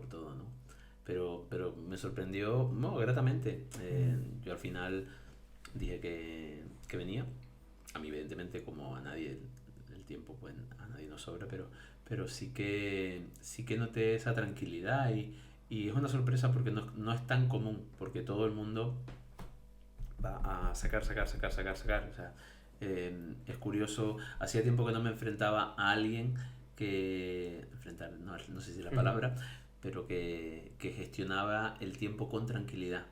todo, ¿no? Pero me sorprendió, no, gratamente. Yo al final dije que venía. A mí, evidentemente, como a nadie el tiempo, pues a nadie nos sobra, pero sí que noté esa tranquilidad y es una sorpresa porque no es tan común, porque todo el mundo va a sacar. O sea, es curioso, hacía tiempo que no me enfrentaba a alguien enfrentar, no sé si es la palabra, pero que gestionaba el tiempo con tranquilidad.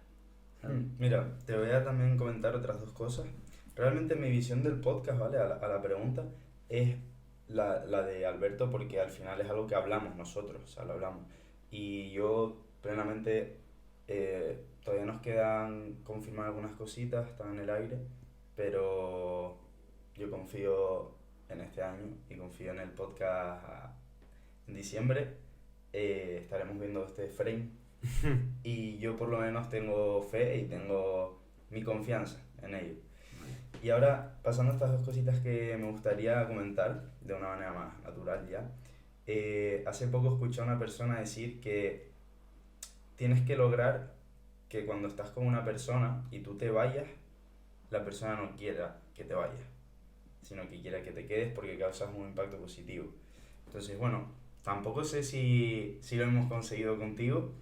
¿Sabes? Mira, te voy a también comentar otras dos cosas. Realmente mi visión del podcast, ¿vale? A la pregunta, es la de Alberto porque al final es algo que hablamos nosotros, o sea, lo hablamos. Y yo plenamente, todavía nos quedan confirmar algunas cositas, están en el aire, pero yo confío en este año y confío en el podcast en diciembre. Estaremos viendo este frame y yo por lo menos tengo fe y tengo mi confianza en ello. Y ahora, pasando a estas dos cositas que me gustaría comentar de una manera más natural ya, hace poco escuché a una persona decir que tienes que lograr que cuando estás con una persona y tú te vayas, la persona no quiera que te vayas, sino que quiera que te quedes porque causas un impacto positivo. Entonces, bueno, tampoco sé si lo hemos conseguido contigo,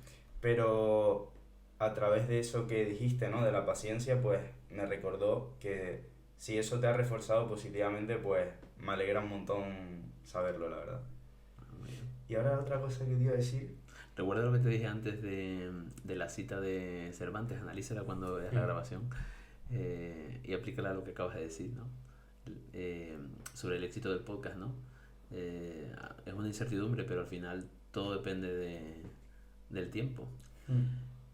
pero a través de eso que dijiste, ¿no? De la paciencia, pues me recordó que si eso te ha reforzado positivamente, pues me alegra un montón saberlo, la verdad. Muy bien. Y ahora otra cosa que te iba a decir. Recuerda lo que te dije antes de la cita de Cervantes, analízala cuando veas la grabación y aplícala a lo que acabas de decir, ¿no? Sobre el éxito del podcast, ¿no? Es una incertidumbre, pero al final todo depende del tiempo.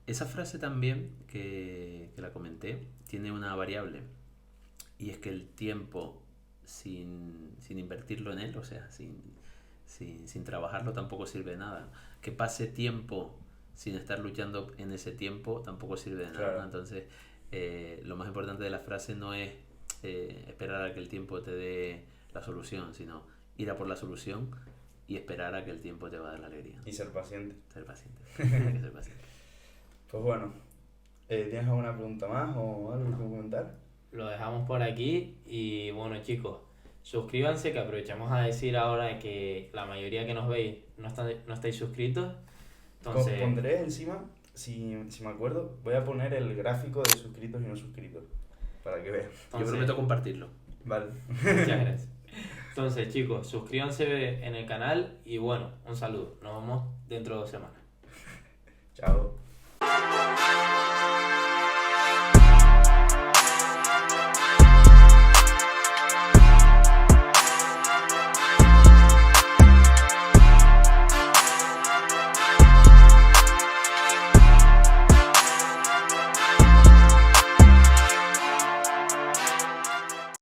Esa frase también, que la comenté, tiene una variable, y es que el tiempo sin invertirlo en él, o sea, sin trabajarlo, tampoco sirve de nada. Que pase tiempo sin estar luchando en ese tiempo tampoco sirve de nada, Claro. ¿no? Entonces, lo más importante de la frase no es esperar a que el tiempo te dé la solución, sino ir a por la solución y esperar a que el tiempo te va a dar la alegría. Y ser paciente. Ser paciente. Hay que ser paciente. Pues bueno, ¿tienes alguna pregunta más o algo que comentar? Lo dejamos por aquí y bueno, chicos, suscríbanse, que aprovechamos a decir ahora que la mayoría que nos veis no estáis suscritos. Entonces, Pondré encima, si me acuerdo, voy a poner el gráfico de suscritos y no suscritos, para que vean. Yo entonces, prometo compartirlo. Vale. muchas gracias. Entonces, chicos, suscríbanse en el canal y bueno, un saludo. Nos vemos dentro de 2 semanas. Chao.